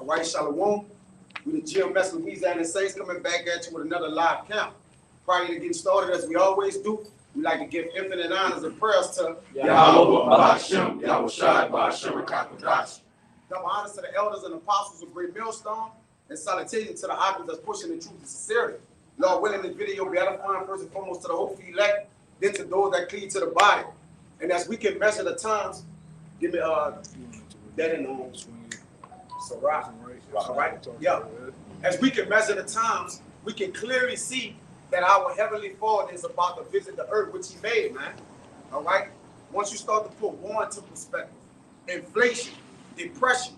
All right, Shalom. We the GMS Louisiana Saints coming back at you with another live count. Prior to getting started, as we always do, we like to give infinite honors and prayers to Yahweh Ba'ashem, Yahweh Shai Ba'ashem Rakakadash. double honors to the elders and apostles of Great Millstone, and salutation to the occupants that's pushing the truth and sincerity. Lord willing, this video will be edifying first and foremost to the hopefully elect, then to those that cleave to the body. And as we can measure the times, give me that in so right. Yeah. As we can measure the times, we can clearly see that our heavenly Father is about to visit the earth, which He made, man. All right. Once you start to put war into perspective, inflation, depression,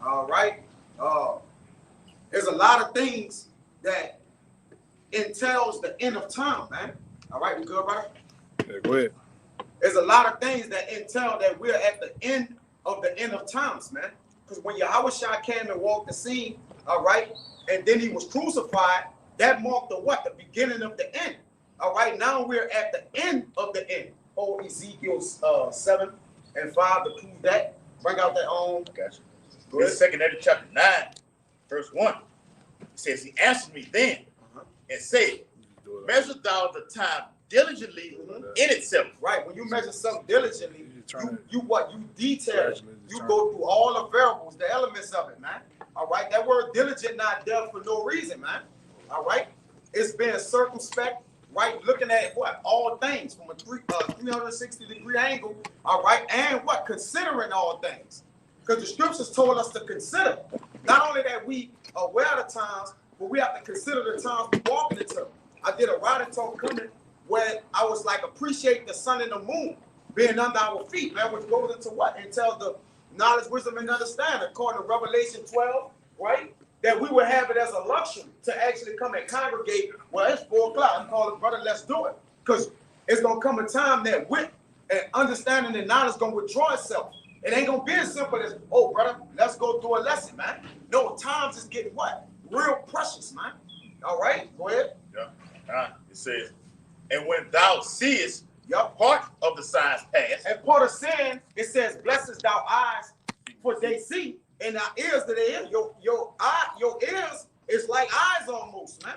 all right. There's a lot of things that entails the end of time, man. All right, we good, right? Yeah, go ahead. There's a lot of things that entail that we're at the end of times, man. Because when Yahweh Shai came and walked the scene, all right, and then He was crucified, that marked the what? The beginning of the end. All right, now we're at the end of the end. Oh, Ezekiel 7 and 5 to prove that. Bring out that own. Gotcha. Go ahead. 2 Ezra chapter 9, verse 1. It says, He answered me then and said, measure thou the time diligently in itself. Right. When you measure something diligently, you detail it. You go through all the variables, the elements of it, man. All right. That word diligent not there for no reason, man. All right. It's being circumspect, right? Looking at what? All things from a 360-degree angle. All right. And what? Considering all things. Because the scriptures told us to consider. Not only that we are aware of the times, but we have to consider the times we're walking into. I did a writing talk coming where I was like, appreciate the sun and the moon being under our feet, man, which goes into what? It tells the knowledge, wisdom, and understanding, according to Revelation 12, right? That we would have it as a luxury to actually come and congregate. Well, it's 4 o'clock. I'm calling, brother, let's do it. Because it's going to come a time that wit and understanding and knowledge is going to withdraw itself. It ain't going to be as simple as, oh, brother, let's go through a lesson, man. No, times is getting what? Real precious, man. All right, go ahead. Yeah. It says, and when thou seest part of the signs pass. And part of sin, it says, blessed thou eyes, for they see, and our ears that they hear. Your ears is like eyes almost, man.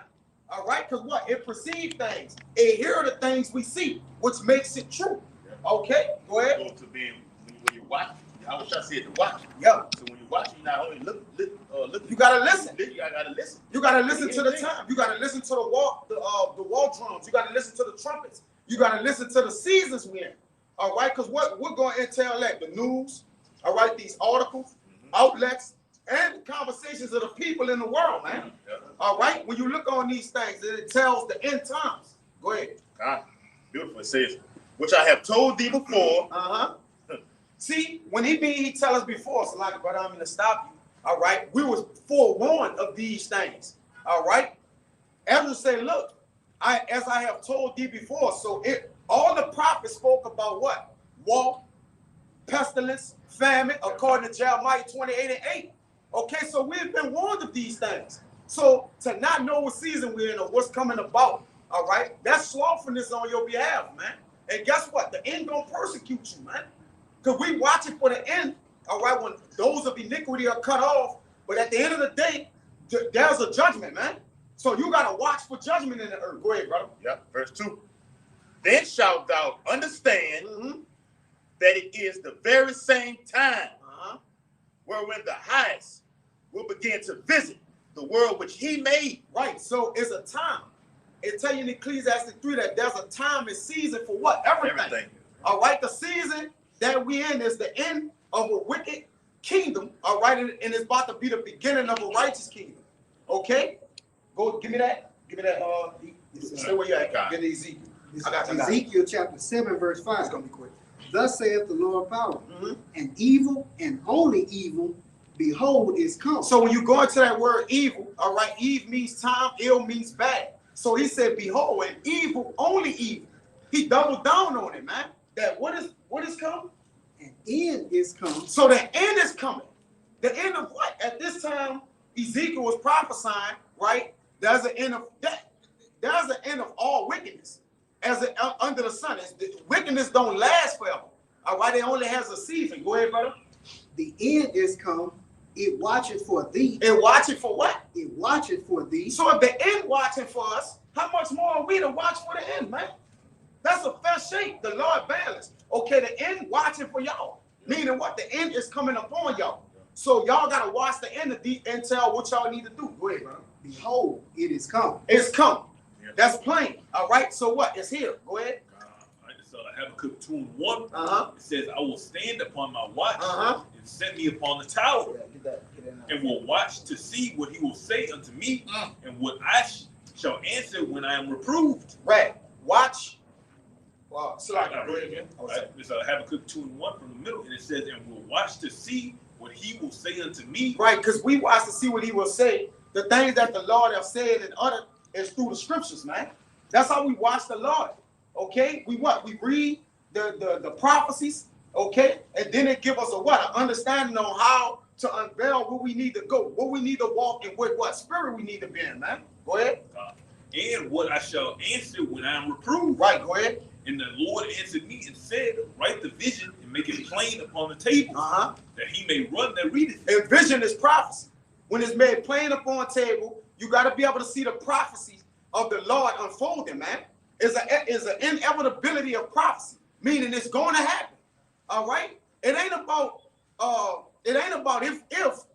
All right, because what? It perceives things. It hears the things we see, which makes it true. Okay, go ahead. Go to being when you watch. I wish I said to watch. Yeah. So when you watch, you not only look. You gotta listen. You gotta listen. You gotta listen to the time. You gotta listen to the wall drums. You gotta listen to the trumpets. You gotta listen to the seasons we're in. All right, because what we're going to entail that the news. All right, these articles, outlets, and conversations of the people in the world, man. All right, when you look on these things, it tells the end times. Go ahead. Beautiful. It says, which I have told thee before. See, when he tell us before, so like, brother, I'm going to stop you. All right, we was forewarned of these things. All right, Ezra say, look, as I have told thee before. So all the prophets spoke about what? War, pestilence, famine, according to Jeremiah 28:8. Okay, so we've been warned of these things. So to not know what season we're in or what's coming about, all right, that's slothfulness on your behalf, man. And guess what? The end gonna persecute you, man. Because we watching for the end, all right, when those of iniquity are cut off. But at the end of the day, there's a judgment, man. So you got to watch for judgment in the earth. Go ahead, brother. Yep, verse 2. Then shalt thou understand that it is the very same time wherein the highest will begin to visit the world which He made. Right, so it's a time. It tell you in Ecclesiastes 3 that there's a time and season for what? Everything. All right, the season that we in is the end of a wicked kingdom, all right, and it's about to be the beginning of a righteous kingdom. Okay? Go, give me that. Stay where you at. Get Ezekiel. I got Ezekiel chapter 7, verse 5. It's going to be quick. Thus saith the Lord power, and evil and only evil, behold, is come. So when you go into that word evil, all right, Eve means time, ill means bad. So he said, behold, and evil, only evil. He doubled down on it, man. That what is coming? An end is come. So the end is coming. The end of what? At this time, Ezekiel was prophesying, right? There's an end of that. There's an end of all wickedness. Under the sun. Wickedness don't last forever. All right, it only has a season. Go ahead, brother. The end is come, It watcheth for thee. It watching for what? It watcheth for thee. So if the end watching for us, how much more are we to watch for the end, man? That's a fair shake. The Lord balance. Okay, the end watching for y'all. Meaning what? The end is coming upon y'all. So y'all gotta watch the end of the and tell what y'all need to do. Go ahead, brother. Behold, it is come. It's come. That's plain. All right. So what? It's here. Go ahead. Habakkuk 2:1. Uh-huh. It says, I will stand upon my watch Uh-huh. and set me upon the tower, Get in there. and will watch to see what he will say unto me, and what I shall answer when I am reproved. Right. Watch. Wow. So like, go ahead again. It's Habakkuk 2:1 from the middle, and it says, and will watch to see what he will say unto me. Right, because we watch to see what he will say. The things that the Lord have said and uttered is through the scriptures, man. That's how we watch the Lord. Okay, we what? We read the prophecies, okay, and then it give us a what? An understanding on how to unveil where we need to go, where we need to walk, and what spirit we need to be in, man. Go ahead. And what I shall answer when I am reproved. Right, go ahead. And the Lord answered me and said, write the vision and make it plain upon the table, that he may run that readeth. And vision is prophecy. When it's made plain upon table, you got to be able to see the prophecies of the Lord unfolding, man. Is an inevitability of prophecy, meaning it's going to happen. All right. It ain't about if,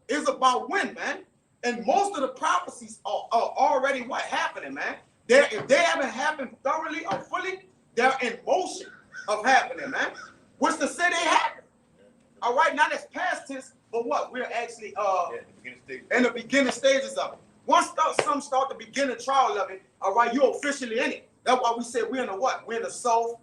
it's about when, man. And most of the prophecies are already what happening, man. If they haven't happened thoroughly or fully, they're in motion of happening, man. What's to say they happen? All right, now that's past tense, but what? We're actually in the beginning stages of it. Once some start the beginning trial of it, all right, you're officially in it. That's why we say we're in the what? We're in the soft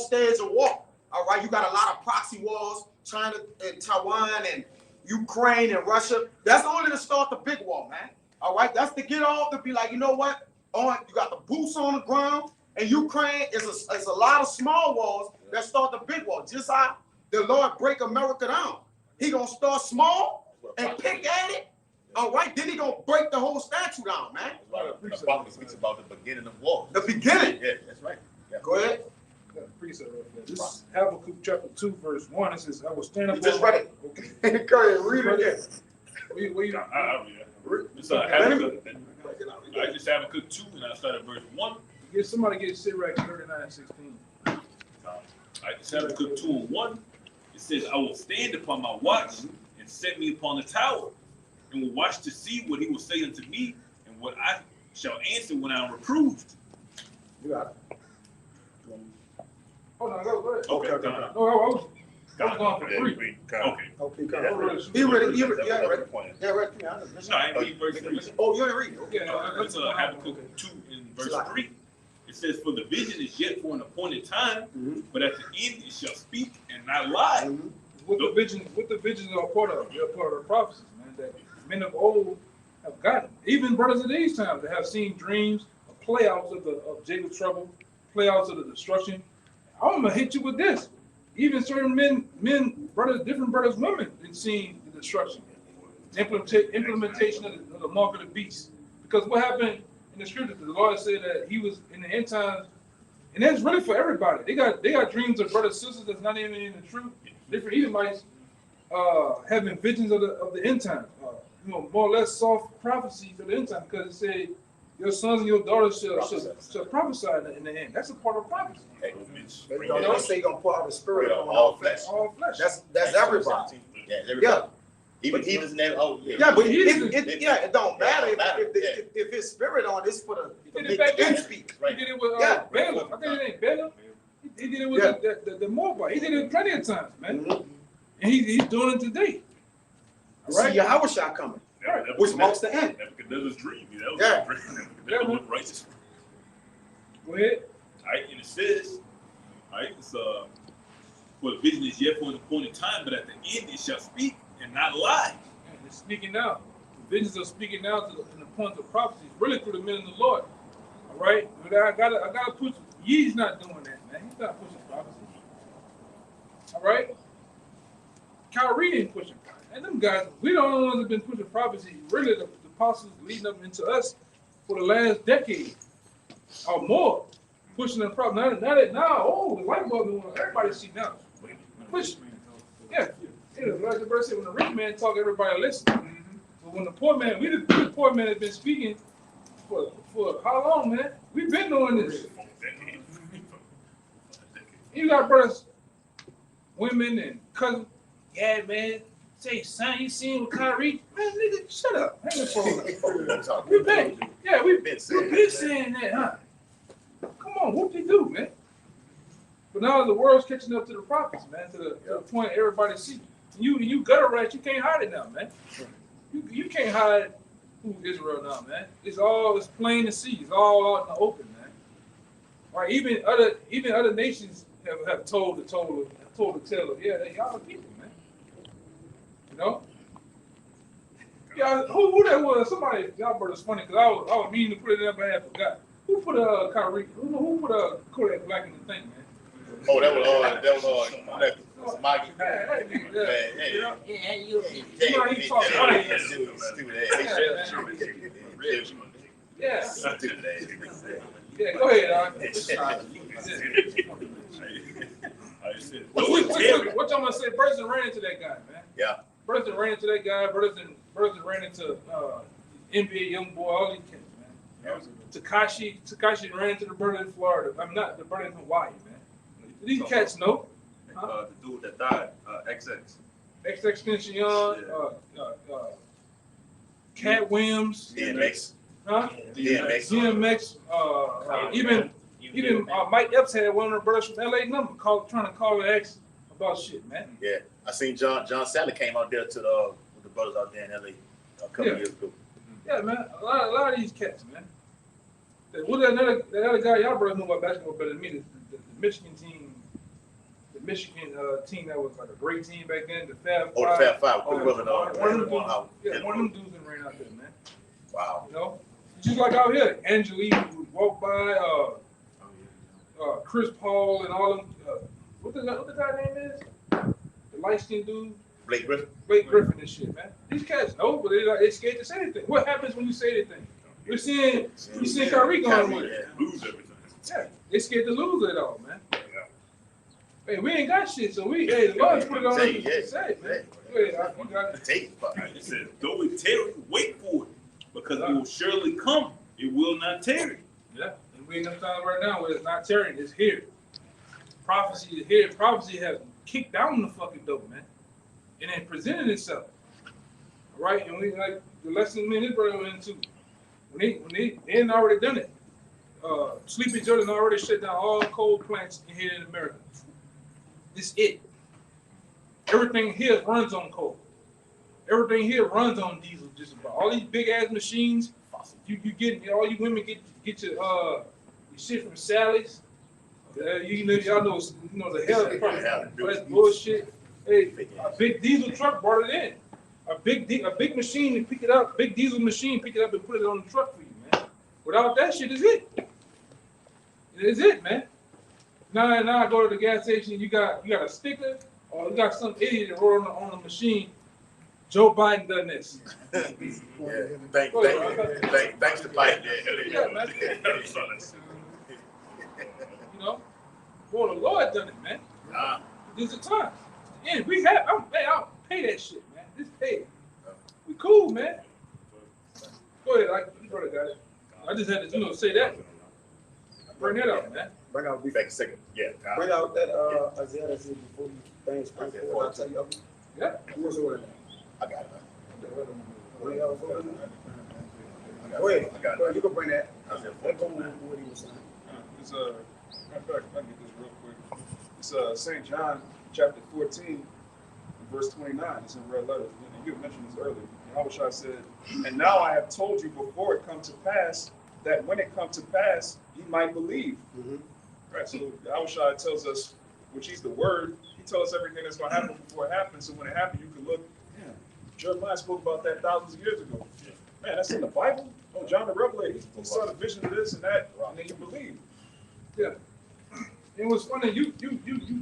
stage of war. All right, you got a lot of proxy wars, China and Taiwan and Ukraine and Russia. That's only to start the big war, man. All right, that's to get off to be like, you know what? You got the boots on the ground, and Ukraine is a lot of small wars that start the big war. Just how the Lord break America down. He gonna start small and pick at it. All right, then he gonna break the whole statue down, man. The Bible speaks about the beginning of war. The beginning. Yeah, that's right. Yeah. Go ahead. This is Habakkuk chapter 2, verse 1. It says, I will stand up. You just read it. Okay. Go ahead, read it again. I read it. It's Habakkuk. I just Habakkuk 2, and I started verse 1. Get somebody get Sirach 39:16. I just Habakkuk 2:1. It says, I will stand upon my watch and set me upon the tower, and will watch to see what he will say unto me, and what I shall answer when I am reproved. You got it. Oh, no, go ahead. Okay, No, I was going for three. Okay. Okay, Yeah, come on. that's He read it. Yeah, read it. Point. Yeah, read it. No, I ain't read verse 3. Oh, you ain't read it. Okay. Yeah, It's Habakkuk 2 in verse 3. It says, for the vision is yet for an appointed time, but at the end it shall speak and not lie. What the visions are part of? They're part of the prophecies, man, that men of old have gotten. Even brothers of these times that have seen dreams of playouts of Jacob's trouble, playouts of the destruction. I'm gonna hit you with this. Even certain men, brothers, different brothers, women, been seeing the destruction, implementation of the mark of the beast. Because what happened in the scripture, the Lord said that He was in the end times, and that's really for everybody. They got dreams of brothers and sisters that's not even in the truth. Different Edomites having visions of the end times, more or less soft prophecies of the end time, because it said your sons and your daughters shall prophesy in the end. That's a part of prophecy. But don't say you're gonna pour out the spirit on all flesh. All flesh. That's everybody. Yeah, everybody. Yeah. Even heathens never. Oh, yeah. Yeah, but Heathens- it don't matter Yeah. if his spirit on this for He did it back then. speak. He did it with Yeah. Balaam. I think it ain't Balaam. He did it with the Moabite. He did it plenty of times, man. And he's doing it today. All right. See Yahushua coming, which marks the end. Nebuchadnezzar's dream. That was Yeah. a dream. Nebuchadnezzar looked righteous. Go ahead. All right, and it says, all right, it's for the vision is yet for an appointed time, but at the end it shall speak and not lie. And it's speaking now. The visions are speaking now to the point of prophecy, really through the men of the Lord. All right, but I gotta push. He's not doing that, man. He's not pushing prophecy. All right, Kyrie ain't pushing. And them guys, we the only ones that been pushing prophecy. Really, the apostles leading up into us for the last decade or more, pushing the prophecy. Now, the light bulb, everybody see now. Push. Yeah, like the verse said, when the rich man talk, everybody listen. But when the poor man, the poor man has been speaking for how long, man? We've been doing this. You got brothers, women, and cousins. Yeah, man. Say, son, you seen with Kyrie? Man, nigga, shut up. Hang the phone up. We've been saying that, huh? Come on, what they do, man? But now the world's catching up to the prophets, man, to the point everybody see. You gutter rats, you can't hide it now, man. You can't hide who Israel now, man. It's plain to see. It's all out in the open, man. Right? Even other nations have told the tale of, yeah, y'all the people, man. You know? Yeah, who that was? Somebody, y'all brothers funny, because I was meaning to put it up, but I had forgot. Who put Kyrie? Who put Kodak Black in the thing, man? Oh, that was Maggie. Yeah, go ahead, what y'all gonna say? Person ran into that guy, man. Yeah. Person ran into that guy. Person ran into NBA young boy. All these kids, man. Takashi ran into the brother in Florida. I'm not the brother in Hawaii, man. These cats know. The dude that died, XX. XX Cat Williams. DMX. Huh? DMX. Even Mike Epps had one of the brothers from LA number trying to call the ex about shit, man. Yeah, I seen John Sally came out there to with the brothers out there in LA a couple years ago. Yeah, man, a lot of these cats, man. What that other guy y'all brothers know about basketball better than me? The Michigan team, team that was like a great team back then. The Fab Five. Oh, the Fab Five. One of them dudes didn't ran out there, man. Wow. You know, just like out here, Angelique would walk by. Chris Paul and all them. What the guy name is? The light-skinned dude. Blake Griffin and shit, man. These cats know, but they scared to say anything. What happens when you say anything? You're seeing Kyrie going with it. Lose everything. Yeah, they scared to lose it all, man. Yeah. Hey, we ain't got shit, so the Lord put it on us to say, man. You got to take it. It says, though it tarry, wait for it, because it will surely come. It will not tarry. Yeah, and we in them times right now where it's not tarrying, it's here. Prophecy is here. Prophecy has kicked down the fucking door, man. And then presented itself. All right, and we like the lesson me and his brother went into. When they hadn't already done it. Sleepy Jordan already shut down all coal plants here in America. This it. Everything here runs on coal. Everything here runs on diesel. Just about all these big ass machines. You get all you women get your shit from Sally's. Y'all know the hell department. That's bullshit. Hey, a big diesel truck brought it in. A big machine to pick it up. Big diesel machine pick it up and put it on the truck for you, man. Without that shit, is it? It is it, man. Now I go to the gas station. You got a sticker, or you got some idiot that wrote on the machine. Joe Biden done this. Yeah. Thanks to Biden. Yeah, man. You know, well, the Lord done it, man. There's a time. And I'll pay that shit, man. This paid. We cool, man. Go ahead, you brother got it. I just had to, say that. Bring that up, man. Bring out back a second. Yeah. Bring out that Isaiah that said before you things spring forward. I'll tell you. Yeah. Who was over there? I got it. Go ahead. I got it. You can bring that. What he was saying. It's matter of fact, I get this real quick. It's St. John chapter 14, verse 29. It's in red letters. And you mentioned this earlier. Yahushua said, "And now I have told you before it come to pass, that when it come to pass, ye might believe." Mm-hmm. Right. So Yahushua tells us, which he's the word. He tells us everything that's going to happen before it happens. So when it happens, you can look. Yeah, Jeremiah spoke about that thousands of years ago. Man, that's in the Bible. Oh, John the Revelator, he saw the vision of this and that, and then you believe. Yeah. It was funny. You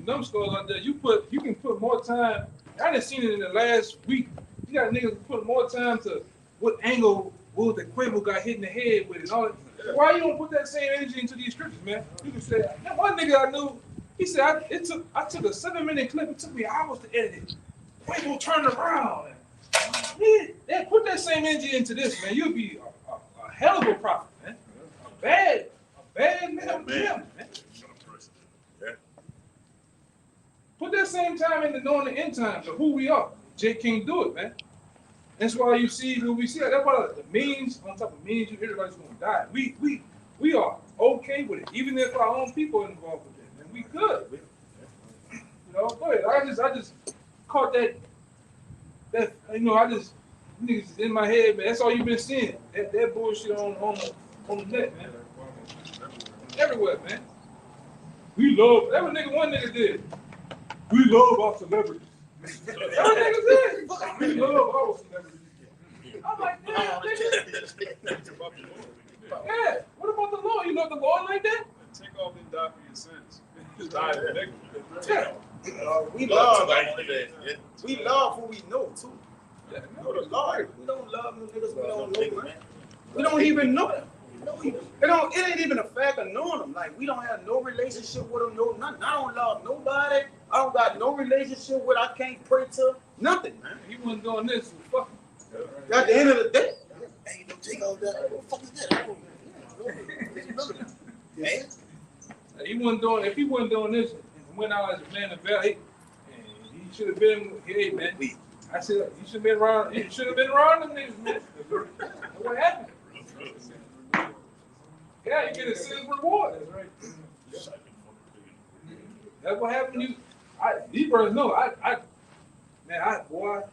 numbskulls out there. You can put more time. I done seen it in the last week. You got niggas put more time to what angle will the Quavo got hit in the head with and all that. Yeah. Why you don't put that same energy into these scriptures, man? You can say one nigga I knew. He said I took a 7-minute clip. It took me hours to edit it. we gonna turn it around. Yeah, put that same energy into this, man. You'll be a hell of a prophet, man. A bad man. Man. Put that same time into knowing the end times of who we are. Jay can't do it, man. That's why you see what we see. That's why the means on top of means, you Israelites gonna die. We are okay with it, even if our own people are involved with it, and we good. You know, go ahead. I just caught that I just niggas in my head, man. That's all you've been seeing. That bullshit on the net, man. Everywhere, man. We love that what one nigga did. We love our celebrities. That what niggas did. We love our celebrities. I'm like, damn, nigga. Yeah. What about the Lord? You love the Lord like that? Take off and die for your sins. Die for nigga. Yeah. We love who we know too. Yeah, know the Lord. We don't love them niggas we don't know, man. We don't even know them. It ain't even a fact of knowing them. Like we don't have no relationship with them, no nothing. I don't love nobody. I don't got no relationship with. I can't pray to nothing, man. He wasn't doing this. Fuck. At the end of the day, hey, don't take all that. What the fuck is that? He wasn't doing. If he wasn't doing this and went out as a man of value, he should have been. Hey, man. I said you should have been around. You should have been around them niggas, man. What happened? Yeah, you get a silver reward. That's right. That's what happened. These brothers know. That's what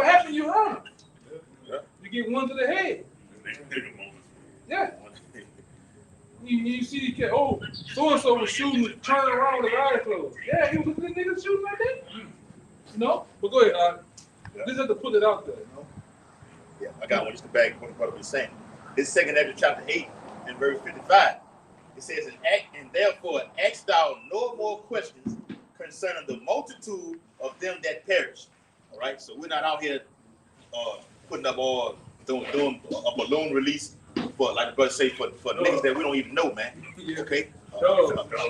happened. You run them. You get one to the head. Yeah. You see the kid. Oh, so and so was shooting, turning around with his eyes closed. Yeah, he was the nigga shooting like that. You know? But go ahead, just have to put it out there, you know? Yeah, I got one just to back what brother was saying. This second Ezra chapter 8 and verse 55. It says, and therefore ask thou no more questions concerning the multitude of them that perish. All right, so we're not out here putting up all doing a balloon release for, like the brother say, for niggas that we don't even know, man. Okay.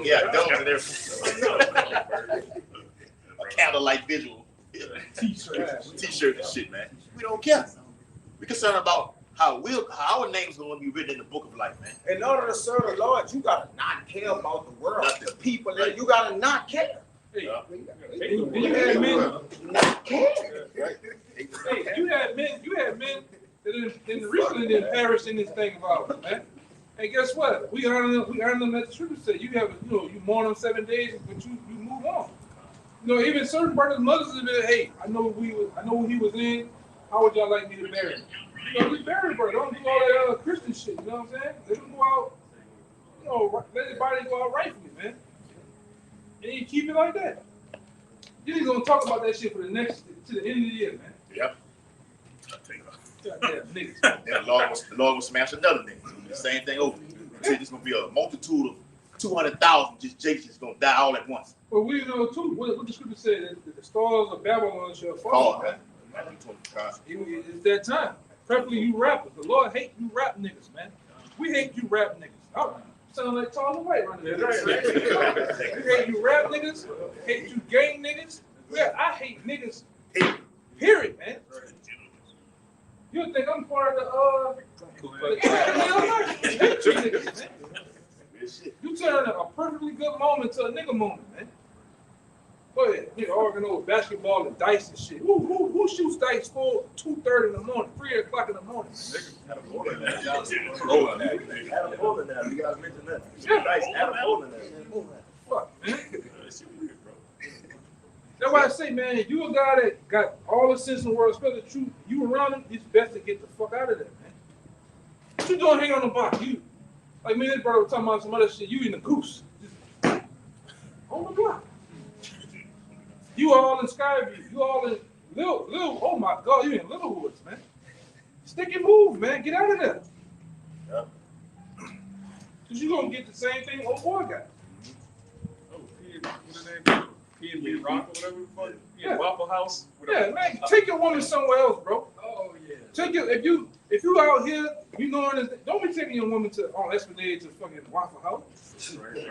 Yeah, dogs and everything. A candlelight visual. T-shirt and shit, man. We don't care. We're concerned about how our name's going to be written in the book of life, man. In order to serve the Lord, you gotta not care about the world, the people there. You gotta not care. Hey, you had men not care. Hey, you had men that recently didn't perish in this thing about it, man. And guess what? We honor them as the scripture said. You mourn them 7 days, but you move on. You know, even certain brothers and mothers have been, hey, I know who he was in. How would y'all like me to bury him? You know, just bury, bro. Don't do all that Christian shit. You know what I'm saying? Let them go out. You know, let his body go out rightfully, man. And you keep it like that. You ain't gonna talk about that shit for to the end of the year, man. Yep. Goddamn niggas. Then the Lord will smash another nigga. The same thing over. There's gonna be a multitude of 200,000 just gonna die all at once. Well, we know too what the scripture said that the stars of Babylon shall fall. Man. It's that time. Preferably you rappers. The Lord hate you rap niggas, man. We hate you rap niggas. Oh, sound like Tom White right there. We hate you rap niggas. Hate you gang niggas. Yeah, I hate niggas. Period, man. You think I'm part of the You turn a perfectly good moment to a nigga moment, man. Go ahead, nigga arguing over basketball and dice and shit. Who shoots dice for 2:30 in the morning, 3 o'clock in the morning? Had a bowling alley. Had a bowling alley. You guys mentioned that. Yeah. Nice. Had a bowling alley. Fuck, man. That's why I say, man, you a guy that got all the sense in the world, especially the truth. You around him, it's best to get the fuck out of there, man. What you doing hanging on the box? You, like me and this brother was talking about some other shit. You in the goose. Just on the block. You all in Skyview. You all in Little. Oh my God, you in Little Woods, man. Stick and move, man. Get out of there. Yeah. Cause you gonna get the same thing old boy got. Oh, what's the name? P&B Rock or whatever the fuck. Yeah. Waffle House. Yeah, man. Take your woman somewhere else, bro. Oh yeah. Take your if you out here, you knowing this, don't be taking your woman to Esplanade to fucking Waffle House.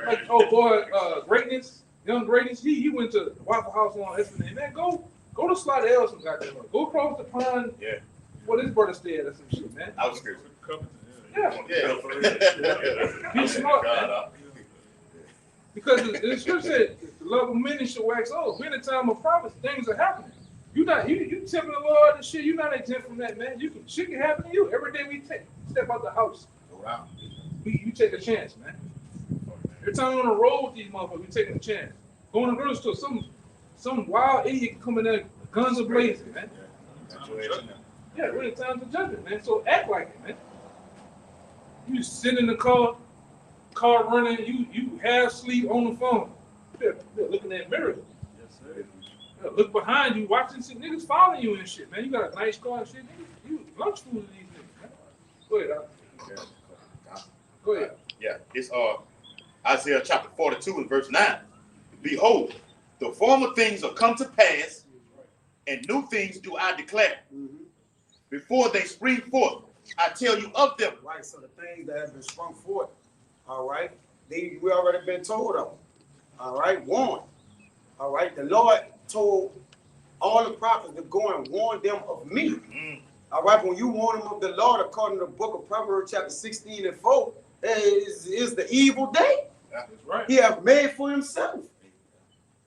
Like, oh boy, greatness. Young Grady, he went to Waffle House on Esplanade. Man, go to Slaughter Ellison, goddamn. Go across the pond. Yeah. Where his brother stayed or some shit, man. I was scared. Yeah. Yeah. Be smart, man. Because the scripture said the love of many shall wax old. We're in a time of prophecy. Things are happening. You tempting the Lord and shit. You're not exempt from that, man. Shit can happen to you every day. We step out the house. Wow. You take a chance, man. Every time we're on the road with these motherfuckers, we taking a chance. Going to the grocery store, some wild idiot can come in there, guns are blazing, man. Yeah, we're in time for judgment, man. So act like it, man. You sit in the car running, you half sleep on the phone. You're looking at mirrors. Yes, sir. Look behind you, watching shit. Niggas following you and shit, man. You got a nice car and shit. Niggas, you lunch food to these niggas, man. Go ahead, Doc. Go ahead. Yeah, it's Isaiah chapter 42 and verse 9. Behold, the former things are come to pass, and new things do I declare. Before they spring forth, I tell you of them. Right, so the things that have been sprung forth, all right, we already been told of them. All right, warned. All right, the Lord told all the prophets to go and warn them of me. All right, when you warn them of the Lord, according to the book of Proverbs chapter 16 and 4, is the evil day. That's right. He have made for himself.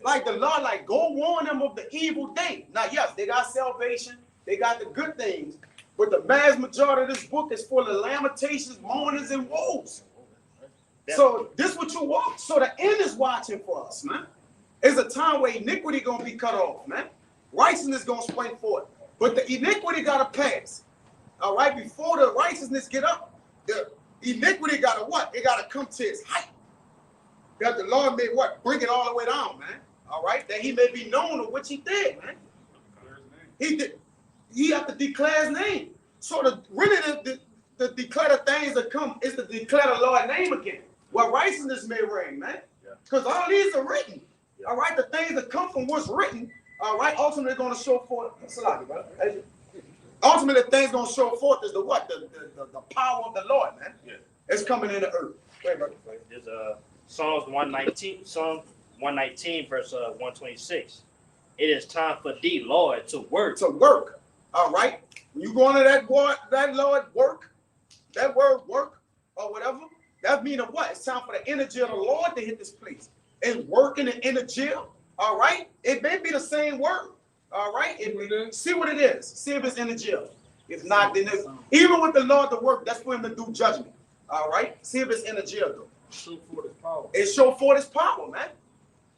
Like the Lord, like, go warn them of the evil day. Now, yes, they got salvation, they got the good things, but the vast majority of this book is full of lamentations, mournings, and woes. So this is what you want. So the end is watching for us, man. It's a time where iniquity gonna be cut off, man. Righteousness gonna spring forth, but the iniquity gotta pass. All right, before the righteousness get up, the iniquity gotta what? It gotta come to its height. That the Lord may what? Bring it all the way down, man. All right, that he may be known of what he did, man. He did. He have to declare his name. So the declare the things that come is to declare the Lord's name again. Where righteousness may reign, man. Because all these are written. All right, the things that come from what's written, all right, ultimately going to show forth. Ultimately, the things going to show forth is the what? The power of the Lord, man. Yeah. It's coming in the earth. Wait, brother. There's Psalms 119, verse 126. It is time for thee, Lord, to work. To work. All right. When you go into that Lord work, that word work or whatever, that means what? It's time for the energy of the Lord to hit this place. And working the energy, all right? It may be the same word. All right. See what it is. See if it's energy. If not, then even with the Lord to work, that's for him to do judgment. All right. See if it's energy though. Show forth his power. It show forth his power, man.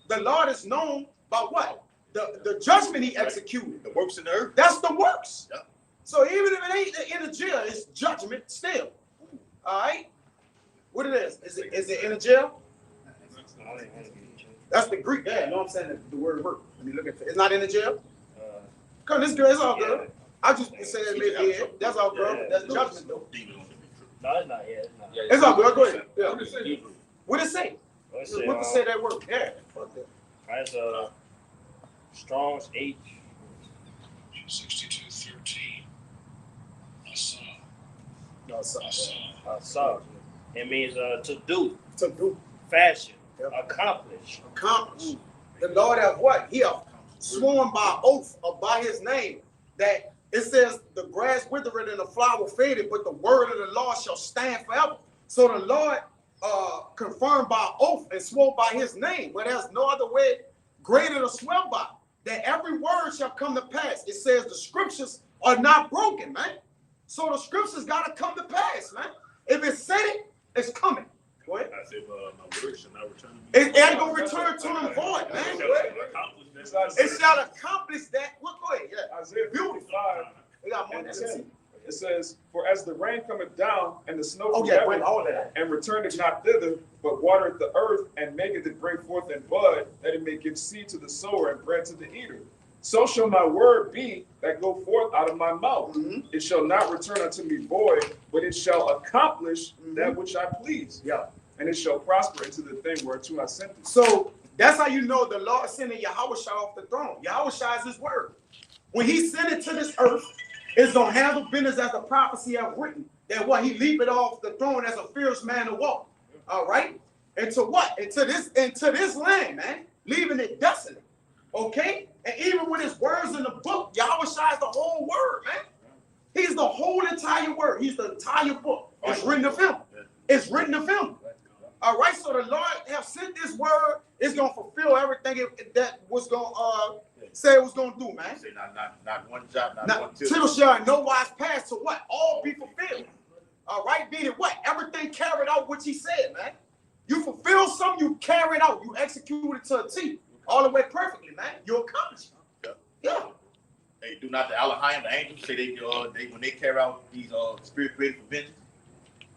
The Lord is known by what? The judgment he executed. The works in the earth. That's the works. Yeah. So even if it ain't the energy, it's judgment still. All right. What it is? Is it energy? That's the Greek. Yeah, you know what I'm saying? The word work. Let me look at it. It's not energy. Come, this girl, it's all good. I just say it maybe yeah. That's all good. Yeah. That's judgment though. No, it's not yet. It's all good. Go ahead. Yeah. What it say? What it say? What to say that word? Yeah. Fuck that. That's Strong's H. 62:13. I saw. It means to do. To do. Fashion. Yep. Accomplish. Accomplish. The Lord have what? He have sworn by oath or by his name that it says the grass withereth and the flower faded, but the word of the Lord shall stand forever. So the Lord confirmed by oath and swore by his name, but there's no other way greater to swear by, that every word shall come to pass. It says the scriptures are not broken, man. So the scriptures got to come to pass, man. If it said it, it's coming. Go ahead. I said, my word shall not return to me. It ain't going to return to them void, man. It shall accomplish that. Well, go ahead. Yeah. Isaiah 55. We got more than that. It says, for as the rain cometh down and the snow from yeah, heaven, all that. and returneth not thither, but watereth the earth and maketh it bring forth and bud, that it may give seed to the sower and bread to the eater. So shall my word be that go forth out of my mouth. Mm-hmm. It shall not return unto me void, but it shall accomplish that which I please. Yeah. And it shall prosper into the thing whereto I sent it. So that's how you know the Lord sending Yahweh off the throne. Yahweh is his word. When he sent it to this earth, it's going to handle business as the prophecy have written. That what he leaped off the throne as a fierce man to walk. All right? And to what? Into this land, man. leaving it desolate. Okay? And even with his words in the book, Yahweh Shai is the whole word, man. He's the whole entire word. He's the entire book. It's written of him. It's written of him. All right, so the Lord have sent this word. It's going to fulfill everything that was going to say it was going to do, man. Say not one jot, not one tittle. Tittle shall in no wise pass to what? All be fulfilled. All right, meaning what? Everything carried out what he said, man. You fulfill something, you carry it out. You execute it to a T. All the way perfectly, man. You accomplish it. Yeah. Hey, do not the Elohim, the angels, say they when they carry out these spirit created for vengeance.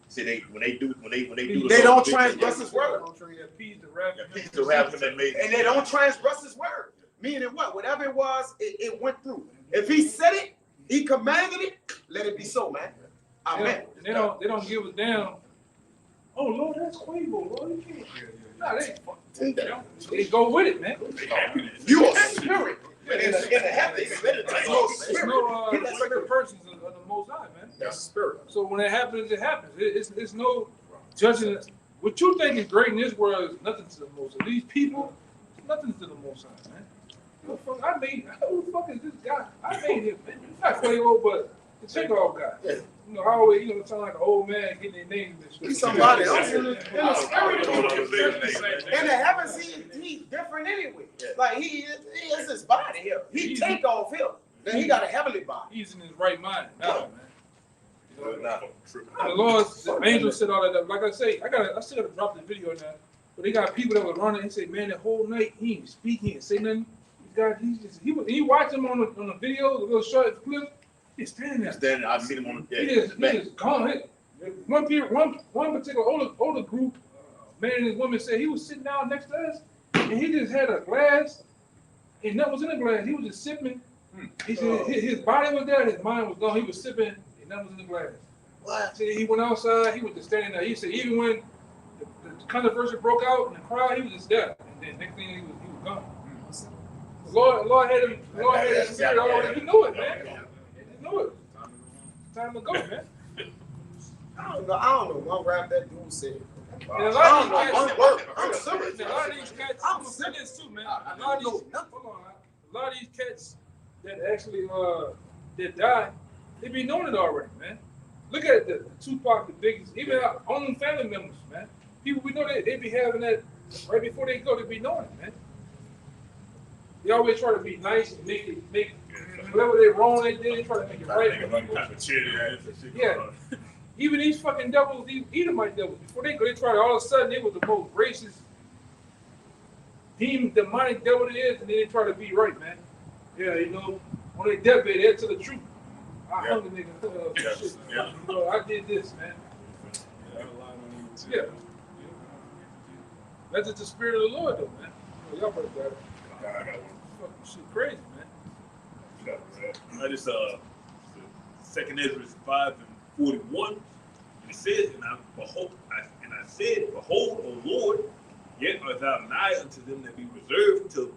Say they when they do they don't transgress his word. And they don't transgress his word. Meaning what? Whatever it was, it went through. If he said it, he commanded it, let it be so, man. Amen. They don't give a damn. Oh Lord, that's Quavo, Lord. You can't. They go with it, man. You are spirit. In the heavens, it's no respected persons of the Most High, man. That's spirit. So when it happens, it happens. It's no judging. What you think is great in this world is nothing to the Most High. These people, it's nothing to the Most High, man. Who the fuck is this guy? I made him, man. It's not Quavo, but the takeoff guy. Yeah. You know, I always, sound like an old man getting their name in this. He's somebody else in the spirit. In the heavens, he's different anyway. Yeah. Like he is his body here. He take off here. Then he got a heavenly body. He's in his right mind now, man. The Lord, the angel said all that. Like I say, I still gotta drop the video now. But they got people that were running and say, man, the whole night he ain't speak, he ain't say nothing. He watched him on the video, the little short clip. He's standing there. I've seen him on the He is gone. One particular older group, man and his woman said he was sitting down next to us and he just had a glass and nothing was in the glass. He was just sipping. He said his body was there, his mind was gone. He was sipping and nothing was in the glass. What? So he went outside, he was just standing there. He said even when the controversy broke out in the crowd, he was just there. And then next thing he was gone. The Lord had his spirit already. He knew it, man. He knew it. Time to go, man. I don't know one rap that dude said. And a lot of these cats, I'm saying this too, man. A lot of these cats that actually that die, they be knowing it already, man. Look at the Tupac, the biggest, even our own family members, man. People we know they be having that right before they go, they be knowing it, man. They always try to be nice and make whatever they wrong they did, they try to make it right. Yeah. Even these fucking devils, these Edomite devils, before they go, they try to all of a sudden they was the most racist, demonic devil it is, and then they try to be right, man. Yeah, on their deathbed, they to the truth. I hung the nigga. Shit. I did this, man. Yeah. That's just the spirit of the Lord, though, man. Y'all better got it. I got one. Fucking shit crazy, man. I just 2nd Ezra 5:41. It says, and I said, behold, O Lord, yet art thou nigh unto them that be reserved till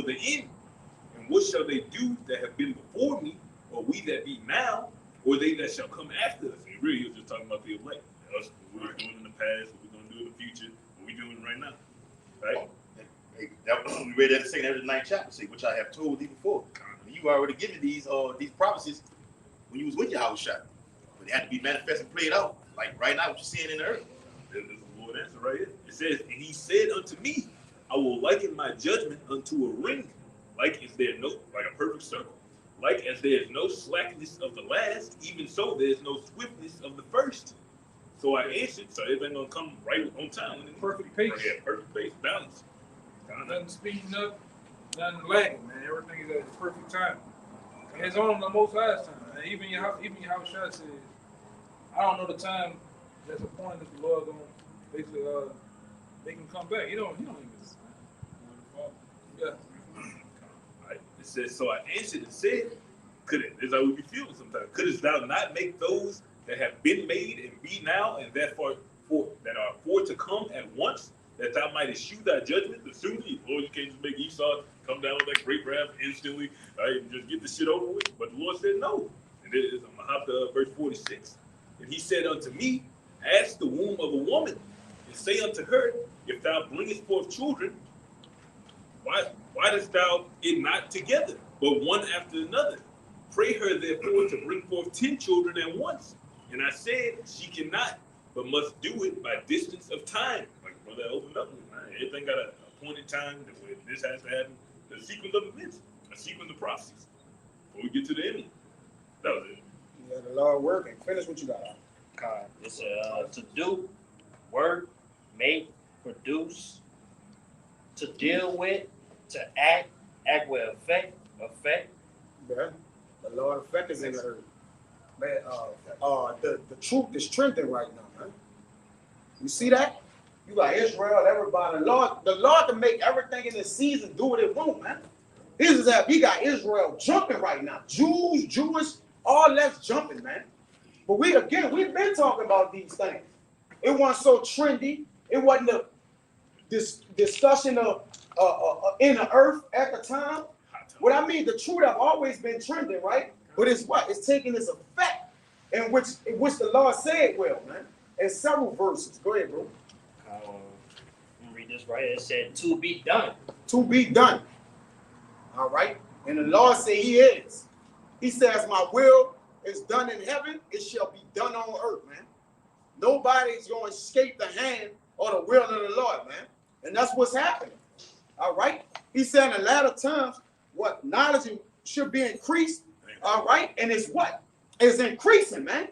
the end. And what shall they do that have been before me, or we that be now, or they that shall come after us? And really, he was just talking about the elect. Us, what we were doing in the past, what we're going to do in the future, what we're doing right now. Right? We read that in 2nd Ezra 9th chapter, which I have told thee before. You already given these prophecies when you was with Yahweh Shai. But they had to be manifest and played out. Like right now, what you're seeing in the earth. There's the Lord answer right here. It says, and he said unto me, I will liken my judgment unto a ring, like a perfect circle. Like as there is no slackness of the last, even so there is no swiftness of the first. So I answered, so everything gonna come right on time. Perfect pace. Right, yeah, perfect pace, balance. Nothing speeding up, nothing lagging, man. Everything is at the perfect time. And it's on the Most High's time. And even Yahweh Shai said, I don't know the time that's appointed that the Lord gonna basically make him come back. He don't even. Yeah. Right. It says, so I answered and said, this is how we be feeling sometimes. Couldst thou not make those that have been made and be now, and that are for to come at once, that thou might eschew thy judgment the sooner? Lord, you can't just make Esau come down with that great wrath instantly, right, and just get the shit over with. But the Lord said no. And I'm going to hop to verse 46. And he said unto me, ask the womb of a woman, and say unto her, if thou bringest forth children, why dost thou it not together, but one after another? Pray her therefore to bring forth 10 children at once. And I said, she cannot, but must do it by distance of time. Like brother opened up with, right? Everything got an appointed time where this has to happen. The sequence of events, a sequence of processes. Before we get to the end, that was it. Yeah, the Lord working. Finish what you got. God, it's to do, work, make, produce, to deal with, to act with effect. Yeah. The Lord effect is in the earth. Man, the truth is trending right now, man. You see that? You got Israel, everybody. The Lord can make everything in this season do what it wants, man. This is that we got Israel jumping right now. Jews, Jewish, all that's jumping, man. But we've been talking about these things. It wasn't so trendy. It wasn't this discussion of in the earth at the time. What I mean, the truth have always been trending, right? But it's what? It's taking its effect in which the Lord said well, man. In several verses. Go ahead, bro. Let me read this right. It said, to be done. To be done. All right? And the Lord said he is. He says, my will is done in heaven. It shall be done on earth, man. Nobody's going to escape the hand or the will of the Lord, man. And that's what's happening. All right? He said in the latter times, what? Knowledge should be increased. All right? And it's what? It's increasing, man.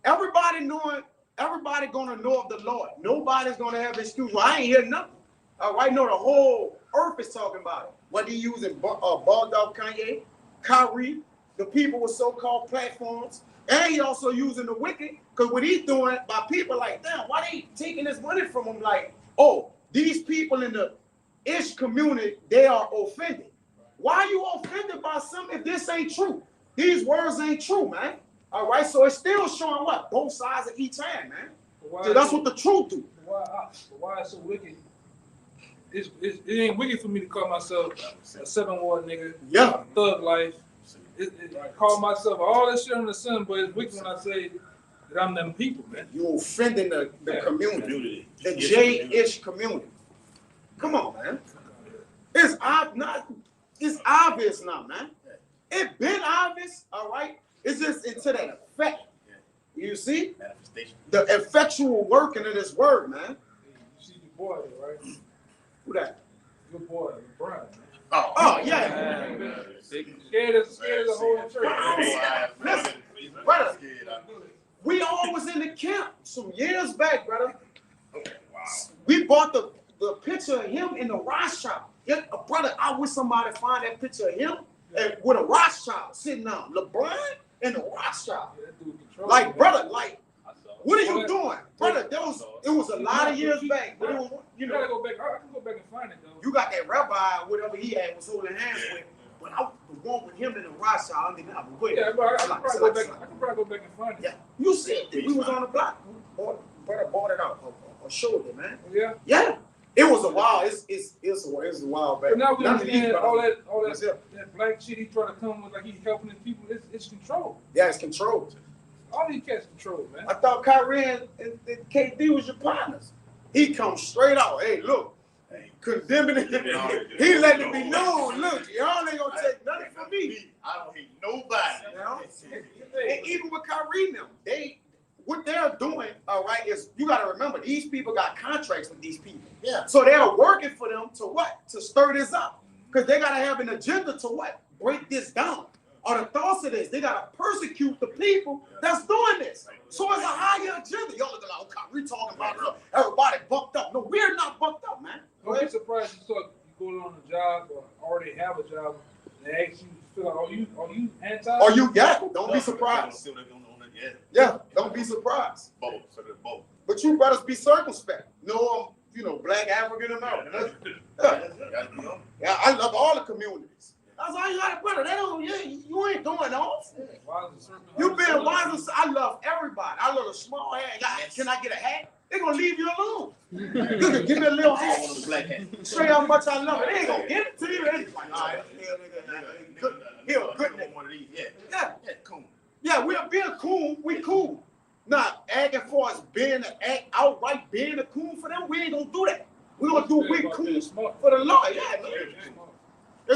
Everybody gonna know of the Lord. Nobody's gonna have excuse. Well, I ain't hear nothing. All right, no, the whole earth is talking about it. What he using Balled Out Kanye, Kyrie, the people with so-called platforms, and he also using the wicked, because what he's doing by people like, damn, why they taking this money from him? Like, oh, these people in the Ish community, they are offended. Why are you offended by something if this ain't true? These words ain't true, man. All right, so it's still showing what? Both sides of each hand, man. So that's what the truth do. Why it's so wicked? It ain't wicked for me to call myself a 7-ward nigga. Yeah. Thug life. I call myself all that shit on the sun, but it's wicked when I say that I'm them people, man. You offending the community. The J-ish community. Come on, man. It's obvious now, man. It's been obvious, all right? It's just into that effect. You see? Manifestation. The effectual working of this word, man. You see the boy there, right? Who that? Your boy, LeBron, man. Oh yeah. Scared as the whole church. Listen, brother, we all was in the camp some years back, brother. We bought the picture of him in the Rothschild. Brother, I wish somebody find that picture of him with a Rothschild sitting down. LeBron and the Rothschild. Like, brother, like, what are you doing? Brother, it was a lot of years back. But it was, you gotta go back. I can go back and find it, though. You got that rabbi, whatever he had, was holding hands with. But the one with him in the Rothschild, I didn't have a way. Yeah, but I can probably go back and find it. Yeah, you see it. We was on the block. Brother bought it out or showed it, man. Yeah. Yeah. It was a while. It's a while back. But now we understand all that black shit he trying to come with, like he's helping his people. It's controlled. Yeah, it's controlled. All these cats controlled, man. I thought Kyrie and KD was your partners. He comes straight out. Hey, look, condemning it. He letting it be known. Look, y'all ain't gonna take nothing from me. I don't hate nobody. You know? And even with Kyrie now, what they're doing, all right, is you got to remember these people got contracts with these people. Yeah. So they're working for them to what? To stir this up, because they got to have an agenda to what? Break this down. Or the thoughts of this, they got to persecute the people that's doing this. So it's a higher agenda. Y'all looking like, okay, we talking about everybody bucked up. No, we're not bucked up, man. Don't be surprised you go on a job or already have a job. They ask you, feel like, are you anti? Or you got it. Don't be surprised. Yeah, don't be surprised. Both. But you brothers be circumspect. No, Black African American. Yeah, I love all the communities. I was like, brother, you ain't going off. You being wise. I love everybody. I love a small hat. Can I get a hat? They're gonna leave you alone. Look, give me a little hat. Show you how much I love it. They ain't gonna give it to you. It's like, all right, good nigga. Yeah, we're being cool. We cool. Now, acting for us outright being a coon for them, we ain't gonna do that. We're gonna do we cool for the Lord. Yeah, man.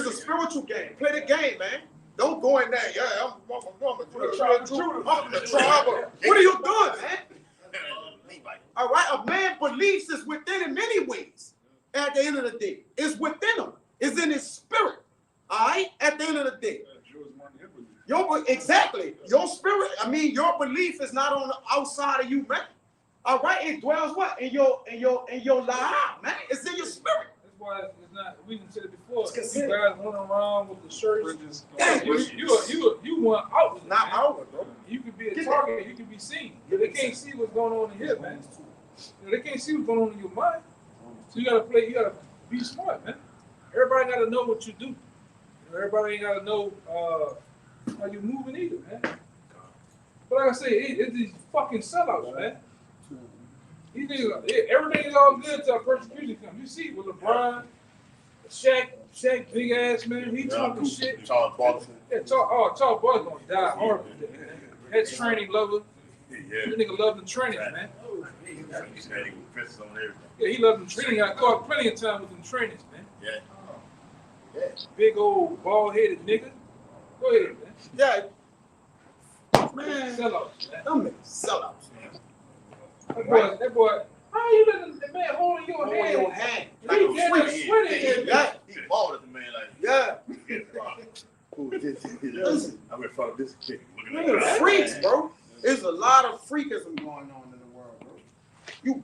It's a spiritual game. Play the game, man. Don't go in there. Yeah, I'm the tribe of. What are you doing, man? All right, a man's beliefs is within in many ways. At the end of the day, it's within him. It's in his spirit. All right. At the end of the day, exactly your spirit. I mean, your belief is not on the outside of you, man. All right, it dwells what in your life, man. It's in your spirit. That's why it's not. We can said it before. You guys running around with the shirts. You want outward, not outward, bro. You could be a target. You can be seen. They can't see what's going on in here, man. They can't see what's going on in your mind. So you gotta play. You gotta be smart, man. Everybody gotta know what you do. Everybody ain't gotta know how you moving either, man. But like I say, it's these fucking sellouts, man. These niggas, everything is all good till persecution comes. You see with LeBron, Shaq, big ass man, he talking shit. Charles Barkley. Yeah, Charles Barkley gonna die horribly. That training lover. That nigga love the training, man. Yeah, he loved them training. I caught plenty of time with them trainings, man. Yeah. Big old bald-headed nigga. Go ahead, man. Yeah. Man. Sellouts, man. Them niggas sellouts, man. That boy, how you letting the man holding your hand? Hold your hand. Like he getting sweaty. Yeah. He balled at the man like. Yeah. I'm in front of this kid. Look at the freaks, bro. There's a lot of freakism going on in the world, bro. You,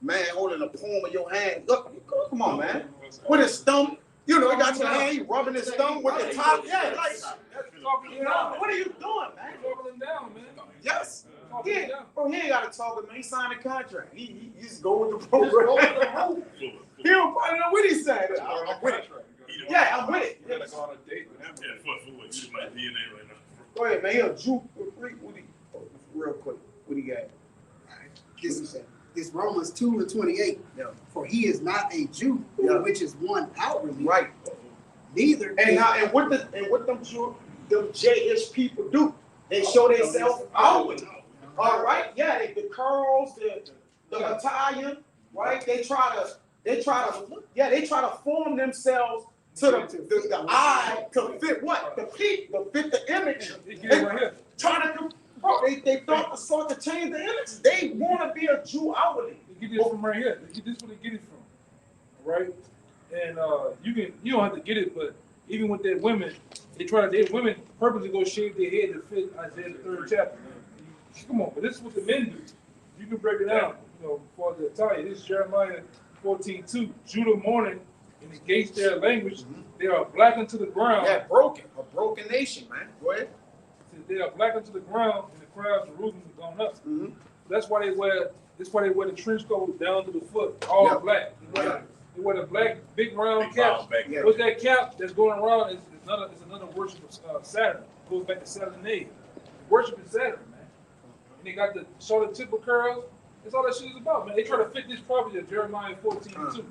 man, holding the palm of your hand. Look, come on, man. With his thumb, you know, he got your hand, you rubbing his thumb with the top. Yeah, like, you know, what are you doing, man? Talking him down, man. Yes. He ain't got to talk, man. He signed a contract. He just go with the program. He don't probably know what he's saying. I'm with it. Yeah, I'm with it. You gotta go on a date with him. Use my DNA right now. Go ahead, man. He a Jew. Real quick. What he got? This Romans 2:28. Yeah. For he is not a Jew, which is one outwardly. Right. Neither. And what them J-ish people do? They show themselves outward. All right. Yeah. The curls, the Italian. Right. They try to form themselves to the eye to fit what? The peak, to fit the image. Trying to they thought to sort to change the image. They want to be a Jew outwardly. They get this from right here. This is where they get it from. Right? And you don't have to get it, but even with their women, women purposely go shave their head to fit Isaiah the 3rd chapter. Come on, but this is what the men do. You can break it down, for the Italian. This is Jeremiah 14:2. Judah mourning in the gates their language, they are black unto the ground. Yeah, a broken nation, man. Go ahead. They are black unto the ground, and the crowd of Jerusalem is gone up. Mm-hmm. That's why they wear the trench coat down to the foot, all black. They wear the black big round cap. What's that cap that's going around? It's another worship of Saturn. It goes back to Saturnalia. Worship is Saturn, man. And they got the shorter tip of curls. That's all that shit is about, man. They try to fit this prophecy of Jeremiah 14:2.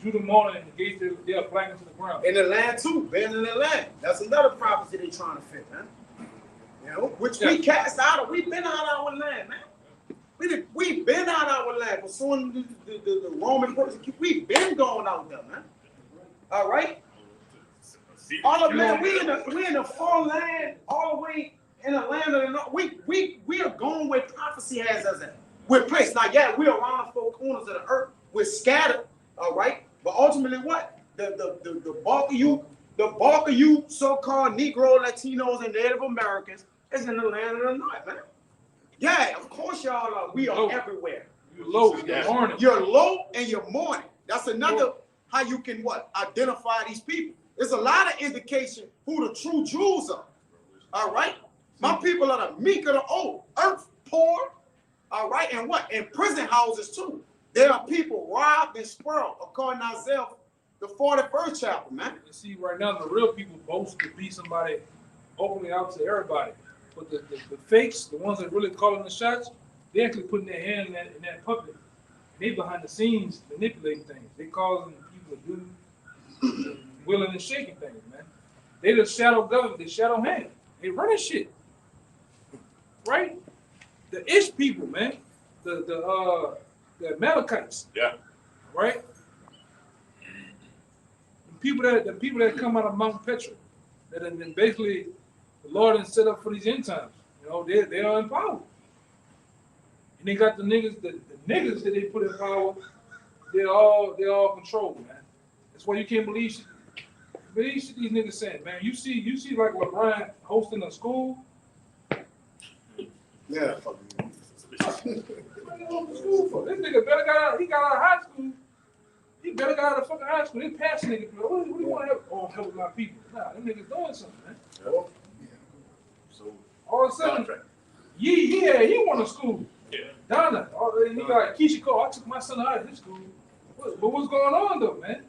Judah mourning and the gates they are black into the ground. In the land too, been in the land. That's another prophecy they trying to fit, man. Which we cast out of. We've been out of our land, man. We've been out of our land. But soon the Roman persecution, we've been going out there, man. All right. All of man, we in the far land, all the way in the land of the north. We are going where prophecy has us at. We're placed. Now, yeah, we're around the four corners of the earth. We're scattered. All right, but ultimately, what the bulk of you so-called Negro, Latinos, and Native Americans is in the land of the north, man. Yeah, of course, y'all are. We are everywhere. You're low. You're mourning. You're low and you're mourning. That's another how you can identify these people. There's a lot of indication who the true Jews are. All right, my people are the meek of the old, earth poor. All right, and what? In prison houses too. There are people robbed and spoiled, according to Isaiah, the 41st chapter, man. You see, right now, the real people boast to be somebody openly out to everybody. But the fakes, the ones that really calling the shots, they actually putting their hand in that puppet. They behind the scenes manipulating things. They causing people to do willing and shaking things, man. They the shadow government, they shadow hand. They running shit. Right? The Ish people, man. The Amalekites. Yeah. Right? people that come out of Mount Petra, that have been basically the Lord has set up for these end times. You know, they are in power. And they got the niggas that they put in power, they're all controlled, man. That's why you can't believe shit these niggas saying, man. You see like LeBron hosting a school. Yeah. This nigga better got out of high school. He better got out of fucking high school. They pass niggas, bro. What do you want to help? Oh, help my people. Nah, them niggas doing something, man. So All of a sudden, he went to school. Yeah. Donna, he got Keisha Cole. I took my son out of his school. But what's going on though, man?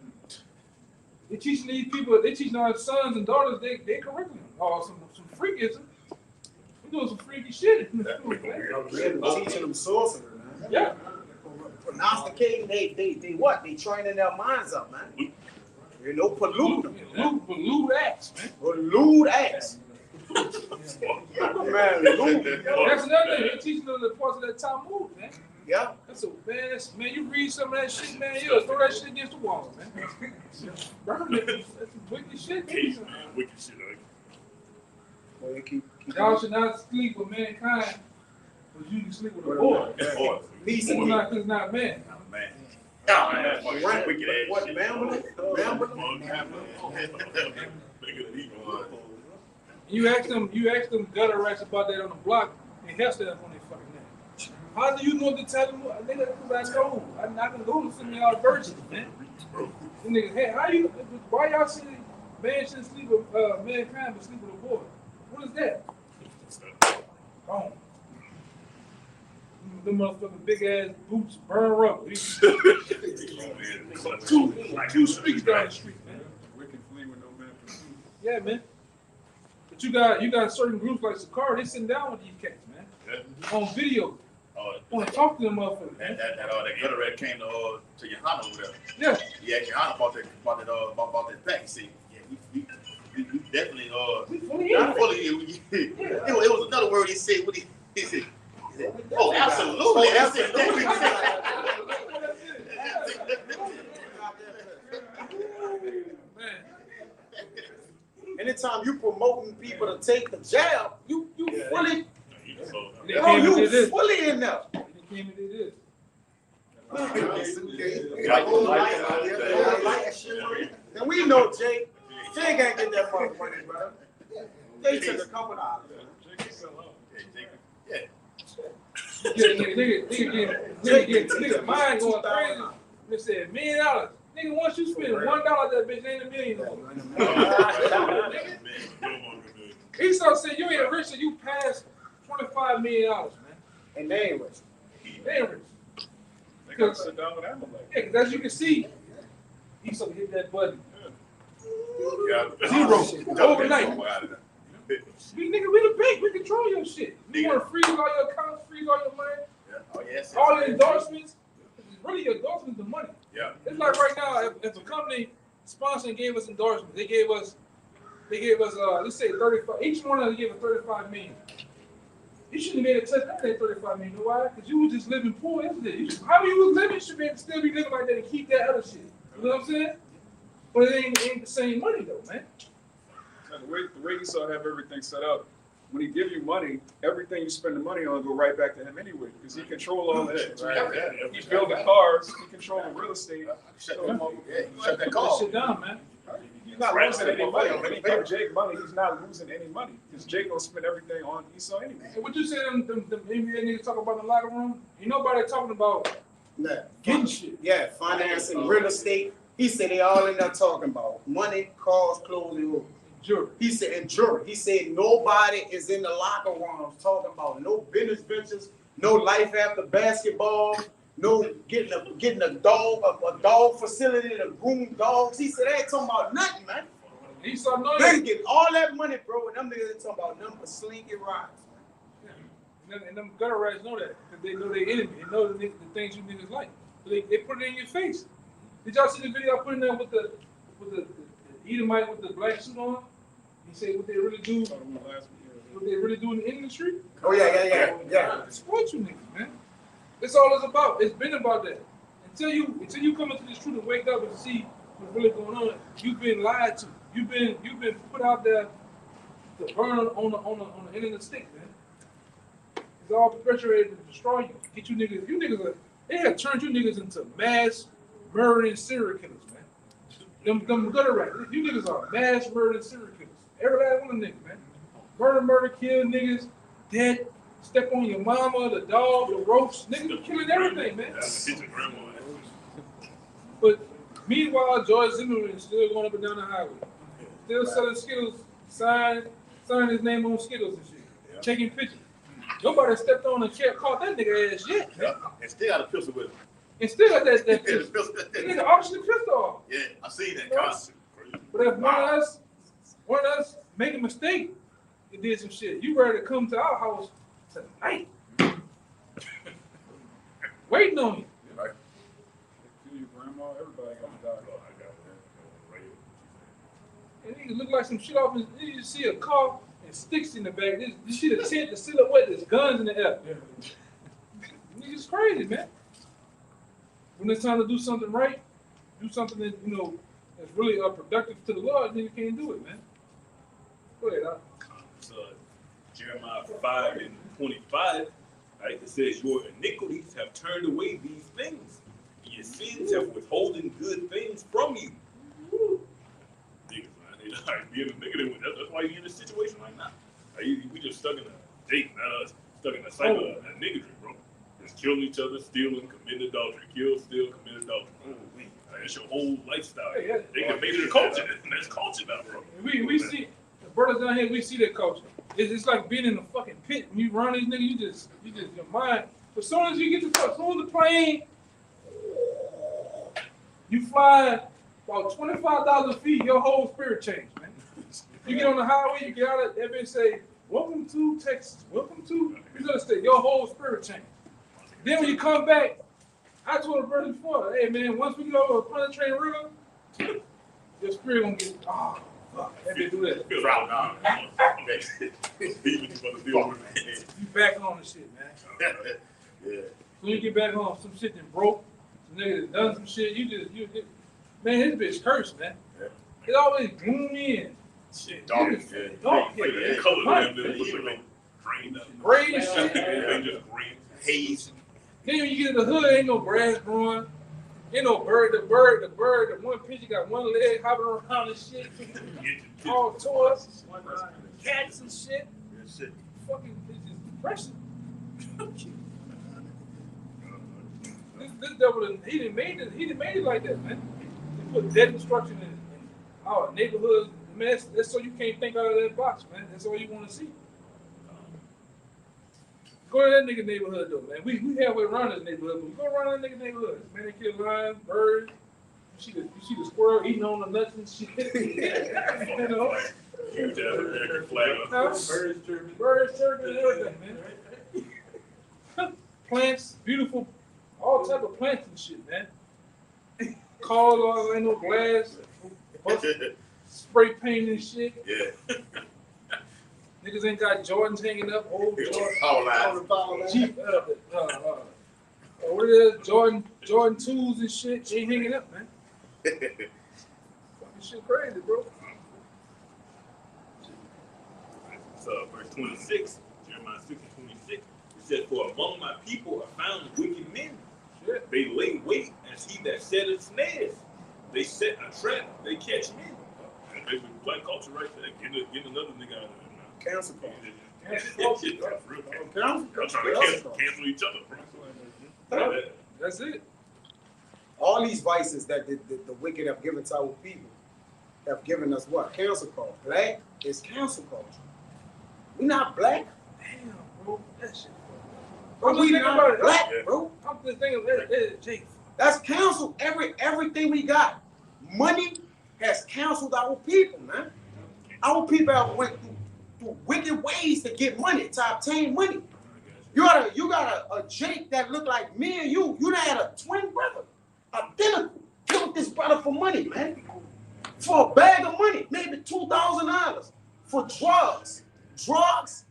They teaching these people, they teaching our sons and daughters they curriculum. Oh, some freakism. We doing some freaky shit in the school, man. Teaching them sorcery, man. Yeah. Prognosticating, they what? They training their minds up, man. You know, pollute them. Lewd acts, man. Lewd acts. Man, lewd. That's another thing. They teaching them the parts of that Talmud, man. Yeah. Man, you read some of that shit, man, you'll throw that shit against the wall, man. Burn it. That's some wicked shit, man. Wicked shit, Well, you keep Y'all should not sleep with mankind, but you can sleep with a boy. peace It's and not man. man. Right. Wicked ass What, shit. Bambling? You ask them gutter rats about that on the block, and hell stand up on their fucking neck. How do you know to tell them? Nigga, because I know. I can go to some of y'all virgins, man. Them niggas, hey, why y'all saying man shouldn't sleep with mankind but sleep with a boy? What is that? Gone. Them motherfucking big ass boots burn rubber. Two streets down the street, man. Wicked flee with no man pursuit. Yeah, man. But you got certain groups like Sakara, they sitting down with these cats, man. On video. Want to talk to them motherfuckers, man. That gutter rat came to Johanna over there. Yeah. He asked Johanna about that thing. See, yeah, we definitely We fully not in. fully. It was another word he said. What he said? Oh, absolutely. He said that. Man. anytime you promoting people to take the jab, you fully, They came and did this. fully in there. They came and did this. And we know Jay ain't gonna get that fucking money, bro. Jay took a couple dollars. Nigga, mine going crazy. They said $1 million. Nigga, once you spend $1, that bitch ain't $1 million. He started saying you ain't rich, so you passed $25 million, man. And they ain't rich. They ain't rich. They gotta sit down with Amalek. Yeah, because as you can see, he sort of hit that button. Zero. Overnight. We the bank, we control your shit. You want to freeze all your accounts, freeze all your money, Oh yes. all your endorsements. It's really your endorsements the money. Yeah. It's like right now, if a company sponsored and gave us endorsements, they gave us let's say 35. Each one of them gave us 35 million. You shouldn't have made a touch that 35 million. You know why? Because you were just living poor, isn't it? How you was living, you should still be living like that and keep that other shit. You know what I'm saying? But it ain't the same money though, man. The way Esau have everything set up, when he give you money, everything you spend the money on go right back to him anyway, because he control all that shit. He build the cars, he control the real estate. Shut Put that that call. shit down, man. He's not losing any money. When he give Jake money, he's not losing any money, because Jake gonna spend everything on Esau anyway. Hey, what you say them NBA niggas talk about in the locker room? Ain't nobody talking about Yeah. getting shit. Yeah, financing, real estate. He said they all in there talking about money, cars, clothing. Jury. He said, and jury. He said nobody is in the locker rooms talking about no business ventures, no life after basketball, no getting a dog facility to groom dogs. He said they ain't talking about nothing, man. He saw no. They getting all that money, bro, and them niggas ain't talking about nothing but slinky rides. And them gutter rats know that because they know their enemy. They know the things you niggas like. So they put it in your face. Did y'all see the video I put in there with the Edomite with the black suit on? He said what they really do. What they really do in the industry. Oh yeah. Support you niggas, man. That's all it's about. It's been about that. Until you come into this truth and wake up and see what's really going on. You've been lied to. You've been put out there to burn on the end of the stick, man. It's all perpetuated to destroy you. Get you niggas. You niggas they have turned you niggas into mass murdering serial killers, man. Them gutter rats. You niggas are mass murdering serial killers. Every last one of them niggas, man. Murder, kill niggas, dead, step on your mama, the dog, the roach, niggas killing everything, man. But meanwhile, George Zimmerman is still going up and down the highway. Still selling Skittles, signing his name on Skittles and shit. Taking pictures. Nobody stepped on and caught that nigga ass yet, man. And still got a pistol with him. And still got that pistol. That nigga auctioned the pistol off. Yeah, I seen that concept. But if one of us make a mistake and did some shit, you ready to come to our house tonight. Waiting on you. Right. Your grandma, everybody got to die. And he look like some shit off his, you see a car and sticks in the back. You see the tent, the silhouette, there's guns in the air. Niggas crazy, man. When it's time to do something right, do something that, you know, that's really productive to the Lord, then you can't do it, man. Go ahead, Doc. Jeremiah 5:25, right? It says, your iniquities have turned away these things, and your sins have withholden good things from you. Niggas, man, like, being a nigga, that's why you're in a situation like that. Like, we just stuck in a date, not stuck in a cycle of niggatry, bro. Just killing each other, stealing, committing adultery, kill, steal, commit adultery. That's your whole lifestyle. They can make it a culture. That's culture now, bro. We see the brothers down here. We see that culture. It's like being in a fucking pit. When you run these niggas, you just your mind. As soon as you get as soon as the plane, you fly about 25,000 feet. Your whole spirit changes, man. You get on the highway, you get out of that bitch say, "Welcome to Texas. Welcome to." You understand? Your whole spirit changes. Then when you come back, I told the brother before, hey man, once we get over a Punta Train River, your spirit gonna get fuck. That bitch do that. You back on the shit, man. Yeah. When you get back home, some shit that broke, some nigga that done some shit, man, this bitch cursed, man. Yeah. It always gloomy and shit, dark. Dark. Gray and shit. Haze. Then when you get in the hood, ain't no grass growing. Ain't no bird. The one pigeon got one leg hopping around and shit. All toys, cats and shit. Fucking, it's just depressing. This devil, he didn't made it like that, man. He put dead destruction in our neighborhoods. Man, that's so you can't think out of that box, man. That's all you want to see. Go to that nigga neighborhood though, man. We halfway around this neighborhood, but we go around that nigga neighborhood. Man, they kill lions, birds. You see the squirrel eating on the nuts and shit. You know? Birds chirping and everything, man. Plants, beautiful, all type of plants and shit, man. Cars, ain't no glass, spray paint and shit. Yeah. Niggas ain't got Jordans hanging up, old Jordan. Power lines. Jeep, what it is, Jordan 2s and shit, ain't hanging up, man. Fucking shit crazy, bro. So verse 26, Jeremiah 6:26, it says, for among my people are found wicked men. Shit. They lay wait as he that setteth snares. They set a trap, they catch men. That's basically black culture right there. Get another nigga out of there. Cancel culture. Y'all trying to cancel each other, bro. That's it. All these vices that the wicked have given to our people have given us what? Cancel culture. Black is cancel culture. We not black. Damn, bro. That shit. Bro, we not black, bro. I'm just thinking that, Jake. That's canceled. Everything we got. Money has canceled our people, man. Our people have went through wicked ways to get money, to obtain money. You got a Jake that look like me and you. You done had a twin brother, identical. Killed this brother for money, man. For a bag of money, maybe $2,000 for drugs. Drugs,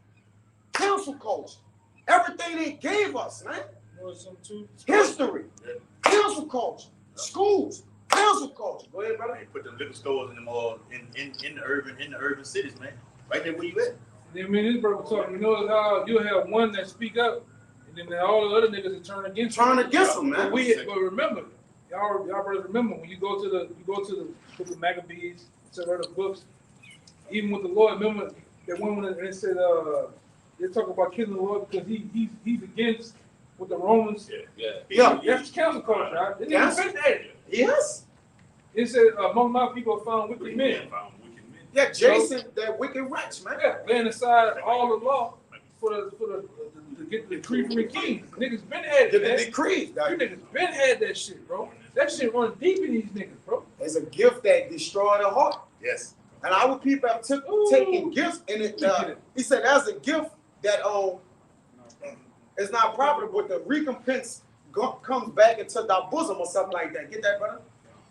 cancel culture. Everything they gave us, man. History, cancel culture. Schools, Cancel culture. Go ahead, brother. They put them liquor stores in them all in the urban cities, man. Right there where you at. And then me and this brother talking, you know how you'll have one that speak up, and then all the other niggas that turn against them, man. But remember, y'all brothers remember when you go to the book of Maccabees, several other books, even with the Lord, remember that one when they said they talk about killing the Lord because he's against with the Romans. Yeah. That's council culture, right? They didn't fit that. Yes. It said among my people are found wicked men. Yeah, Jason, that wicked wretch, man. Yeah, laying aside all the law for the to get the decree from the king. Niggas been had it. Get the decree. You niggas been had that shit, bro. That shit run deep in these niggas, bro. It's a gift that destroyed the heart. Yes. And our people have taken gifts in it. He said that's a gift that is not profitable, but the recompense comes back into thy bosom or something like that. Get that, brother?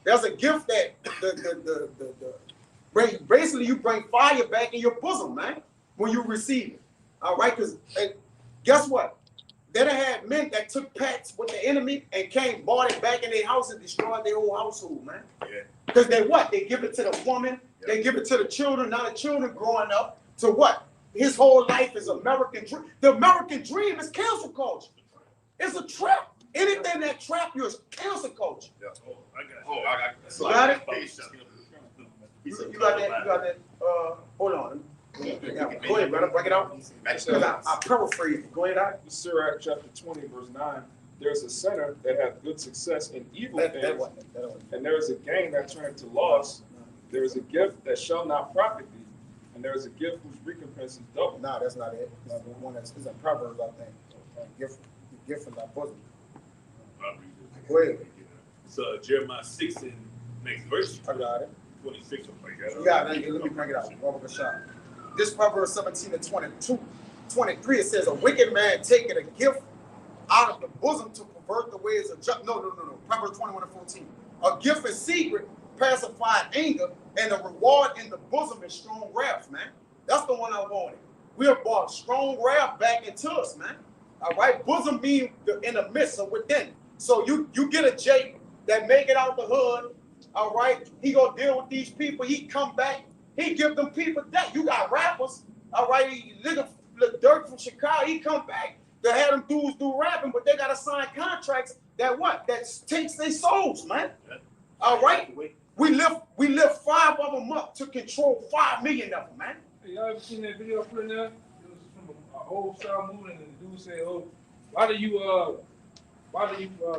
There's a gift that basically you bring fire back in your bosom, man, when you receive it. All right, because guess what? They done had men that took pacts with the enemy and came, bought it back in their house and destroyed their whole household, man. Yeah. Because they what? They give it to the woman, they give it to the children. Now the children growing up to what? His whole life is American dream. The American dream is cancel culture. It's a trap. Anything that trap you is cancel culture. Yeah. You got it? You got that? You got that? Hold on. Go ahead, brother. Break it out. I paraphrase. Go ahead, out. Sirach chapter 20, verse 9. There's a sinner that hath good success in evil things, and there is a gain that turneth to loss. There is a gift that shall not profit thee, and there is a gift whose recompense is double. No, that's not it. That's the one that's in Proverbs, I think. Gift from thy bosom. Go ahead. It's Jeremiah 6 and next verse. I got it. 26. You got it. Let me bring it out. One more shot. This Proverbs 17 and 23, it says, a wicked man taketh a gift out of the bosom to pervert the ways of justice. No. Proverbs 21 and 14. A gift in secret pacified anger, and the reward in the bosom is strong wrath, man. That's the one I wanted. We have brought strong wrath back into us, man. All right, bosom means in the midst or within. So you get a Jake that make it out the hood. All right, he gonna deal with these people. He come back. He give them people that. You got rappers. All right, he little Dirt from Chicago. He come back. They had them dudes do rapping, but they gotta sign contracts that what? That takes their souls, man. All right, we lift 5 of them up to control 5 million of them, man. Hey, y'all ever seen that video I put in there? It was from an old style movie, and the dude said, "Oh, why do you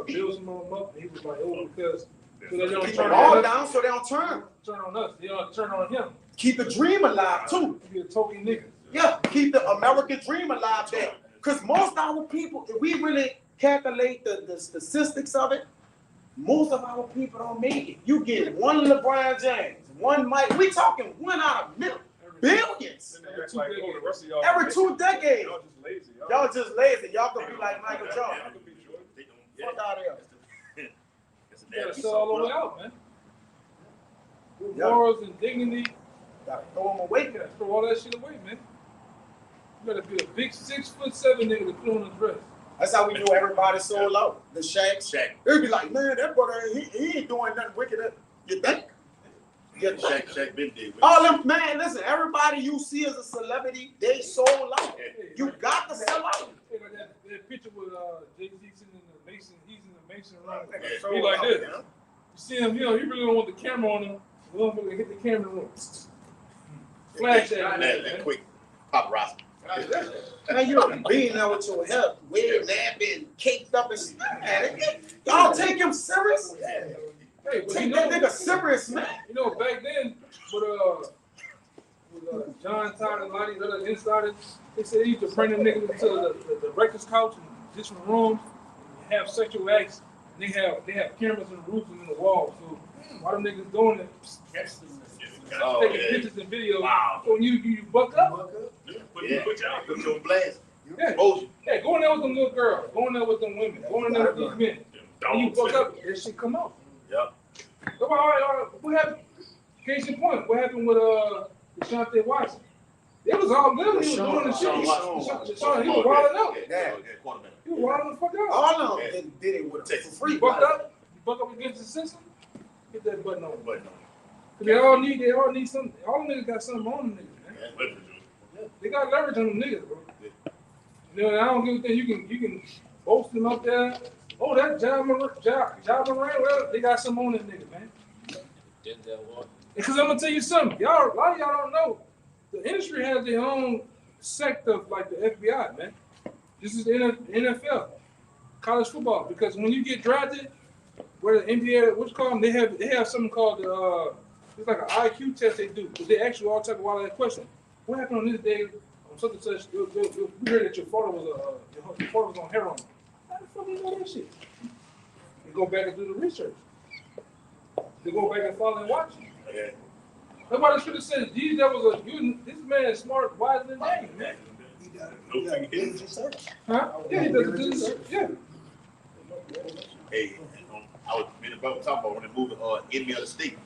build some of them up?" And he was like, "Oh, because so they don't Keep turn them all on down us. so they don't turn. Turn on us. They don't turn on him. Keep the dream alive too. You be a token nigga." Yeah, keep the American dream alive there. Because most of our people, if we really calculate the statistics of it, most of our people don't make it. You get one LeBron James, one Mike. We talking 1 out of billions. Every 2 decades. Y'all just lazy. Y'all could be like Michael Jordan. Fuck out of here. You gotta sell all the way out, man. With morals and dignity. Gotta throw them away. You gotta throw all that shit away, man. You gotta be a big 6'7" nigga to put on a dress. That's how we know everybody's so low. The Shaq. They'd be like, man, that brother, he ain't doing nothing wicked. You think? Shaq been dead. All them, man, listen, everybody you see as a celebrity, they so low. You got to sell out. Hey, like that picture with Jay-Z sitting in the Mason, he's in the Mason room. He like this. You see him, he really don't want the camera on him. He don't want to hit the camera room. Flash that quick paparazzi. Man, you don't be being there with your hair way napping, caked up and stuff. Y'all take him serious? Hey, take that nigga serious, man. You know, back then, with John Todd and a lot of these other insiders, they said they used to bring them niggas into the breakfast couch in different rooms and have sexual acts. And they have cameras in the roofs and in the walls. So why them niggas doing it? Taking pictures and videos. Wow. So when you buck up. Put your blast. Yeah, go in there with them little girls. Go in there with them women. Go in there with these men. When you buck up, that shit come out. Yep. So, all right, what happened? Case in point, what happened with Deshaunte Watson? It was all good. He was doing the shit. He was wilding out. He was wilding the fuck out. All of them did it with for free. You buck up against the system. Hit that button on. Button on. They all need something. All them niggas got something on them niggas, man. Leverage. They got leverage on them niggas, bro. You know, I don't give a thing. You can boast them up there. Oh, that John Moran, well, they got some on them niggas, man. Because I'm gonna tell you something, a lot of y'all don't know. The industry has their own sect of like the FBI, man. This is the NFL, college football. Because when you get drafted, where the NBA, what's called, they have something called it's like an IQ test they do. But they ask you all type of wild question. What happened on this day on such and such? You heard that your father was on heroin. How the fuck you know that shit? You go back and do the research. You go back and follow and watch it. Okay. Nobody should have said, "Geez, that was this man is smart, wiser than Daniel, man." Huh? Yeah, he does research. Yeah. Hey, I was talking about when they moved Enemy of the State.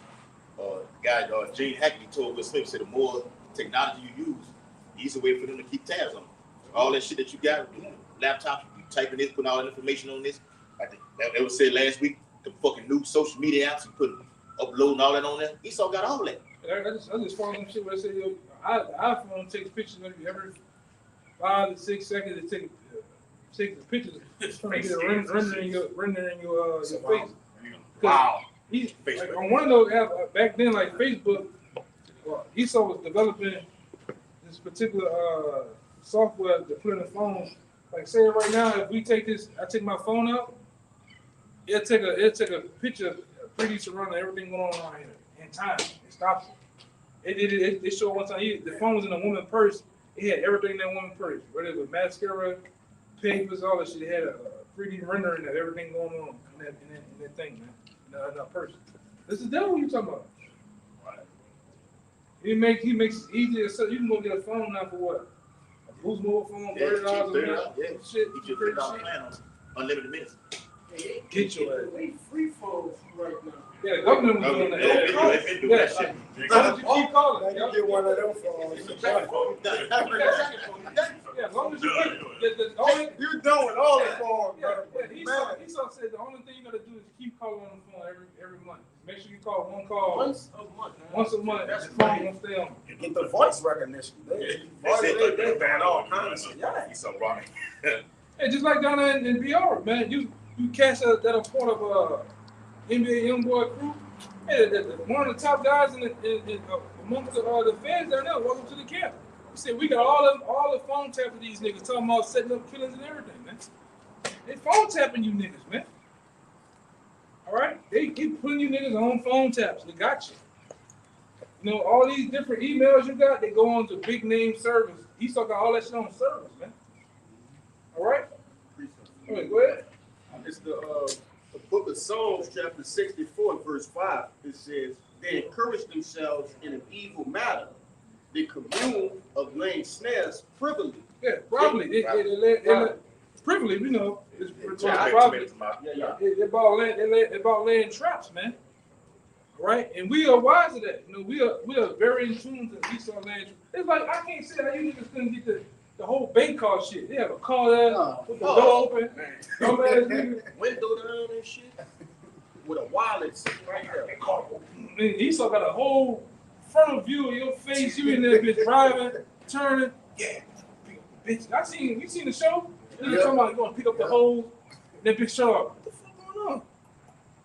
Guy Gene Hackney told Will Smith, said the more technology you use, the easier way for them to keep tabs on it. All that shit that you got, laptops, you typing this, putting all that information on this. I think that was said last week. The fucking new social media apps, you put uploading all that on there. Esau got all that. I just follow some shit where I say, the iPhone takes pictures of you every 5 to 6 seconds. It takes the pictures, trying to get rendering your face. Wow. Like, on one of those apps back then, like Facebook, Esau was developing this particular software to put in the phone. Like, say right now, if we take this, I take my phone out, it'll take a picture of 3D surrounding everything going on around here in time. It stops it. It showed one time the phone was in a woman's purse. It had everything in that woman's purse, whether it was mascara, papers, all that shit. It had a 3D rendering of everything going on in that thing, man. In that purse. This is that what you talking about? Right. He makes it easier so you can go get a phone now for what? A Boost mobile phone, $30 a month. Yeah, shit. He just $30 plan on unlimited minutes. Get your ass. We free phones right now. Yeah, the government was doing that. They've been doing that shit. Why don't you keep calling? You get one of them phones. Yeah, as long as you keep the only You're done with all the phones, yeah, man. Esau said the only thing you gotta do is keep calling on the phone every month. Make sure you call one call Once a month. Once a month. That's the phone won't stay on. Get the voice recognition. They ban all kinds of shit. Yeah, he's so wrong. Hey, just like down there in BR, man, you catch that a part of NBA young boy crew. Hey, one of the top guys amongst the fans down there. Welcome to the camp. He said we got all the phone tapping these niggas, talking about setting up killings and everything, man. They phone tapping you niggas, man. All right, they keep putting you niggas on phone taps. They got you. You know, all these different emails you got, they go on to big name servers. Esau got all that shit on servers, man. All right. Okay, go ahead. It's the book of Psalms, chapter 64, verse 5. It says, they encourage themselves in an evil matter. They commune of laying snares privily. Yeah, probably. They privily, you know. It's probably. They're about laying traps, man. All right, and we are wise to that. You know, we are very in tune to Esau laying traps. It's like I can't say how you niggas couldn't get the whole bank card shit. They have a car there with the door open. Window down and shit. With a wallet sitting right there. And Esau got a whole front view of your face. You in there, bitch, driving, turning. Yeah, bitch. You seen the show? You're talking about you gonna pick up the hose. That bitch show up. What the fuck going on?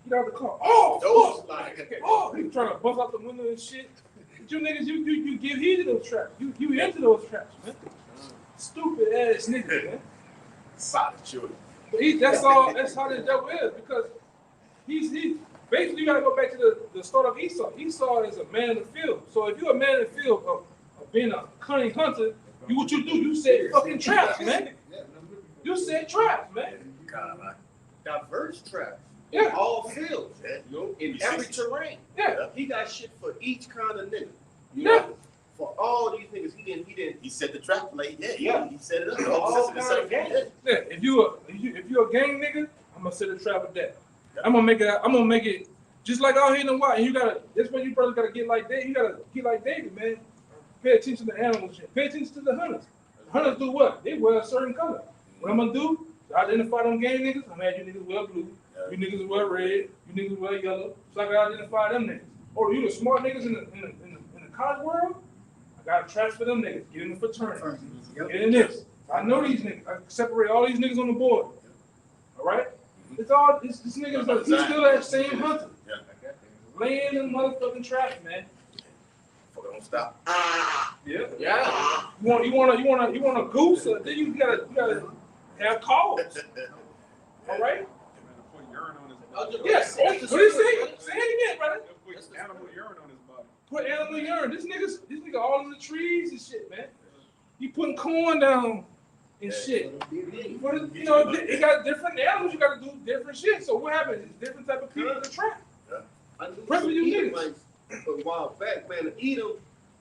Get out the car. Oh, he trying to bust out the window and shit. But you niggas, you give heed to those traps. You into those traps, man. Stupid ass niggas, man. Solid children. But that's how the devil is, because he's basically you gotta go back to the start of Esau. Esau is a man in the field. So if you're a man in the field of being a cunning hunter, what you do, you set fucking traps, man. You set traps, man. Diverse traps. Yeah. All fields. You know, in every terrain. Yeah. He got shit for each kind of nigga. You Yeah. know? For all these niggas, he didn't. He set the trap play. Yeah. He set it up. All kind of games. Yeah. If you're a gang nigga, I'm gonna set a trap with that. I'm gonna make it just like out here in the wild. And that's when you brothers gotta get like David. You gotta get like David, man. Pay attention to the animals. Pay attention to the hunters. The hunters do what? They wear a certain color. What I'm gonna do? To identify them gang niggas, I'm gonna have you niggas wear blue. You niggas wear red. You niggas wear yellow. So I can identify them niggas. Oh, you the smart niggas in the college world? I gotta transfer them niggas. Get in the fraternity. Get in this. I know these niggas. I separate all these niggas on the board. All right? It's all this niggas. He's still that same hunter. Laying in motherfucking trash, man. Don't stop. Yeah. Yeah. You want a goose? Then you gotta have calls. All right. Put urine on his body. Yes. What did he say? Say it again, brother. Put animal urine on his body. Put animal urine. This nigga all in the trees and shit, man. You putting corn down and shit. You know, it got different animals. You got to do different shit. So what happens? It's different type of people in the trap. I knew Probably some you Edomites a while back, man. To Edom,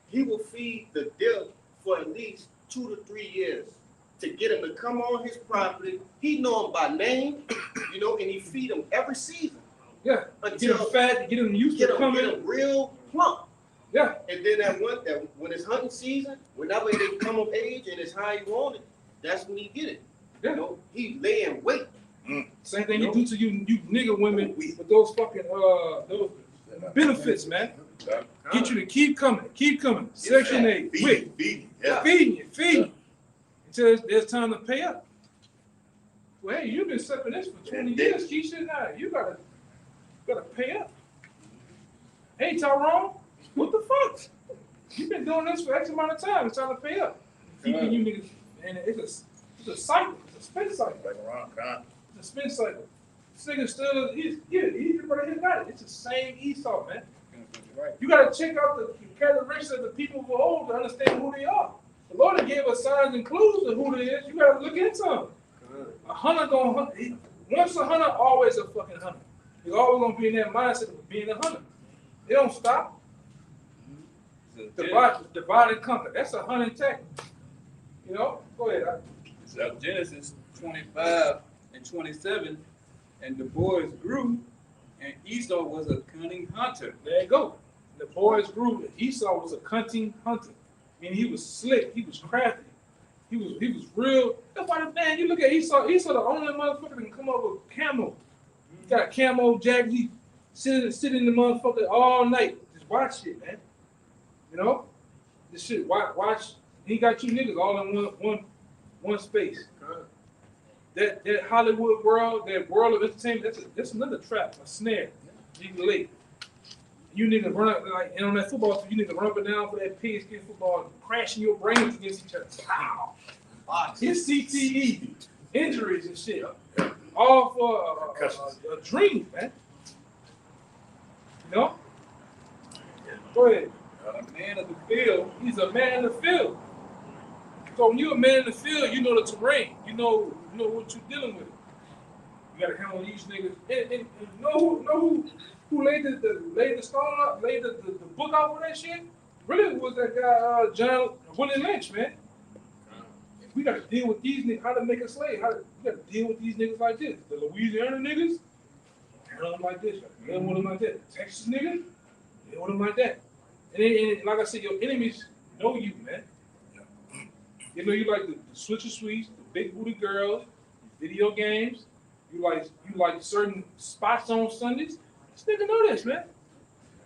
he will feed the deer for at least 2 to 3 years to get him to come on his property. He know him by name, you know, and he feed him every season. Yeah. Get him fat, get him used to coming. Get him real plump. Yeah. And then when it's hunting season, whenever they come of age and it's how he want it, that's when he get it. Yeah. You know, he lay in wait. Same thing you do to you nigga women with those fucking those benefits, man. Get you to keep coming. Section 8, feeding you. Until there's time to pay up. Well, hey, you've been sipping this for 20 years, Keisha. Now you gotta pay up. Hey, Tyrone, what the fuck? You've been doing this for X amount of time. It's time to pay up. Keeping you niggas, and it's a cycle. It's a spin cycle. It's a spin cycle. This nigga still, he's right here got it. It's the same Esau, man. You gotta check out the characteristics of the people of old to understand who they are. The Lord gave us signs and clues to who they is. You gotta look into them. A hunter gonna hunt. Once a hunter, always a fucking hunter. He's always gonna be in that mindset of being a hunter. They don't stop. Divide and conquer. That's a hunting tactic. You know? Go ahead. So Genesis 25 and 27, and the boys grew, and Esau was a cunning hunter. There you go. The boys grew. Esau was a cunning hunter. I mean, he was slick. He was crafty. He was real. That's why, man, you look at Esau. Esau the only motherfucker that can come up with camo. He got a camo jacket. He sit in the motherfucker all night. Just watch shit, man. You know? This shit, watch. He got you niggas all in one space. That Hollywood world, that world of entertainment, that's another trap, a snare. You can lay. You niggas run up, like, and on that football field, you niggas run up and down for that pigskin football, crashing your brains against each other. Wow. It's CTE, injuries and shit. All for a dream, man. You know? Go ahead. A man of the field. He's a man in the field. So when you're a man in the field, you know the terrain. You know what you're dealing with. You gotta handle these niggas. And you know who laid the stone up, laid the book out for that shit? Really was that guy John Willie Lynch, man. We gotta deal with these niggas, how to make a slave. We gotta deal with these niggas like this. The Louisiana niggas, handle them like this. Deal with them like that. The Texas niggas, deal with them like that. And like I said, your enemies know you, man. You know, you like the switcher sweets, the big booty girls, video games. You like certain spots on Sundays. This nigga know this, man.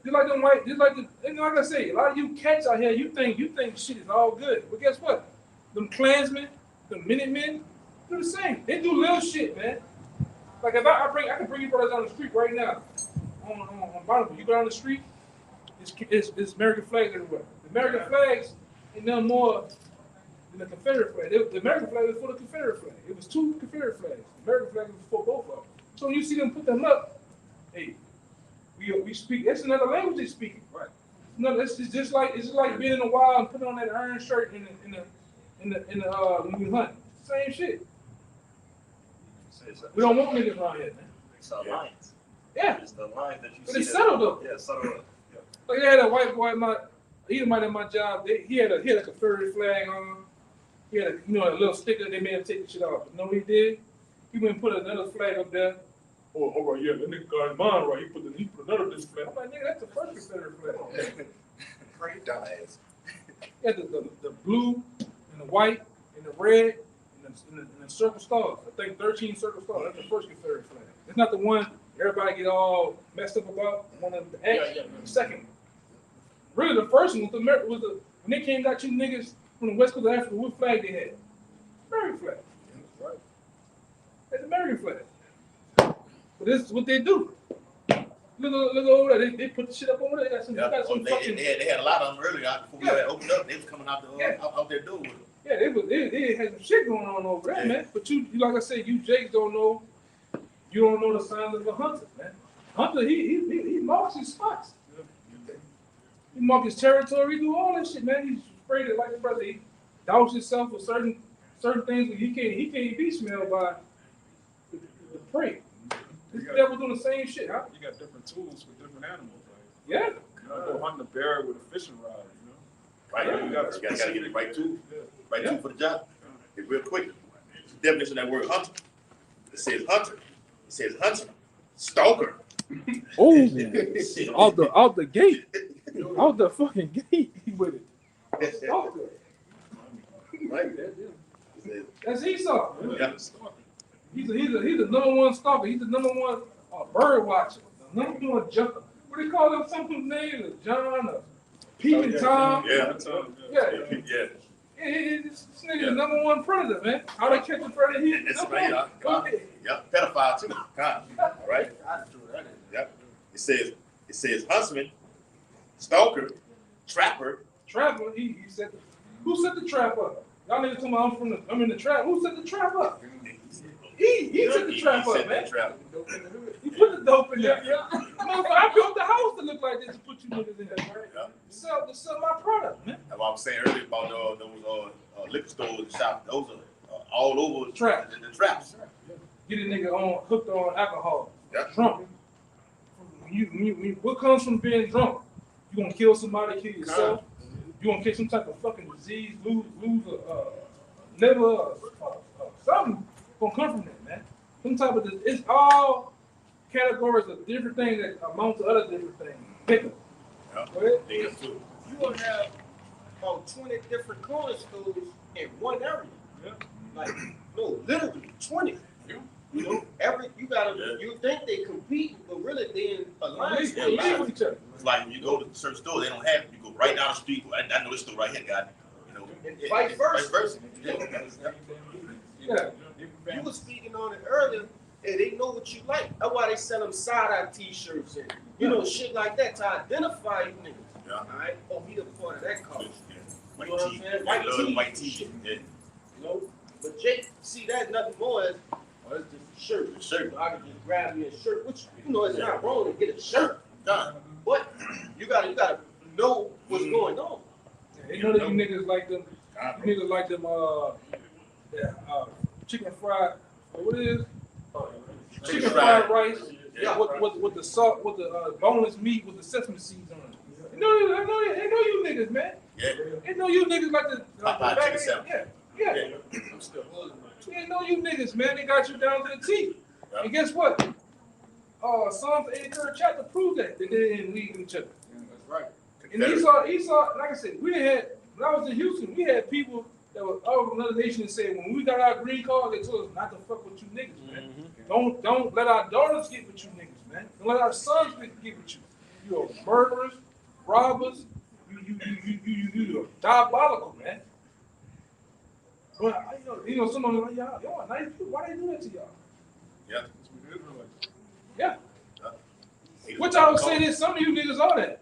Just like them white, and like I say, a lot of you cats out here, you think shit is all good. But guess what? Them Klansmen, them Minutemen, do the same. They do little shit, man. Like if I can bring you brothers down the street right now on Bonneville. You go down the street, it's American flags everywhere. The American flags ain't nothing more than the Confederate flag. The American flag was for the Confederate flag. It was 2 Confederate flags. The American flag was for both of them. So when you see them put them up, hey, we speak. That's another language they're speaking. Right. No, it's just like being in the wild and putting on that iron shirt in the when you hunt. Same shit. We don't want niggas around here, man. It's a alliance. Yeah. It's the alliance that you see. But it's subtle though. Yeah, subtle. Yeah. Like they had a white boy at my job. He had a Confederate flag on. He had a little sticker. They made him take the shit off. But you know what he did? He went and put another flag up there. Oh, all right, yeah, that nigga got his mind right. He put another different flag. I'm like, nigga, that's the first Confederate flag. Great dumbass. He had the blue and the white and the red and the in the circle stars. I think 13 circle stars. That's the first Confederate flag. It's not the one everybody get all messed up about. One of the X. The second one. Really, the first one was the when they came got you niggas from the west coast of Africa. What flag they had? American flag. Right. That's American flag. But this is what they do. Look over there. They put the shit up over there. They got some, they had a lot of them earlier before we had opened up. They was coming out their door with them. Yeah, they had some shit going on over there, man. But you like I said, you Jakes don't know. You don't know the signs of a hunter, man. Hunter, he marks his spots. He marks his territory. He do all that shit, man. He's afraid of, like his brother, he douse himself with certain things that he can't be smelled by the prey. This devil doing the same shit, huh? You got different tools for different animals, right? Yeah. You know, go hunting a bear with a fishing rod, you know? Right. Yeah. You gotta get the right tool. Right tool for the job. It's real quick. The definition of that word hunter. It says hunter. It says hunter. Stalker. Oh, out the gate. Out the fucking gate with it. Stalker. Right. That's Esau. Yeah. He's the number one stalker. He's the number one bird watcher. The number one jumper. What do you call them? Something named John or Peeping Tom. Yeah. This nigga is the number one predator, man. How they catch a predator? That's right. Yep. Pedophile too. God. All right. Yep. It says huntsman, stalker, trapper. Trapper. He said. Who set the trap up? Y'all niggas talking about I'm in the trap. Who set the trap up? He set the trap up, man. He put the dope in there. I built the house to look like this to put you niggas in there, right? To sell my product, man. That's what I was saying earlier about those liquor stores and shops. Those are all over the traps. The traps. Get a nigga hooked on alcohol. Yeah. Drunk. What comes from being drunk? You gonna kill somebody, kill yourself. You gonna catch some type of fucking disease, lose liver, something gonna come from that, man. Some type of it's all categories of different things that amount to other different things. Pick them. You gonna have about 20 different corner stores in one area. Yeah. Like no, literally 20. You know, you think they compete, but really they in alliance with each other. It's like when you go to certain stores, they don't have it. You go right down the street. I know this store right here, got it. You know, and vice versa. Yeah. You were speaking on it earlier, and they know what you like. That's why they sell them side-eye T-shirts and shit like that to identify you niggas. Yeah. All right. Oh, he the part of that color. White You know what I'm tee. saying? White tee. Yeah. You know, but Jake, see that nothing more as it's just a shirt. Shirt. I can just grab me a shirt, which it's not wrong to get a shirt. Done. But you gotta know what's going on. They know that you niggas like them. You niggas like them. Chicken fried. What it is? Chicken fried rice. Yeah. With the salt, with the boneless meat, with the sesame seeds on it. They know you niggas, man. Yeah. They know you niggas like the Popeye chicken salad. Yeah. I'm still holding my They know you niggas, man. They got you down to the T. Yeah. And guess what? Psalms 83rd chapter proves that they didn't leave each other. That's right. And Esau, like I said, when I was in Houston, we had people that were of another nation that said when we got our green card, they told us not to fuck with you niggas, man. Don't let our daughters get with you niggas, man. Don't let our sons get with you. You are murderers, robbers. You are diabolical, man. But someone like y'all nice people. Why they do that to y'all? Yeah. Yeah. Which I would say this, some of you niggas are that.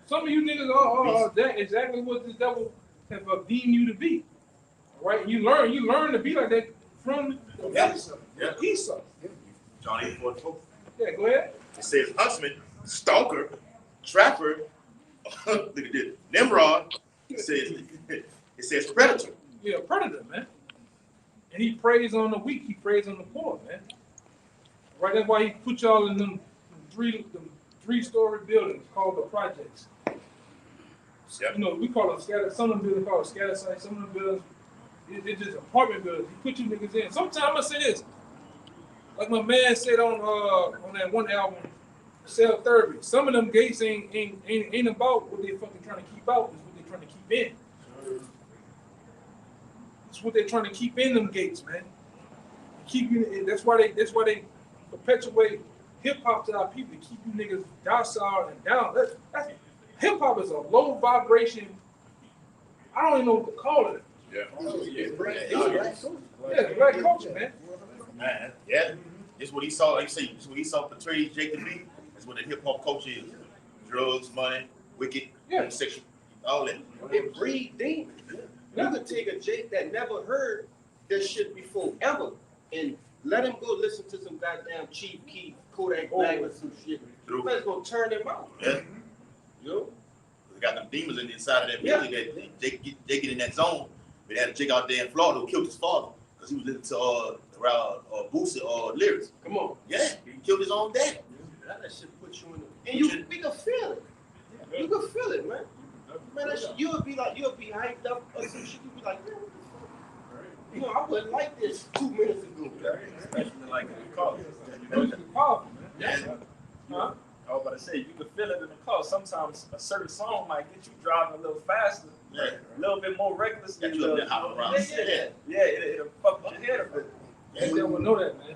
Some of you niggas are that exactly what this devil have deemed you to be. All right? You learn to be like that from Esau. John 8:44. Yeah, go ahead. It says huntsman, stalker, trapper. Look at this. Nimrod. It says predator. Yeah, predator, man. And he preys on the weak. He preys on the poor, man. Right? That's why he put y'all in them three-story buildings called the projects. Yep. We call them scatter. Some of them buildings called scatter sites. Some of them buildings, it's just apartment buildings. He put you niggas in. Sometimes I'm gonna say this, like my man said on that one album, Cell Therapy. Some of them gates ain't about what they fucking trying to keep out. It's what they trying to keep in. It's what they're trying to keep in them gates, man. Keep you. That's why they perpetuate hip hop to our people to keep you niggas docile and down. That's hip hop is a low vibration. I don't even know what to call it. Yeah, black culture, man. Man, yeah. It's what he saw. Like you say, it's what he saw portrayed Jake to be. That's what the hip hop culture is. Drugs, money, wicked, homosexual, all that. It breed demons. You could take a Jake that never heard this shit before ever and let him go listen to some goddamn Chief Keef, Kodak Black or some shit. That's gonna turn him out. Yeah. Yo. They got them demons in the inside of that music that they get in that zone. But they had a chick out there in Florida who killed his father because he was listening to Boosie lyrics. Come on. Yeah, he killed his own dad. That shit put you in the, and we can feel it. You can feel it, man. Man, that shit, you'll be hyped up or some shit. You'll be like, man, what the fuck? You know, I wasn't like this 2 minutes ago. Especially like in the car. Yeah. Huh? I was about to say, you can feel it in the car. Sometimes a certain song might get you driving a little faster, a little bit more reckless. That you up there hopping around. It'll fuck with your head a bit. They don't know that, man.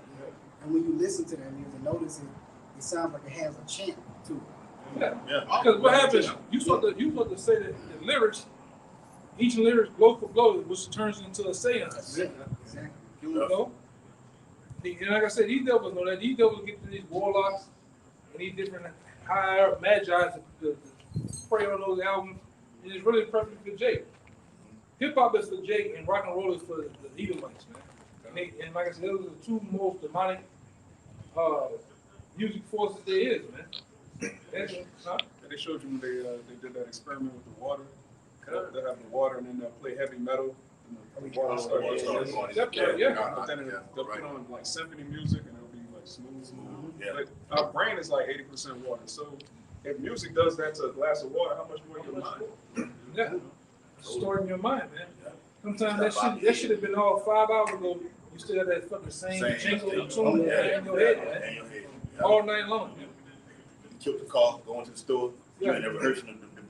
And when you listen to that music, notice it sounds like it has a chant to it. Yeah. Because what happens, you supposed to say that the lyrics, each lyric blow for blow, which turns into a seance. Exactly. You know? And like I said, these devils know that. These devils get to these warlocks and these different higher magi's to pray on those albums. And it's really perfect for Jake. Hip hop is for Jake and rock and roll is for the Edomites, man. And like I said, those are the two most demonic music forces there is, man. And they showed you when they did that experiment with the water. They'll have the water and then they'll play heavy metal. And the water starts going. But then they'll put on like symphony music and it'll be like smooth. Yeah. Like our brain is like 80% water. So if music does that to a glass of water, how much more your mind? Yeah. Stored in your mind, man. Sometimes that should have been all 5 hours ago. You still have that fucking same jingle tune in your head, man. All night long. You killed the car, going to the store. You ain't never heard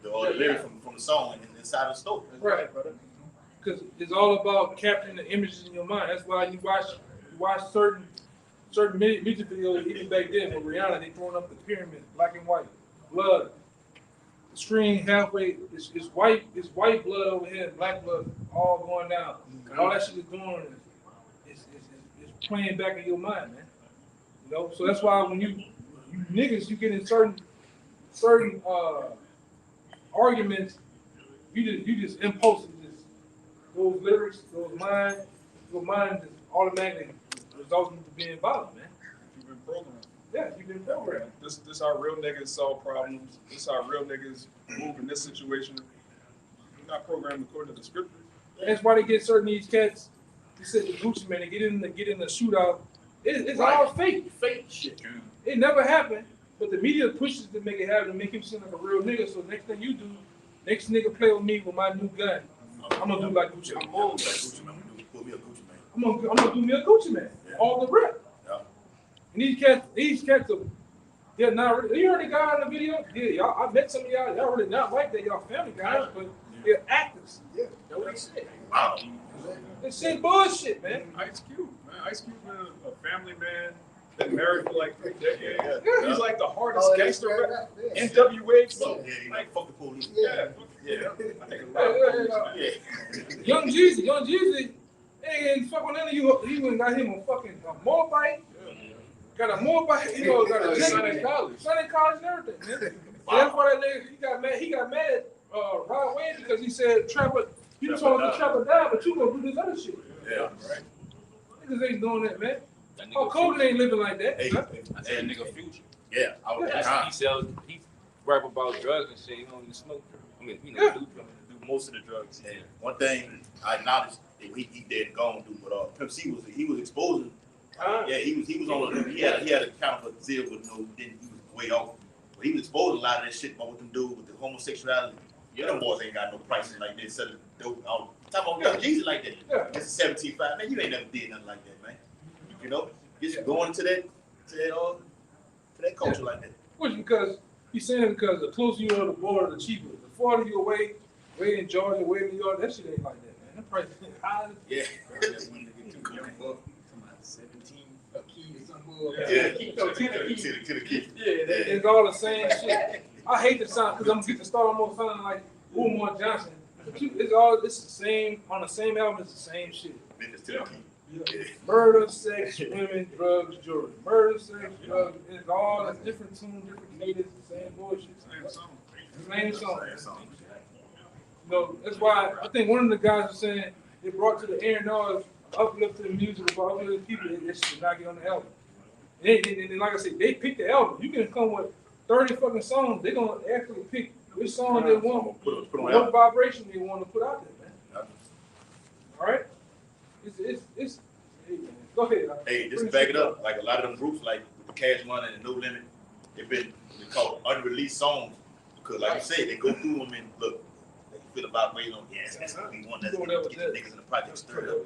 the lyrics from the song inside the store. Right, brother. Because it's all about capturing the images in your mind. That's why you watch certain music videos, even back then with Rihanna, they throwing up the pyramid, black and white, blood. The screen halfway is white blood over here, and black blood all going down. And all that shit is doing is playing back in your mind, man. You know, so that's why when you niggas, you get in certain arguments, you just impulsive. Those lyrics, your mind just automatically results into being violent, man. You've been programmed. Yeah, you've been programmed. This how real niggas solve problems. This how real niggas move in this situation. You're not programmed according to the scripture. That's why they get certain these cats. You said the Gucci man, they get in the shootout. It's all fake shit. It never happened, but the media pushes to make it happen and make him seem like a real nigga. So next thing you do, next nigga play with me with my new gun. I'm gonna do like Gucci. I'm gonna do me a Gucci man. All the rep. Yeah. And these cats are, they're not really, you heard the guy in the video? Yeah, y'all, I met some of y'all really not like that, y'all family guys, but they're actors. Yeah, that's what he said. Wow. They said bullshit, man. Ice Cube been a family man, been married for like 3 decades. Yeah. He's like the hardest gangster rap. NWA. So, he like fuck the police. Yeah. Young Jeezy, ain't fuck with none of you. He went and got him a fucking motorbike. Got a motorbike, got a Sunday college and everything, man. Wow. That's why that nigga, he got mad at Rod Wayne because he said Trapper, you told him to Trapper down, but you gonna do this other shit. Yeah, right. Niggas ain't doing that, man. Oh, Kobe ain't living like that. Hey, that nigga Future. Yeah, he rap about drugs and shit. He don't even smoke. I mean, do most of the drugs. And one thing I acknowledged that he dead and gone through, but Pimp C was exposing. Yeah, he was on. He had a kind of a zeal, but he was way off. But he was exposing a lot of that shit about what them do with the homosexuality. Yeah, them boys ain't got no prices like this. Selling dope. Talking about Jesus like that. Yeah. It's a 17.5. Man, you ain't never did nothing like that, man. You know, just going to that culture like that. Which because he's saying it because the closer you are to the border, the cheaper. The farther you away in Georgia, way in New York, that shit ain't like that, man. Them price high. Yeah. 17 a key or something. Yeah. 10 a key. To the key. Yeah, It's all the same shit. I hate the sound because I'm getting to start almost sounding like Umar Johnson. But it's the same on the same album. It's the same shit. Memphis to the key. Yeah. Murder, sex, women, drugs, jewelry. Murder, sex, drugs. It's all a different tune, different cadence, same bullshit. Same song. Same song. You know, that's why I think one of the guys was saying it brought to the air now uplifting music about uplifting people. They should not get on the album. And like I said, they pick the album. You can come with 30 fucking songs. They're gonna actually pick which song they want, put on what vibration they want to put out there, man. All right. It's hey, man. Go ahead. Hey, just to back it up, like a lot of them groups, like with the Cash Money and No Limit, they've been called unreleased songs because, like you said, they go through them and look, they feel about waiting on. Yes, that's gonna be one that's gonna get the niggas in the project stirred up.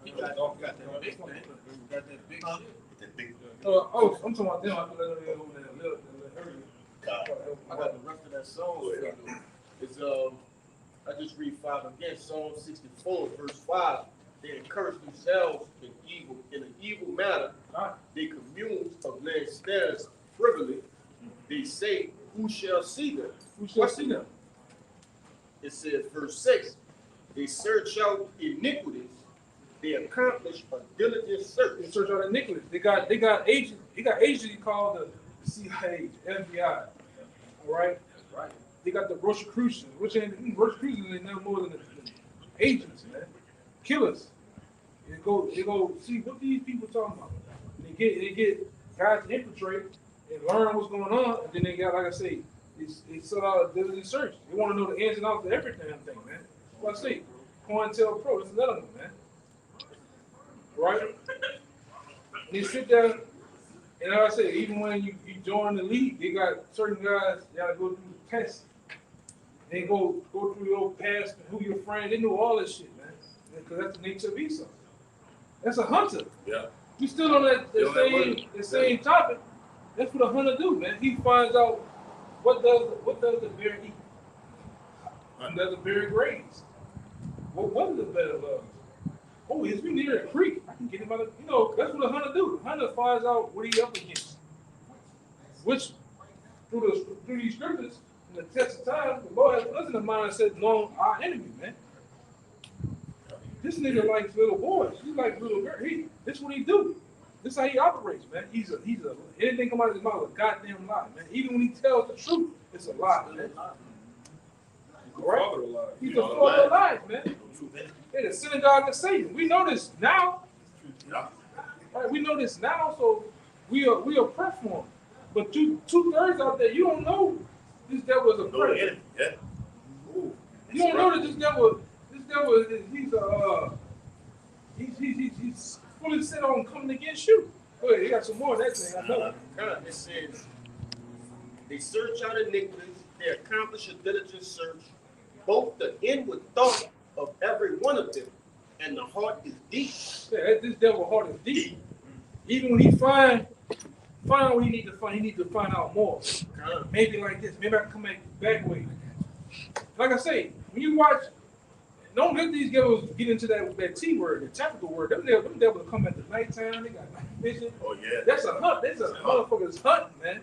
He got that big thing. That big shit. That big. I'm talking about them. I feel like they're over there. I got the rest of that song. It's I just read 5 again. Psalm 64, verse 5. They encourage themselves in an evil matter. They commune of land snares privily. They say, "Who shall see them?" Who shall see them? It says, verse 6. They search out iniquities. They accomplish a diligent search. They search out iniquities. They got agents. They got agency called the CIA, FBI. All right. Right. They got the Rosicrucians, which Rosicrucians ain't nothing more than agents, man. Killers. They go see what these people talking about. And they get guys to infiltrate and learn what's going on, and then they got, like I say, they set out a diligent search. They want to know the ins and outs of every damn thing, man. What I say, COINTELPRO, that's another one, man. Right? And they sit there, and like I say, even when you join the league, they got certain guys that gotta go through the test. They go through your past, who your friend. They know all this shit, man. Because that's the nature of Esau. That's a hunter. Yeah. We still on the same topic. That's what a hunter do, man. He finds out what does the bear eat? What does the bear graze? What is the bear love? Oh, is we near a creek? I can get him out of, that's what a hunter do. The hunter finds out what he up against. Which, through these scriptures, in the test of time, the Lord has put us in the mindset knowing our enemy, man. This nigga likes little boys. He likes little girls. This is what he do. This is how he operates, man. He's anything come out of his mouth is a goddamn lie, man. Even when he tells the truth, it's a lie, man. Right? He's the father of lies, man. Hey, the synagogue of Satan. We know this now. Yeah. Right? We know this now, so we are prep for him. But two-thirds out there, you don't know this devil is a predator. Yeah. You don't know that this devil he's fully set on coming against you. Go ahead, you got some more of that thing. I know. It says, they search out iniquities, they accomplish a diligent search, both the inward thought of every one of them, and the heart is deep. Yeah, this devil's heart is deep. Even when he find out what he need to find out more. Maybe like this. Maybe I can come back way. Like I say, when you watch, don't let these devils get into that T word, the tactical word. Them devils come at the nighttime. They got night vision. Oh yeah. That's a hunt. That's a motherfucker's hunting, man.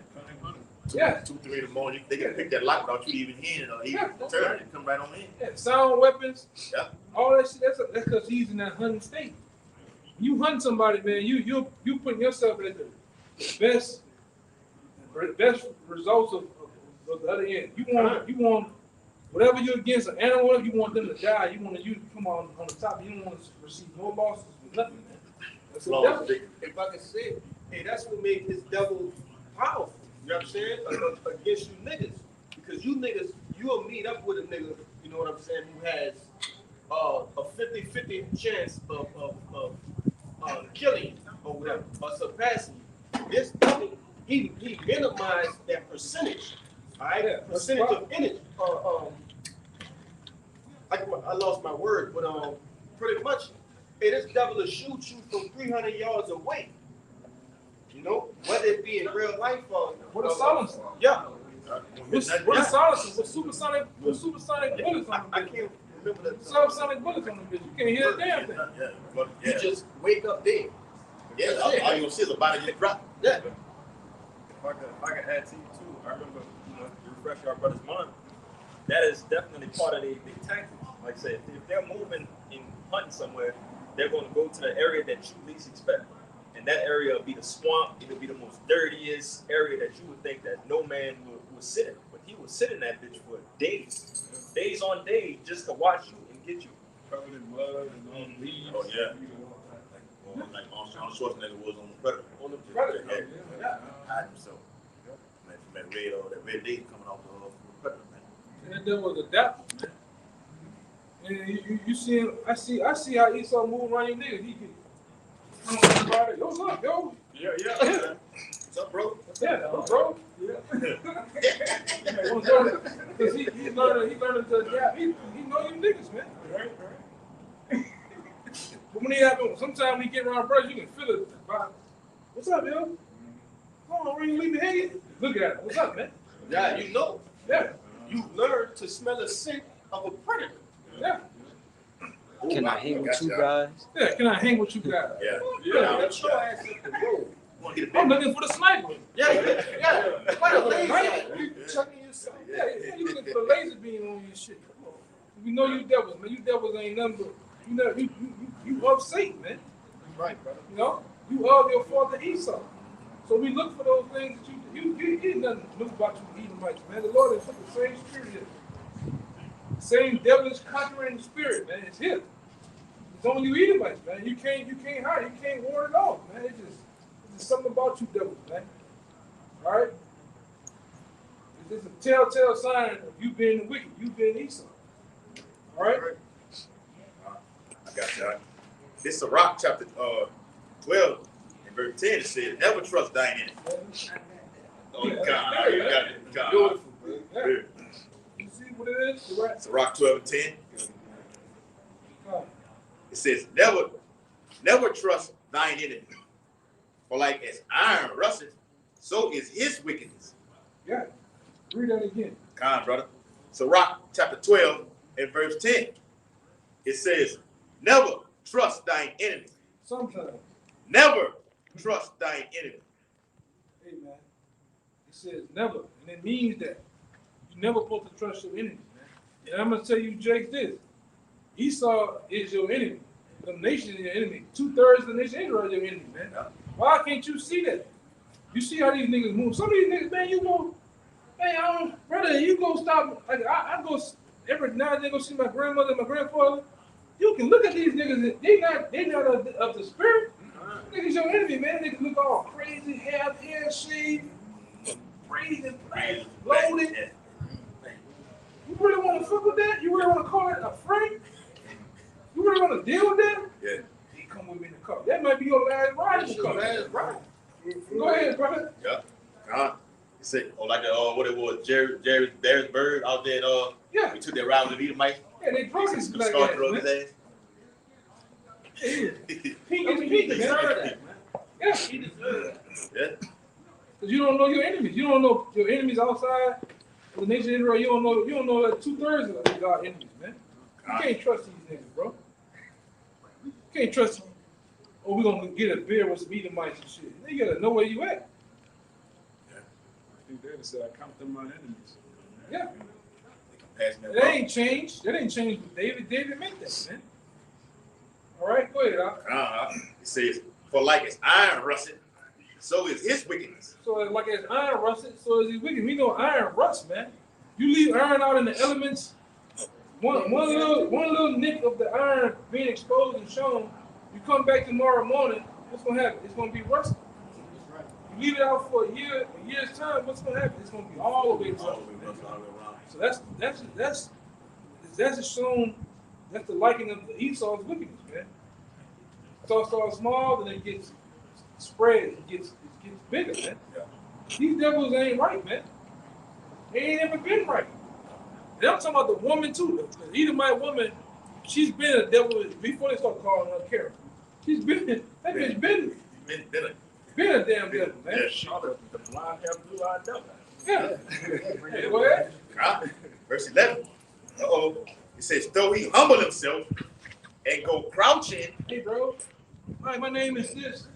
Yeah. 2, 3 in the morning, they can pick that lock without you even hearing it or even turn and come right on in. Yeah, sound weapons. Yeah. All that shit. That's because he's in that hunting state. You hunt somebody, man. You putting yourself at the best results of the other end. You want whatever you're against an animal, you want them to die. You want to come on the top. You don't want to receive no losses with nothing, man. That's the devil. If I can say, hey, that's what made this devil powerful. You know what I'm saying? Against you niggas. Because you niggas, you'll meet up with a nigga, you know what I'm saying, who has a 50-50 chance of killing you or whatever, or surpassing you. This devil, he minimized that percentage. All right? Yeah, percentage of energy. I lost my word, but pretty much, hey, this devil will shoot you from 300 yards away. You know, whether it be in real life or what a silencer. Yeah. What a silencer. What supersonic bullets on I can't Remember that? Subsonic bullets on the bitch. You can't hear a damn thing. Yeah, but You just wake up dead. yeah, all you gonna see is a body get dropped. Yeah. If I could add to you too, I remember, to refresh our brother's mind, that is definitely part of the tactics. Like I said, if they're moving and hunting somewhere, they're going to go to the area that you least expect. And that area will be the swamp. It'll be the most dirtiest area that you would think that no man would sit in. But he would sit in that bitch for days on days, just to watch you and get you. Covered in mud and all leaves. Oh yeah. Like Arnold Schwarzenegger was on the Predator. On the Predator. Yeah. Hide himself. Man, that red day coming off the Predator, man. And there was a depth. And you see him, I see how Esau move around your niggas. He can, yo, what's up, yo? Yeah. What's up, bro? Yeah, bro. Yeah. Because he's learning to adapt. He know you niggas, man. Right. But when he happen, sometimes when he get around brothers, you can feel it. What's up, yo? Come on, Ring, leave me hanging. Look at it. What's up, man? Yeah, you know. Yeah. You learn to smell the scent of a predator. Yeah. Can I hang with you guys? Yeah, can I hang with you guys? Yeah. Get your ass at the road. I'm looking for the sniper. Yeah. What a lazy. You chucking yourself. Yeah, you looking for the laser beam on your shit. Come on. We know you devils, man. You devils ain't nothing but, you of Satan, man. Right, brother. You know? You of your father Esau. So we look for those things that you ain't nothing new about you Edomites, man. The Lord has put the same spirit in. Same devilish conquering spirit, man. It's here. It's on you Edomites, man. You can't hide. You can't ward it off, man. It's just something about you devils, man. All right? It's just a telltale sign of you being wicked, you being Esau. All right? I got you. This is Sirach chapter 12 and verse 10. It says, "Never trust thine enemy." Oh, you got it. Beautiful, man. Yeah. You see what it is? You're right. Sirach 12 and 10. It says, never trust thine enemy. For like as iron rusteth, so is his wickedness. Yeah. Read that again. Come on, brother. Sirach chapter 12 and verse 10. It says, never trust thine enemy. Sometimes. Never trust thine enemy. Hey, man. It says never. And it means that you're never supposed to trust your enemies, man. And I'm going to tell you, Jake, this. Esau is your enemy. The nation is your enemy. 2/3 of the nation Israel is your enemy, man. Why can't you see that? You see how these niggas move. Some of these niggas, man, you go, man, brother, you go stop. Like I go every now and then go see my grandmother and my grandfather. You can look at these niggas. They not of the spirit. Niggas your enemy, man. They can look all crazy, hair shaved, braided and loaded. You really want to fuck with that? You really want to call it a friend? You really want to deal with that? Yeah. He come with me in the car. That might be your last ride. That's your last ride. Go ahead, brother. Yeah. It said, like what it was, Jerry's bird out there. Yeah. We took that ride with the Edomite. Yeah, they drunk his black Scar ass, drove man. his ass. Pink is pink, man. Yeah. He deserved that. Yeah. Because you don't know your enemies. You don't know your enemies outside of the nation of Israel. You don't know that 2/3 of them are enemies, man. You can't trust these niggas, bro. You can't trust them. Oh, we're gonna get a beer with some Edomites and shit. They gotta know where you at. I think David said, I count them my enemies. Yeah. Passing That ain't changed. That ain't changed with David. David made that, man. All right, go ahead, Al. It says, for like as iron rusted, so is his wickedness. So like as iron rusted, so is he wicked. We know iron rust, man. You leave iron out in the elements, one little nick of the iron being exposed and shown, you come back tomorrow morning, what's gonna happen? It's gonna be rusted. You leave it out for a year's time, what's gonna happen? It's gonna be all the way rusted. So that's shown. That's the liking of Esau's wickedness, man. So it starts small, then it gets spread, it gets bigger, man. Yeah. These devils ain't right, man. They ain't ever been right. And I'm talking about the woman too. The Edomite woman, she's been a devil before they start calling her Karen. She's been that bitch been a damn devil, man. Yeah, The blind hair, blue-eyed devil. Yeah. Hey, go ahead. Verse 11. It says, though he humble himself and go crouching. Hey, bro. Hi, my name is this.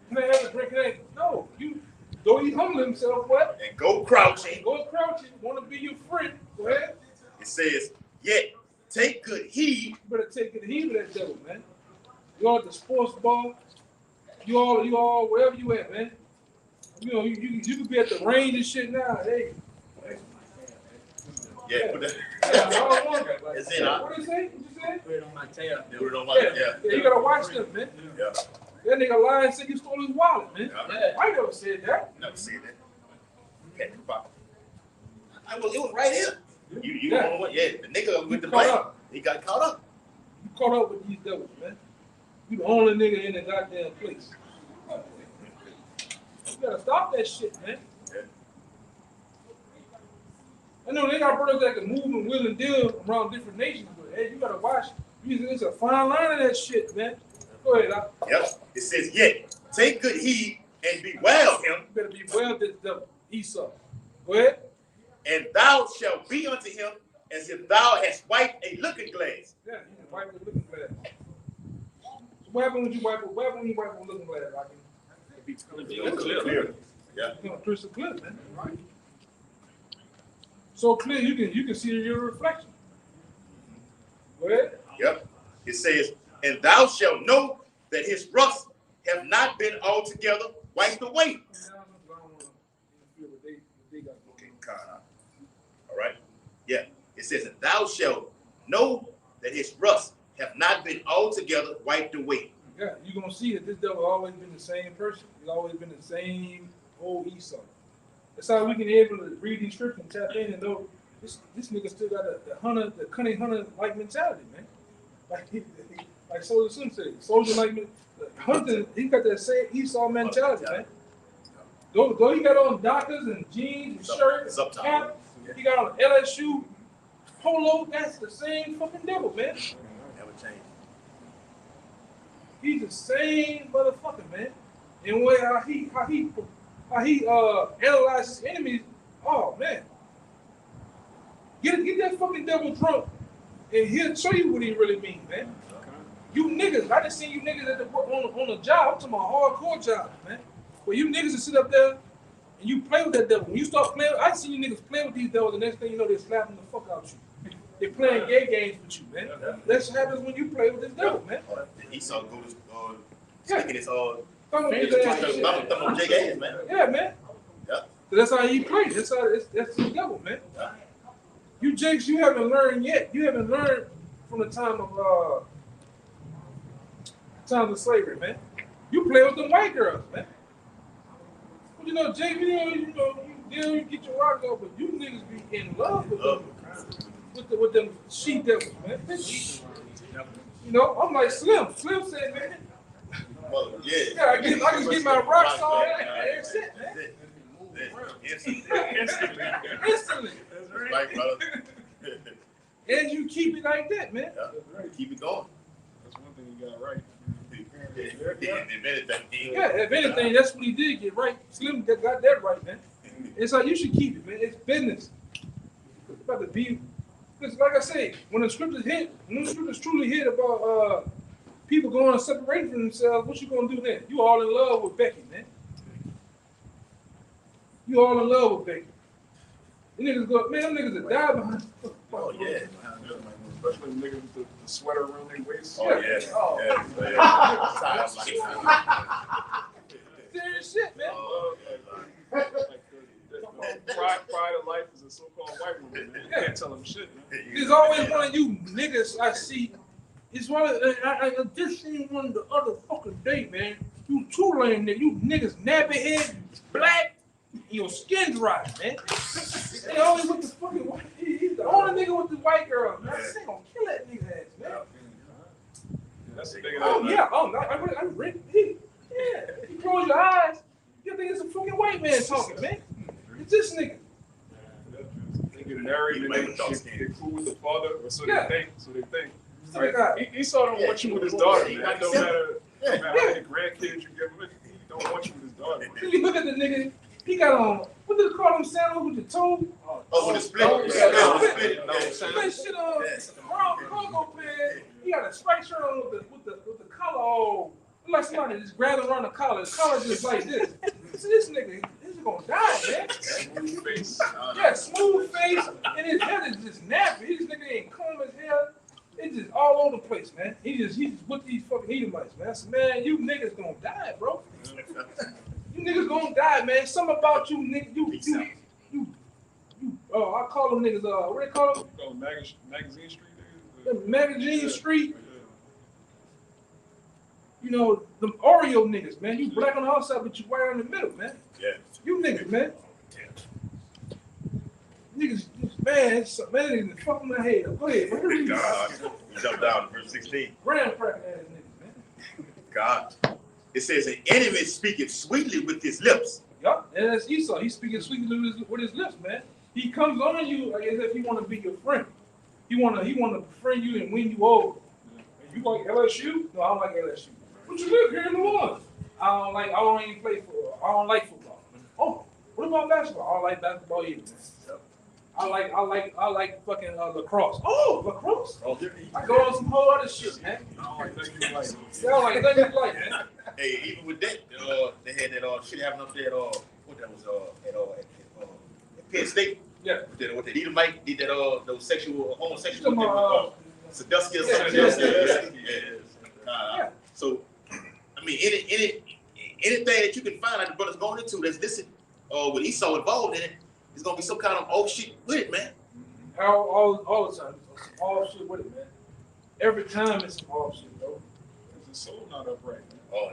Can I have a drink? Hey, no, you. Though he humble himself, what? And go crouching. Go crouching. Want to be your friend? Go ahead. It says, yet take good heed. You better take good heed of that devil, man. You all at the sports bar. You all wherever you at, man. You know, you could be at the range and shit now. Hey. Yeah, put that. Yeah, I don't want that. Like, It's in, what did you say? What you say? Put it on my tab. Put it on my, Yeah, you gotta watch them, man. Yeah. That nigga lying and said you stole his wallet, man. Yeah. I never said that. Never seen that. Okay, it was right here. You Yeah. on what? Yeah, the nigga with the caught blame. up. He got caught up. You caught up with these devils, man. You the only nigga in the goddamn place. You gotta stop that shit, man. Yeah. I know they got brothers that can move and will and deal around different nations, but hey, you gotta watch. It's a fine line of that shit, man. Go ahead, Doc. Yep. It says, yet take good heed and beware him. You better be well this devil, Esau. Go ahead. And thou shalt be unto him as if thou hast wiped a looking glass. Yeah, you can wipe the looking glass. So what happened when you wipe a looking glass, Rocky? Clear. Yeah. You know, crystal clear, man. Right? So clear you can see your reflection. Go ahead. Yep. It says, and thou shalt know that his rust have not been altogether wiped away. All right. Yeah. It says, and thou shalt know that his rust have not been altogether wiped away. Yeah, you're gonna see that this devil always been the same person. He's always been the same old Esau. That's how we can be able to read these scriptures and tap in and know this nigga still got the cunning hunter like mentality, man. Like Soldier Sim said, soldier like hunting, he got that same Esau mentality, man. Though he got on Dockers and jeans and shirts, cap, he got on LSU polo, that's the same fucking devil, man. Never changed. He's the same motherfucker, man. And way how he analyzes his enemies. Oh man, get that fucking devil drunk, and he'll show you what he really means, man. You niggas, I just seen you niggas at the on the job. I'm talking about hardcore jobs, man. Where you niggas that sit up there and you play with that devil. When you start playing, I seen you niggas play with these devils. The next thing you know, they're slapping the fuck out you. They playing gay games with you, man. That's what happens when you play with this devil, man. Esau go to sticking his Thumb on Jake ass, man. Yeah, man. Yeah. That's how he plays. That's the devil, man. Yeah. You Jakes, you haven't learned yet. You haven't learned from the time of slavery, man. You play with them white girls, man. Well, you know, Jake, you get your rock up, but you niggas be in love with them. With them she devils, man. You know, I'm like Slim. Slim said, man. Well, yeah. Yeah, I can get my rocks on. That's it, man. Instantly. That's right, brother. And you keep it like that, man. Yeah. Keep it going. That's one thing you got right. Yeah, if anything, that's what he did get right. Slim got that right, man. It's like you should keep it, man. It's business. It's about to be. Because like I say, when the scriptures truly hit about people going and separating from themselves, what you gonna do then? You all in love with Becky, man. You all in love with Becky. The niggas go, man, them niggas that die behind. Oh yeah. Especially niggas with the sweater around their waist. Oh yeah. Serious shit, man. Pride of life is a so-called white woman, man. You can't tell them shit, man. There's always one of you niggas I see. It's one of I just seen one the other fucking day, man. You two lame niggas, you niggas nappy head, black, your skin dry, man. They always with the fucking white. He's the only nigga with the white girl, man. They gonna kill that nigga ass, man. That's the thing. Oh yeah, I read it. Yeah, if you close your eyes, you think it's a fucking white man talking, man. It's this nigga. They get married and they cool with the father, or so Yeah. they think. Right. Esau don't want you with his daughter, man. No matter how many grandkids you give him, he don't want you with his daughter. Then you look at the nigga, he got on, what do they call them sandals with the toe? Oh, Oh, with the split. That shit on Congo pad. He got a striped shirt on with the collar all. Like somebody just grabbed around the collar. The collar just like this. So this nigga gonna die, man. Smooth face. Yeah, smooth face, and his head is just nappy. This nigga ain't comb his hair. It's just all over the place, man. He just with these fucking Edomites, man. I said, man, you niggas gonna die, bro. You niggas gonna die, man. Something about you, nigga. You. I call them niggas. What they call them? You call them Magazine Street niggas? The Magazine Street. You know, them Oreo niggas, man. You black on the outside, but you white in the middle, man. Yeah. You niggas, man. Niggas, man, niggas fucking my head up. Go ahead, man. God. You jumped down to verse 16. Graham cracking ass niggas, man. God. It says, an enemy speaketh sweetly with his lips. Yup, and that's Esau. He's speaking sweetly with his lips, man. He comes on you like as if he want to be your friend. He want to befriend you and win you over. You like LSU? No, I don't like LSU. What you live here in New Orleans? I don't like football. Oh, what about basketball? I don't like basketball either, man. I like fucking lacrosse. Oh, lacrosse? I go on some whole other shit, man. I don't like nothing you like. Yeah, I like nothing you like, man. Hey, even with that, they had that shit happening up there at what that was at Penn State. Yeah. With the Edomite did that those homosexual seductive or something else. Yeah. So I mean anything that you can find like the brothers going into that's listed with Esau involved in it, there's gonna be some kind of old shit with it, man. All the time. Some all shit with it, man. Every time it's some all shit, bro. His soul not upright, man. Oh,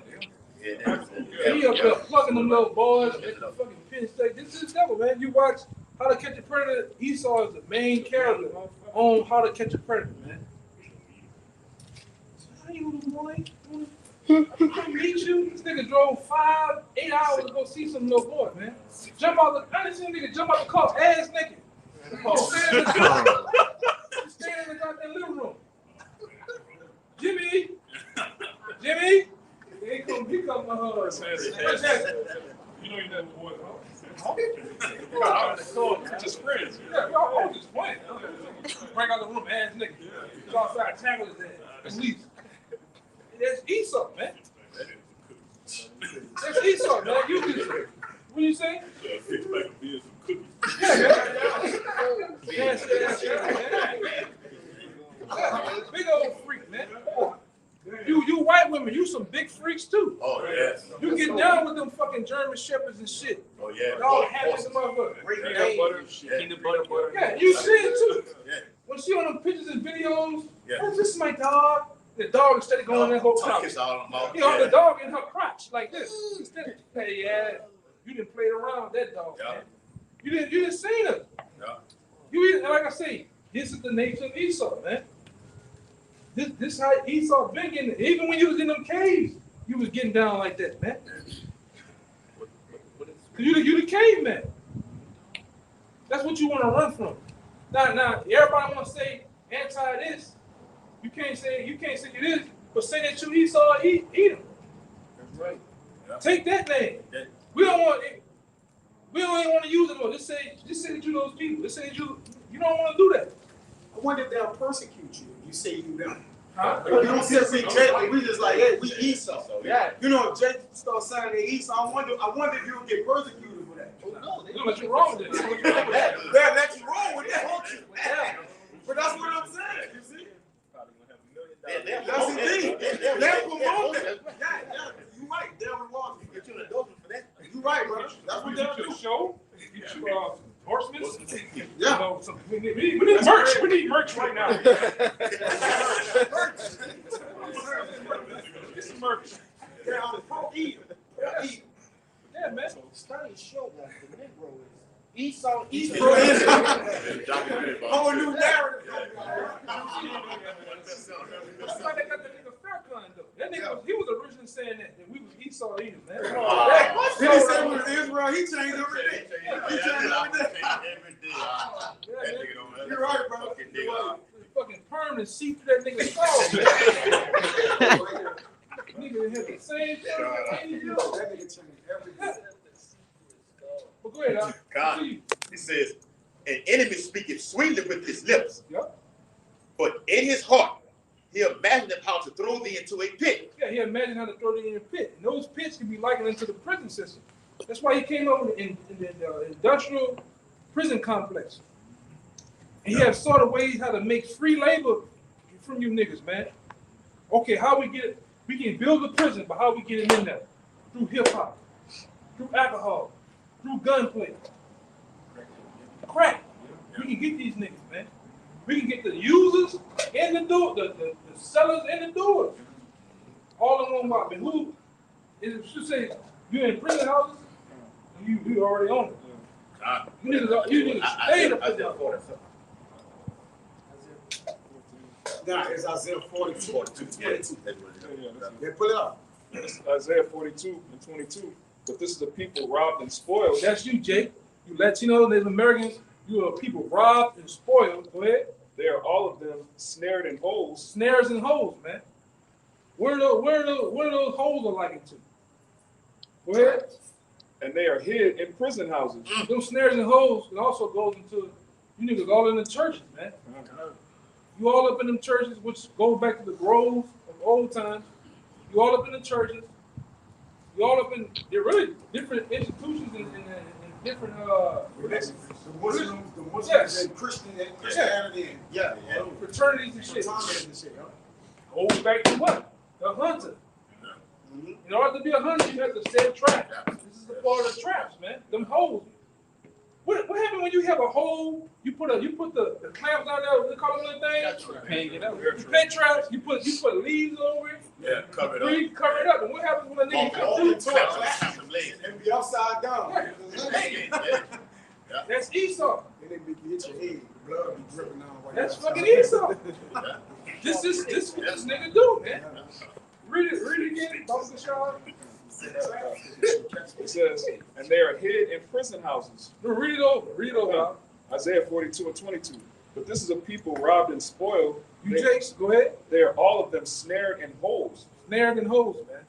He up there plugging them little boys at the fucking Penn State. This is devil, man. You watch How to Catch a Predator. Esau is the main character on How to Catch a Predator, man. How you little boy? I come meet you. This nigga drove 5-8 hours to go see some little boy, man. I didn't see a nigga jump out the car ass naked. Stand in the goddamn living room. Jimmy. He come You know you never boy, just friends. Yeah, y'all just playing. Break out the room, ass nigga. He's outside, tackle his ass. At least. That's Esau, man. That's Esau, man. You just, what you say? Yeah, big old freak, man. You white women, you some big freaks too. Oh yes. You get down with them fucking German shepherds and shit. Oh yeah. Y'all happy as a motherfucker. Peanut butter. Yeah, you see it too. Yeah. When she on them pictures and videos, Yeah. oh, this is my dog. The dog instead of going in her crotch. You know, the dog in her crotch like this. Instead of, hey, yeah, you didn't play around with that dog, man. You didn't see her. Yeah. You like I say, this is the nature of Esau, man. This how Esau been getting it. Even when you was in them caves, you was getting down like that, man. You the caveman. That's what you want to run from. Now, everybody want to say anti this. You can't say you this, but say that you Esau eat him. That's right. Yeah. Take that name. Yeah. We don't even want to use it. Just say that you those people. Just say that you don't want to do that. I wonder if they'll persecute you. You say you them. Huh? You don't simply Jay, we just like, hey, we Esau. Yeah. You know, if Jay starts saying they Esau, I wonder if you will get persecuted for that. No, they don't let you wrong with that. They'll let you wrong with that. Yeah. But that's what I'm saying. You see? That's the thing. They'll promote that. Yeah. You right. They'll reward you. Get you an endorsement for that. You right, brother. That's what they'll do. Show. Get you endorsements. Yeah. You know, we need merch. We need merch right now. Get some merch. Yeah, I'm pro-Edom. Yeah, man. Studies show that the Negro is Esau. Whole new narrative. That's why they got the nigga Farrakhan though. That nigga, he was originally saying that we was Esau Edom, man. Then he said we was Israel. He changed every day. He changed every day. You're right, bro. Fucking permanent seat to that nigga's soul. Nigga had the same thing. That nigga changed every day. But go ahead, God, it says, An enemy speaketh sweetly with his lips. Yep. But in his heart, he imagined how to throw thee into a pit. Yeah, he imagined how to throw thee in a pit. And those pits can be likened into the prison system. That's why he came up in the industrial prison complex. And he has sort of ways how to make free labor from you niggas, man. Okay, how we get it? We can build a prison, but how we get it in there? Through hip hop, through alcohol, through gunplay, crack. We can get these niggas, man. We can get the users and the door, the sellers and the doers, all in one mob. And who? It should say you in prison houses, you already on it. You need to stay in the prison house. Nah, it's Isaiah 42. 22. Yeah, pull it up. It's Isaiah 42 and 22. But this is the people robbed and spoiled. That's you, Jake. You Latino, Native Americans, you are people robbed and spoiled. Go ahead. They are all of them snared in holes. Snares and holes, man. Where are those holes are likened to? Go ahead. And they are hid in prison houses. Those snares and holes, it also goes into, you niggas all in the churches, man. You all up in them churches, which goes back to the groves of old times. You all up in the churches. You all up in, they're really different institutions and different, The Muslims and Christianity. Yeah. fraternities and shit. Goes back to what? The hunter. In order to be a hunter, you have to set traps. This is the part of the traps, man. Them holes. What happens when you have a hole? You put the clamps out there. What they call them little things? Hang it up. You pet traps. You put leaves over it. Yeah, cover it up. Cover it up. And what happens when a nigga comes through? And be upside down. That's Esau. And they make you hit your head. Blood be dripping down. That's fucking Esau. This what this nigga do, man. Read it again. Dr. Shaw. It says, and they are hid in prison houses. No, read it over. Isaiah 42 and 22. But this is a people robbed and spoiled. You Jakes, go ahead. They are all of them snared in holes. Snared in holes, man.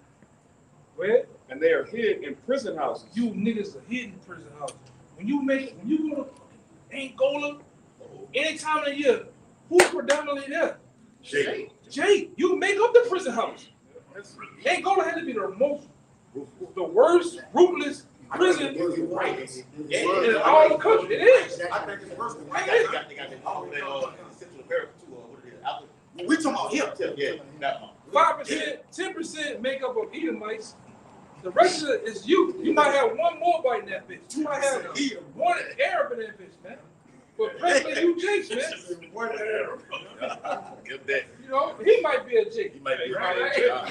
Go ahead. And they are hid in prison houses. You niggas are hidden in prison houses. When you go to Angola, any time of the year, who's predominantly there? Jay, you make up the prison house. Angola had to be the worst, ruthless prison in all the country. It is. I think it's worse than We talking about him. Yeah, that one. 5%, 10% makeup of Edomites. The rest of it is you. You might have one more bite in that bitch. You might have one Arab in that bitch, man. But presently you Jakes, man. One Arab. Give that. You know, he might be a Jake. He might be You know?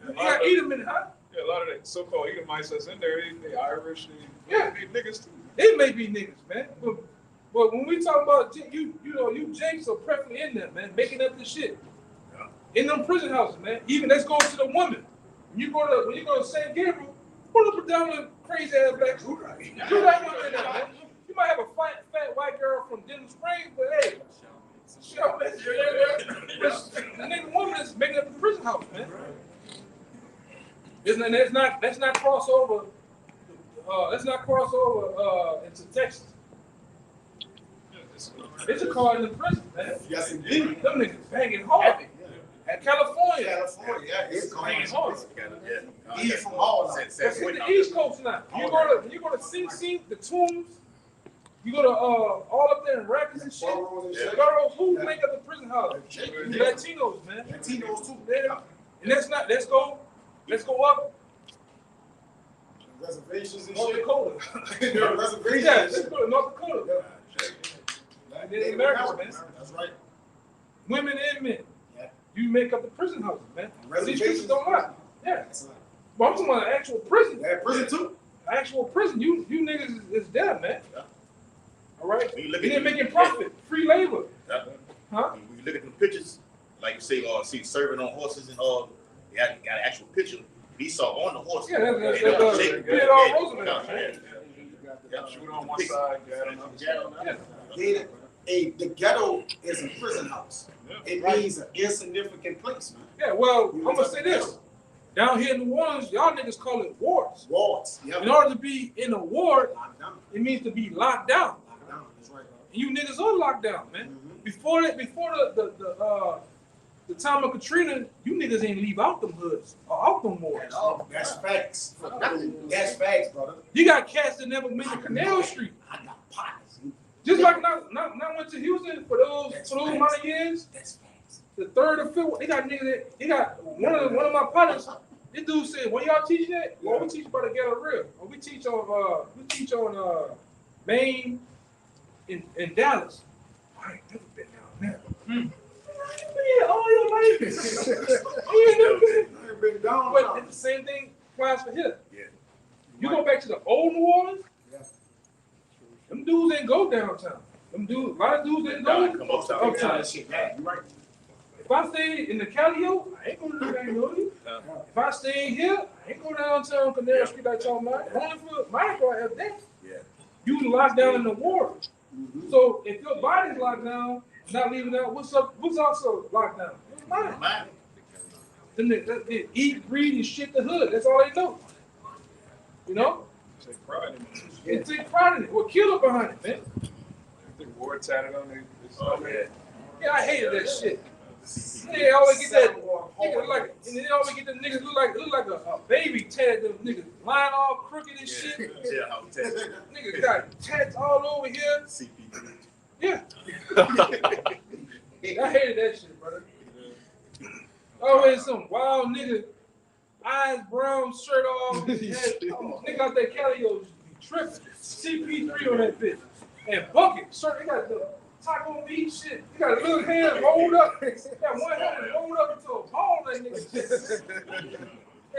You got Edom in, huh? Yeah, a lot of the so-called Edomites that's in there, they Irish, they niggas too. They may be niggas, man. But when we talk about you Jakes are preferably in there, man, making up the shit. In them prison houses, man. Even let's go to the woman. When you go to St. Gabriel, who the predominant crazy ass black dude? You got one in there, man. You might have a fat white girl from Denver Springs, but hey, the nigga woman is making up the prison house, man. Let's not cross over. Let's not cross over into Texas. It's a car in the prison, man. Yes, indeed. Them niggas banging hard. At California, It's banging hard. Eat from all of That's in the East Coast now. You go to Sing Sing, the Tombs. You go to all up there in Rapids and shit. Boroughs, who make up the prison house? Latinos, man. Latinos too. And let's go up. Reservations and North shit. Dakota. Reservations. Yeah, let's go to North Dakota. Native Americans, man. That's right. Women and men. Yeah. You make up the prison houses, man. These Reservations people don't lie. Yeah. But I'm talking about an actual prison. Yeah, prison too. Actual prison. You niggas is dead, man. Yeah. All right. You You look didn't making profit. Free labor. Yeah. Huh? When you look at the pictures, like you say, see serving on horses and you got an actual picture. Esau on the horse. Yeah, that's Theodore Roosevelt. Shoot on one side, Yeah. The ghetto is a prison house. It means an insignificant place, man. Yeah, well, I'm gonna say this. Down here in New Orleans, y'all niggas call it wards. Wards. Yep. In order to be in a ward, Lockdown. it means to be locked down. Lockdown. That's right, bro. And you niggas are locked down, man. Before the time of Katrina, you niggas ain't leave out them hoods or out them wards. That's facts. That's facts, brother. You got cats that never been to Canal Street. I got partners. Just like not went to Houston for those amount of years. That's facts. The third or fifth, they got niggas that they got one of my partners. This dude said, "What y'all teaching at?" Well, we teach about the ghetto real. Or we teach on Maine in Dallas. I ain't never been down there. Yeah, all your life. You ain't never been down. But it's the same thing applies for here. Yeah. You go back to the old New Orleans. Yeah. Them dudes ain't go downtown. Them dudes, a lot of dudes didn't go Come uptown. uptown. Yeah, you're right. If I stay in the Calio, I ain't going to the Magnolia. If I stay here, I ain't going downtown Canal Street like talking about. Only for my car have that. Yeah. You locked down in the ward. So if your body's locked down, not leaving out, what's also locked down? Your mind. Then they eat, breathe, and shit the hood. That's all they know. You know? Take pride in it. And take pride in it. Or kill it behind it, man. The word tatted on it. Yeah, I hated that shit. They always get that nigga like, and they always get the niggas look like a baby tatted. Them niggas lying all crooked and shit. Niggas got tats all over here. Yeah. I hated that shit, brother. Always some wild nigga, eyes brown, shirt off, nigga out there Calio just be tripping. CP3 on that bitch. And bucket, shirt, they got the taco meat shit. You got a little hand rolled up. You got one hand rolled up into a ball, that nigga.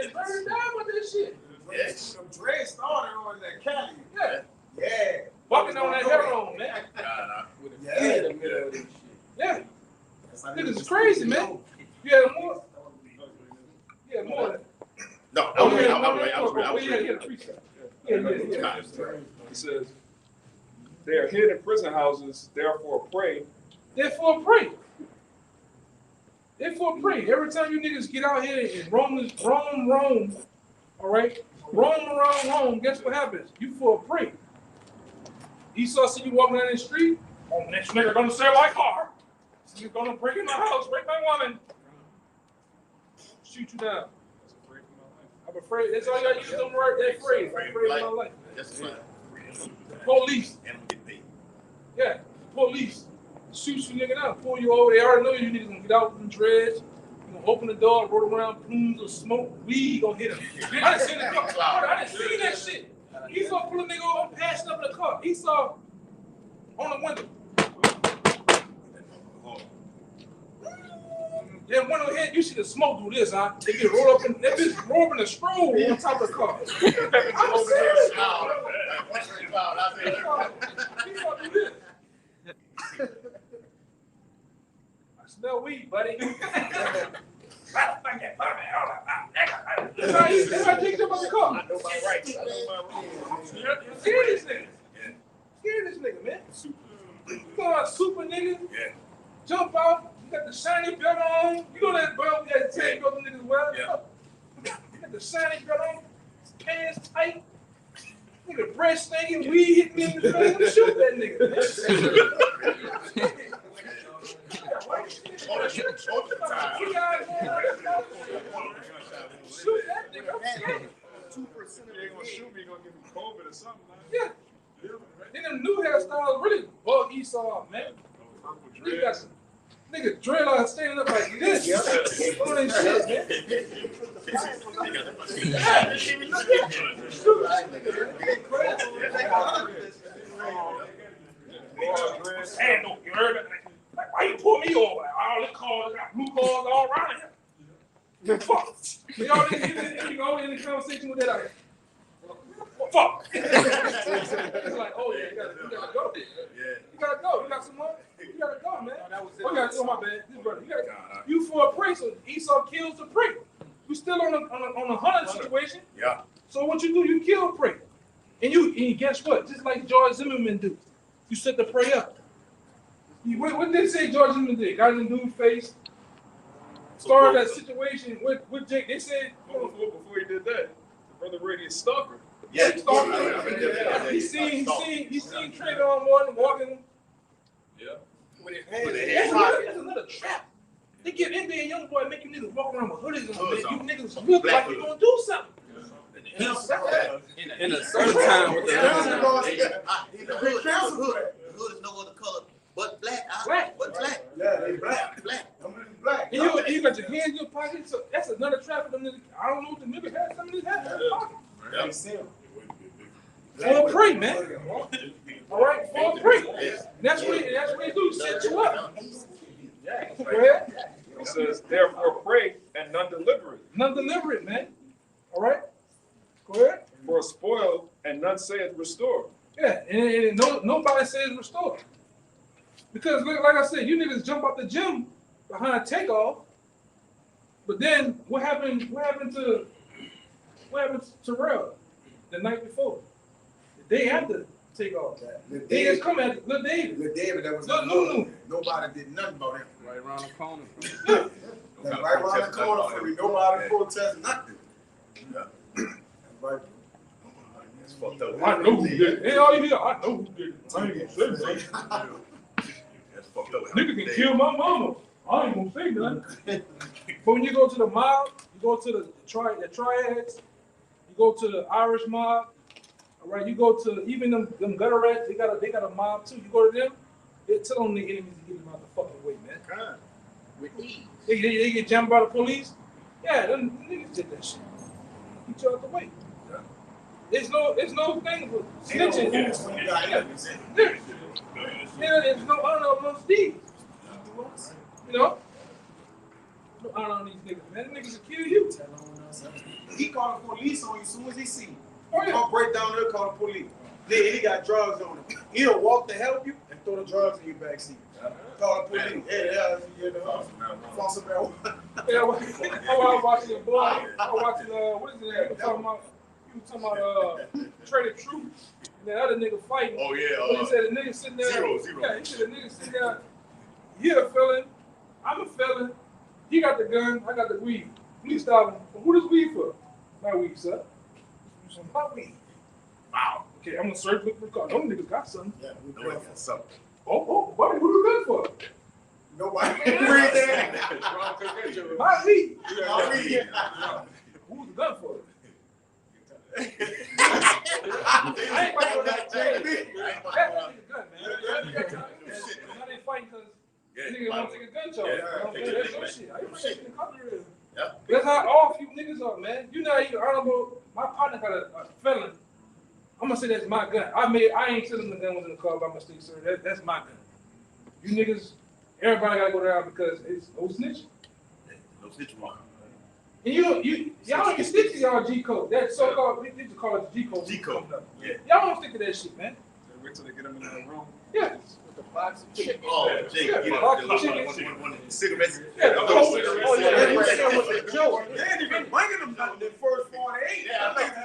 And burn down with this shit. Yeah. Some dread started on that Cali. Yeah. Yeah. Bucking on that heroin, man. Yeah. Yeah. Niggas is crazy, man. You had more? Yeah, more. No, I was It says, they are hid in prison houses, therefore pray. Therefore pray. Therefore pray. Every time you niggas get out here and roam, all right? Roam around Rome, guess what happens? You for a pray. Esau see you walking down the street, oh, next nigga gonna steal my car. You're gonna break in my house, break my woman. Shoot you down. I'm afraid. That's all y'all use them word. That phrase. I'm afraid of my life. That's right. Police. And I'm getting paid. Yeah, police. Shoot you nigga down. Pull you over. They already know you niggas gonna get out with them dreads. You gonna open the door, roll around, plumes of smoke, weed gonna hit him. I didn't see the car. I didn't see that shit. Esau pull a nigga over, passing up in the car. Esau on the window. Then window hit, you see the smoke do this, huh? They get rolled up in that bitch roll up in a stroll on top of the car. I'm serious. Esau do this. I smell weed, buddy. That's how you take them out the car. I know my rights. I know my rules. Scare this nigga. Scare this nigga, man. You got a super nigga. Yeah. Jump out. You got the shiny belt on. You know that belt that tank belt the niggas wear? Yeah. You got the shiny belt on. Pants tight. Nigga breast stinking. Weed hitting me in the face. Shoot that nigga, man. Shoot that nigga. I'm scared. 2% of they gonna shoot me, gonna give me COVID or something. Yeah. Then them new hairstyles really bug Esau, man. You got some nigga dreadlock standing up like this. On that shit, man. Hey, no, you heard it? Like, why you pull me over? All the cars, got blue cars all around here. Fuck. You go in the conversation with that. Like, fuck. It's like, oh yeah, you gotta go. You gotta go. You got some more? You gotta go, man. Oh, my bad. This brother. You for a prey, so Esau kills the prey. You still on a hunting situation. Yeah. So what you do? You kill prey, and guess what? Just like George Zimmerman do, you set the prey up. What did they say George Zimmerman did? Got in the dude's face, started that situation with Jake. They said Before he did that, the brother Radiant stalker. Yeah, he seen Trayvon Martin walking. Yeah. With his hands. That's another trap. They get NBA young boy, make you niggas walk around with hoodies on. You niggas look like you gonna do something. In a certain time with the the hood is no other color but black. Black. But black. Yeah, they black. Black. And you got your hands in your pocket, so that's another trap for them niggas. I don't know what the niggas had. Some of these had in their pocket. For a prey, man. All right, for a prey. That's what they do. Set you up. Go ahead. It says, therefore pray and none deliberate. None deliberate, man. All right. Go ahead. For a spoil and none saith restore. Yeah, and nobody says restore. Because like I said, you niggas jump out the gym behind takeoff, but then what happened to Terrell the night before? The day after takeoff. They just come at Lil David. Lil David, that was nobody did nothing about him. right around the corner. Right around the corner for me. Nobody protested nothing. Right. It's fucked up. I know who did it. Ain't all you hear, I know who did it. I ain't gonna say nothing. That's fucked up. Nigga can kill my mama. I ain't gonna say nothing. But when you go to the mob, you go to the triads, you go to the Irish mob, all right, you go to even them gutter rats, they got a mob too. You go to them, they tell them the enemies to get them out the fucking way, man. With ease. They get jammed by the police. Yeah, them niggas did that shit. Get you out the way. There's no thing for snitching. There's no honor amongst thieves. You know? No honor on these niggas, man. These niggas will kill you. He called the police on you as soon as he see you. Oh, yeah. He'll break down there, call the police. Then he got drugs on him. He'll walk to help you and throw the drugs in your backseat. Call the police. Yeah, you know, false marijuana. Yeah, I was watching a blog. I was watching, what is it? He was talking about Trader Truth. And that other nigga fighting. Oh, yeah. But he said the nigga sitting there. Zero. Yeah, he said the nigga sitting there. You're a felon. I'm a felon. He got the gun. I got the weed. Please stop him. Well, who does weed for? My weed, sir. My weed. Wow. Okay, I'm gonna search for the car. Them niggas got something. Yeah, we got something. Oh, buddy, who the gun for? Nobody. My weed. My weed. Who's the gun for? I ain't fighting for that. That's the gun, man. Now they fighting because niggas want to take a gun charge. That's your shit. I ain't fighting in the country. That's how all few niggas are, man. You know, you honorable. My partner got a felon. I'm gonna say that's my gun. I ain't telling the gun was in the car by mistake, sir. That's my gun. You niggas, everybody gotta go down because it's no snitching. No snitching, mark. And y'all don't even stick to y'all G code. That so-called, we need to call it G code. G code. Yeah. Y'all don't stick to that shit, man. Wait till they get them in the room. Yeah. With the box of chicken. Oh, Jake, Yeah, you box of know, chicken. one cigarettes. Yeah, the whole That was a joke. They ain't even bringing them nothing the first 48.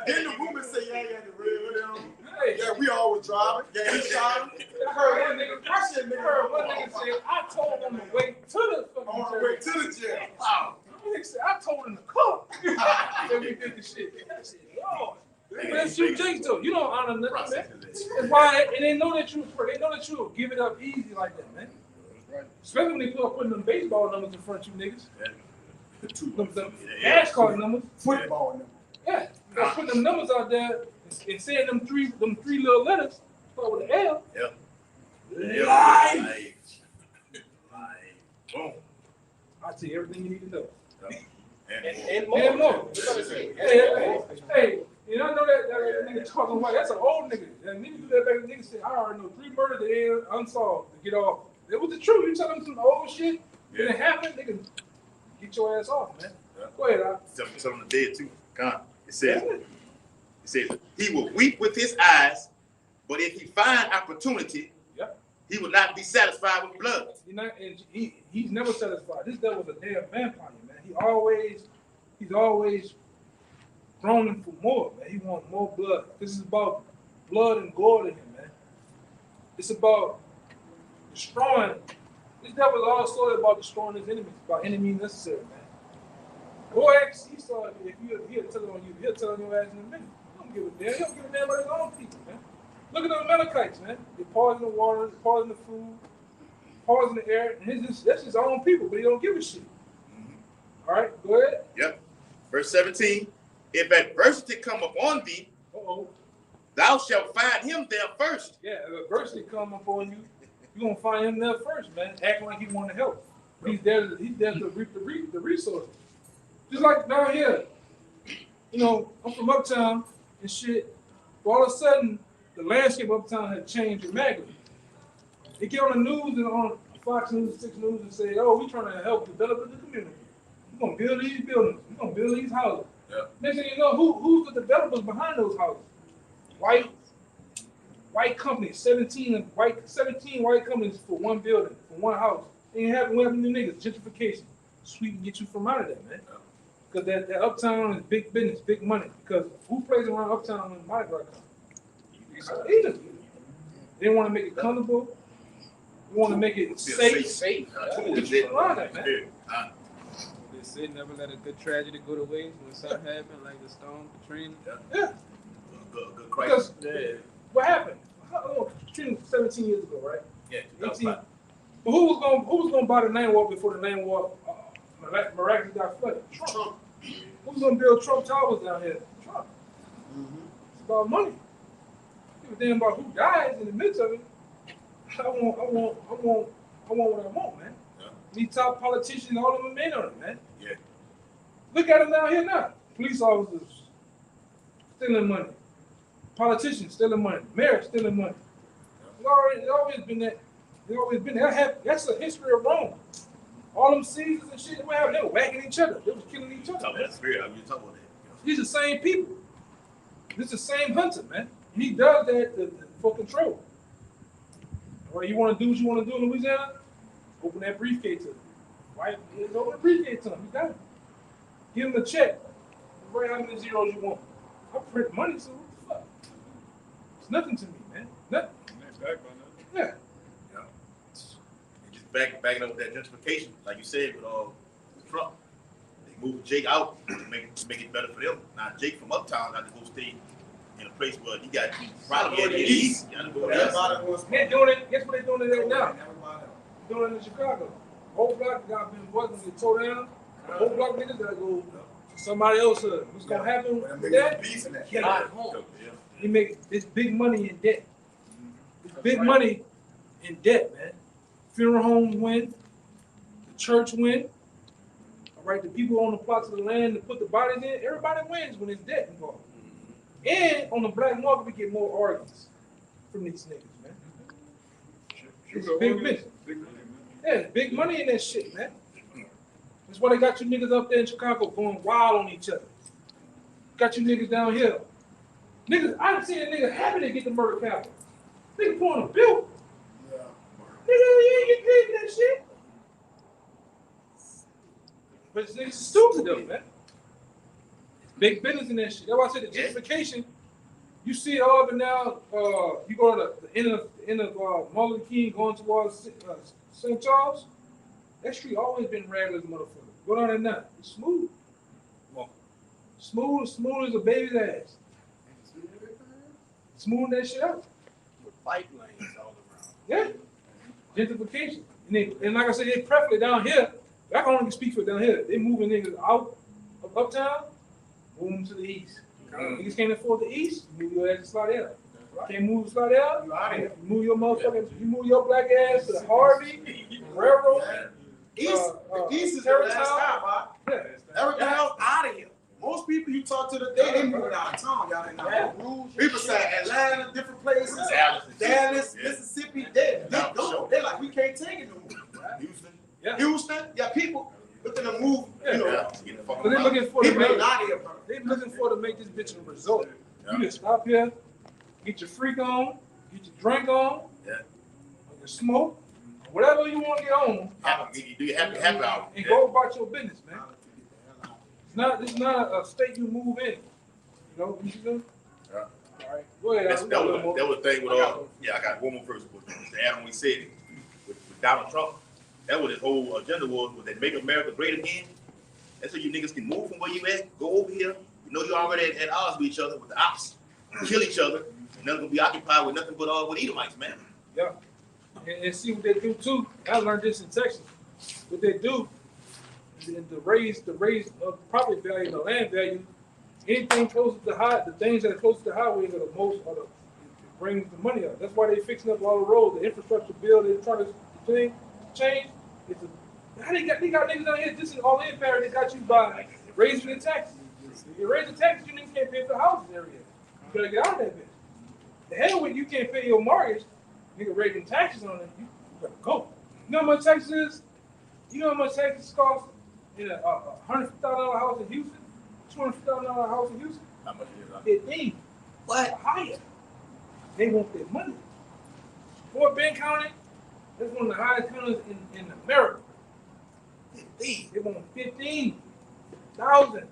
Then the woman say, yeah, the real. Yeah, we always driving. Yeah, he shot him. I heard one nigga say, I told him to wait to the fucking On the way to the jail. Wow. Nigga said, I told him to come. Then we did the shit. I said, Lord. But that's you, Jake, though. You don't honor nothing, man. That's why, and they know that you will give it up easy like that, man. Especially when they putting them baseball numbers in front of you niggas. Them NASCAR numbers. Football numbers. Yeah. They're putting them numbers out there and saying them three little letters, start with an L. Yeah. Life. Boom. I'll tell you everything you need to know. And And more. Hey, you know, I know that nigga talking white. That's an old nigga. And nigga do that back. The nigga said, I already know 3 murders that end unsolved to get off. It was the truth. You tell them some old shit. When it happened, they can get your ass off, man. Go ahead, Tell them the dead too. Come. It says he will weep with his eyes, but if he find opportunity, he will not be satisfied with blood. He's never satisfied. This devil was a damn vampire, man. He's always groaning for more, man. He wants more blood. This is about blood and gore to him, man. It's about destroying. This devil is also about destroying his enemies, about enemies necessary, man. fuck if he'll tell on you, he'll tell on your ass in a minute. He don't give a damn. He don't give a damn about his own people, man. Look at those Amalekites, man. They poison the water, they poison the food, poison the air, and that's his own people, but he don't give a shit. All right, go ahead. Yep. Verse 17. If adversity come upon thee, thou shalt find him there first. Yeah, if adversity come upon you, you're gonna find him there first, man. Acting like he want to help. He's there to reap the resources. Just like down here, you know, I'm from Uptown and shit. All of a sudden, the landscape of Uptown had changed dramatically. They get on the news and on Fox News, 6 News, and say, "Oh, we're trying to help develop the community. We're gonna build these buildings. We're gonna build these houses." Yeah. Next thing you know, who's the developers behind those houses? White companies, 17 white companies for one building, for one house. Ain't happening with them niggas. Gentrification. Sweet and get you from out of there, man. Because that Uptown is big business, big money. Because who plays around Uptown when Mardi Gras comes? They want to make it comfortable. They want to make it safe. Get you from around that, man. They say never let a good tragedy go to waste when something happened, like the storm, Katrina. Yeah. Good crisis. Because what happened? Katrina 17 years ago, right? Yeah. 18. But who was gonna buy the Nine Wall before the Nine Wall miraculously got flooded? Trump. Who was gonna build Trump Towers down here? Trump. It's about money. Give a damn about who dies in the midst of it. I want what I want, man. Yeah. These top politicians, all of them in on it, man. Yeah. Look at them down here now. Police officers stealing money. Politicians stealing money. Mayors stealing money. It's always been that. It's always been that. That's a history of Rome. All them Caesars and shit, they were whacking each other. They was killing each other. These are the same people. This is the same hunter, man. He does that for control. Or you want to do what you want to do in Louisiana? Open that briefcase to him. Right? Open the briefcase to him. He got it. Give him a check. Write how many zeros you want. I print money, so what the fuck? It's nothing to me, man. Nothing. Yeah. Just backing up with that gentrification, like you said, with Trump. They moved Jake out to make it better for them. Now Jake from Uptown got to go stay in a place where he got probably in the east. They're doing it. Guess what they're doing it now? Doing it in Chicago. Whole block got been working to tore down. Whole block niggas gotta go to somebody else. What's gonna happen with that? He make this big money in debt. This big money in debt, man. Funeral homes win. The church win. All right, the people on the plots of the land to put the bodies in. Everybody wins when there's debt involved. And on the black market, we get more organs from these niggas, man. It's big business. Yeah, big money in that shit, man. That's why they got you niggas up there in Chicago going wild on each other. Got you niggas down here. Niggas, I done seen a nigga happy to get the murder capital. Nigga pulling a bill. Yeah. Nigga, you ain't get paid for that shit. But this niggas stupid though, man. Big business in that shit. That's why I said the gentrification. You see it all up and down. You go to the end of Martin King going towards St. Charles. That street always been ragged as a motherfucker. Go down there now. It's smooth. Smooth as a baby's ass. Smooth that shit out. With bike lanes all around. Yeah. Gentrification. And like I said, they preferably down here. I can only speak for down here. They moving niggas out of Uptown. Move them to the east. Niggas can't afford the east, move your ass to Slidell. Can't move to Slidell, you move your motherfucking, you move your black ass to Harvey, Railroad. East is the last stop, everything else out of here. Most people you talk to today, they moving out of town, y'all didn't know. People say Atlanta, different places, Dallas, Mississippi, they go. They like, we can't take it no more. Houston, people looking to move, you know. But they're looking for they're looking for to make this bitch a resort. You just stop here, get your freak on, get your drink on, or your smoke, whatever you want to get on. Do you happy hour? And go about your business, man. It's not a state you move in. You know what you do? Yeah. All right. Go ahead. That was the thing with I got one more verse to add on. We said with Donald Trump. That was his whole agenda was they make America great again. That's so you niggas can move from where you at, go over here. You know you already at odds with each other, with the ops, kill each other. None gonna be occupied with nothing but with Edomites, man. Yeah. And see what they do too. I learned this in Texas. What they do is to raise of property value, the land value, anything close to the high, the things that are close to the highways are the most, it brings the money up. That's why they fixing up all the roads, the infrastructure bill. They're trying to change. They got niggas out here. This is all in power. They got you by raising the taxes. You raise the taxes, you niggas can't pay for the houses every year. You better get out of that bitch. The hell with you can't pay your mortgage, nigga raising taxes on it, you better go. You know how much taxes is? You know how much taxes cost in a $150,000 house in Houston? $250,000 house in Houston? How much is it? 15. What? Higher. They want their money. Fort Bend County, that's one of the highest counties in America. 15. They want 15,000.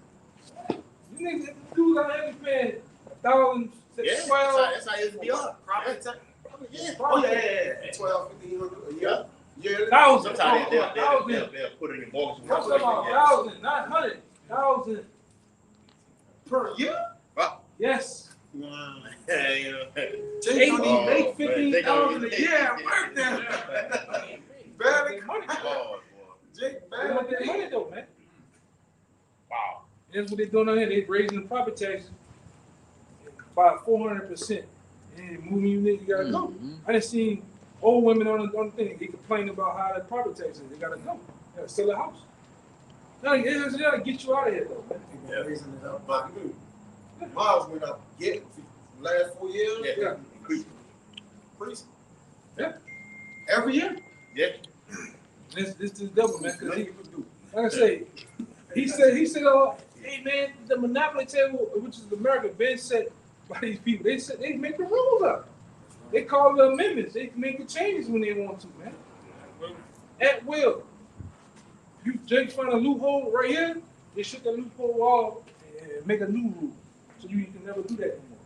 You niggas, dudes out here paying 1,000, Yeah, 12. that's how it's be up. Property tax. Yeah. Oh, yeah. 12, 1500 a year. Yeah. Thousand. Sometimes they'll put it in mortgage. I'm talking about 1,000, not 100. 1,000 Per year? Wow. Yes. Yeah, you know. They don't even make 15,000 a year. Work them. Barely. Money. Oh, boy. Jake, They want their money though, man. Wow. That's what they're doing out here. They're raising the property taxes by 400%. And moving you niggas, you gotta go. I done seen old women on the thing. They complain about how the property taxes. They gotta go. They gotta sell the house. They gotta get you out of here though, man. Yeah. Raising it up. Miles went up again last 4 years. Yeah. Increase. Yeah. Every year. Yeah. This is the devil, man. Cause like I say, he said, oh, hey man, the monopoly table, which is America, been set by these people. They said they make the rules up. They call the amendments. They can make the changes when they want to, man. At will. You just find a loophole right here, they shut that loophole off and make a new rule. So you can never do that anymore.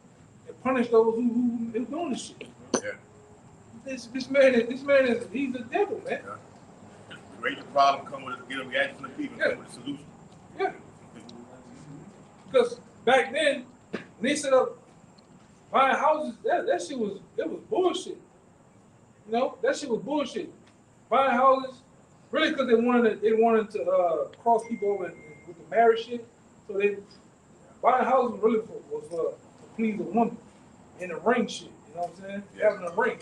And punish those who doing this shit. Yeah. This man is he's the devil, man. Yeah. Create the problem, come with get a reaction from the people, come with a solution. Yeah. Because back then, when they set up buying houses, that shit was bullshit. You know, that shit was bullshit. Buying houses, really, because they wanted to cross people over with the marriage shit. So they buying houses really was to please a woman in a ring shit. You know what I'm saying? Yeah. Having a ring,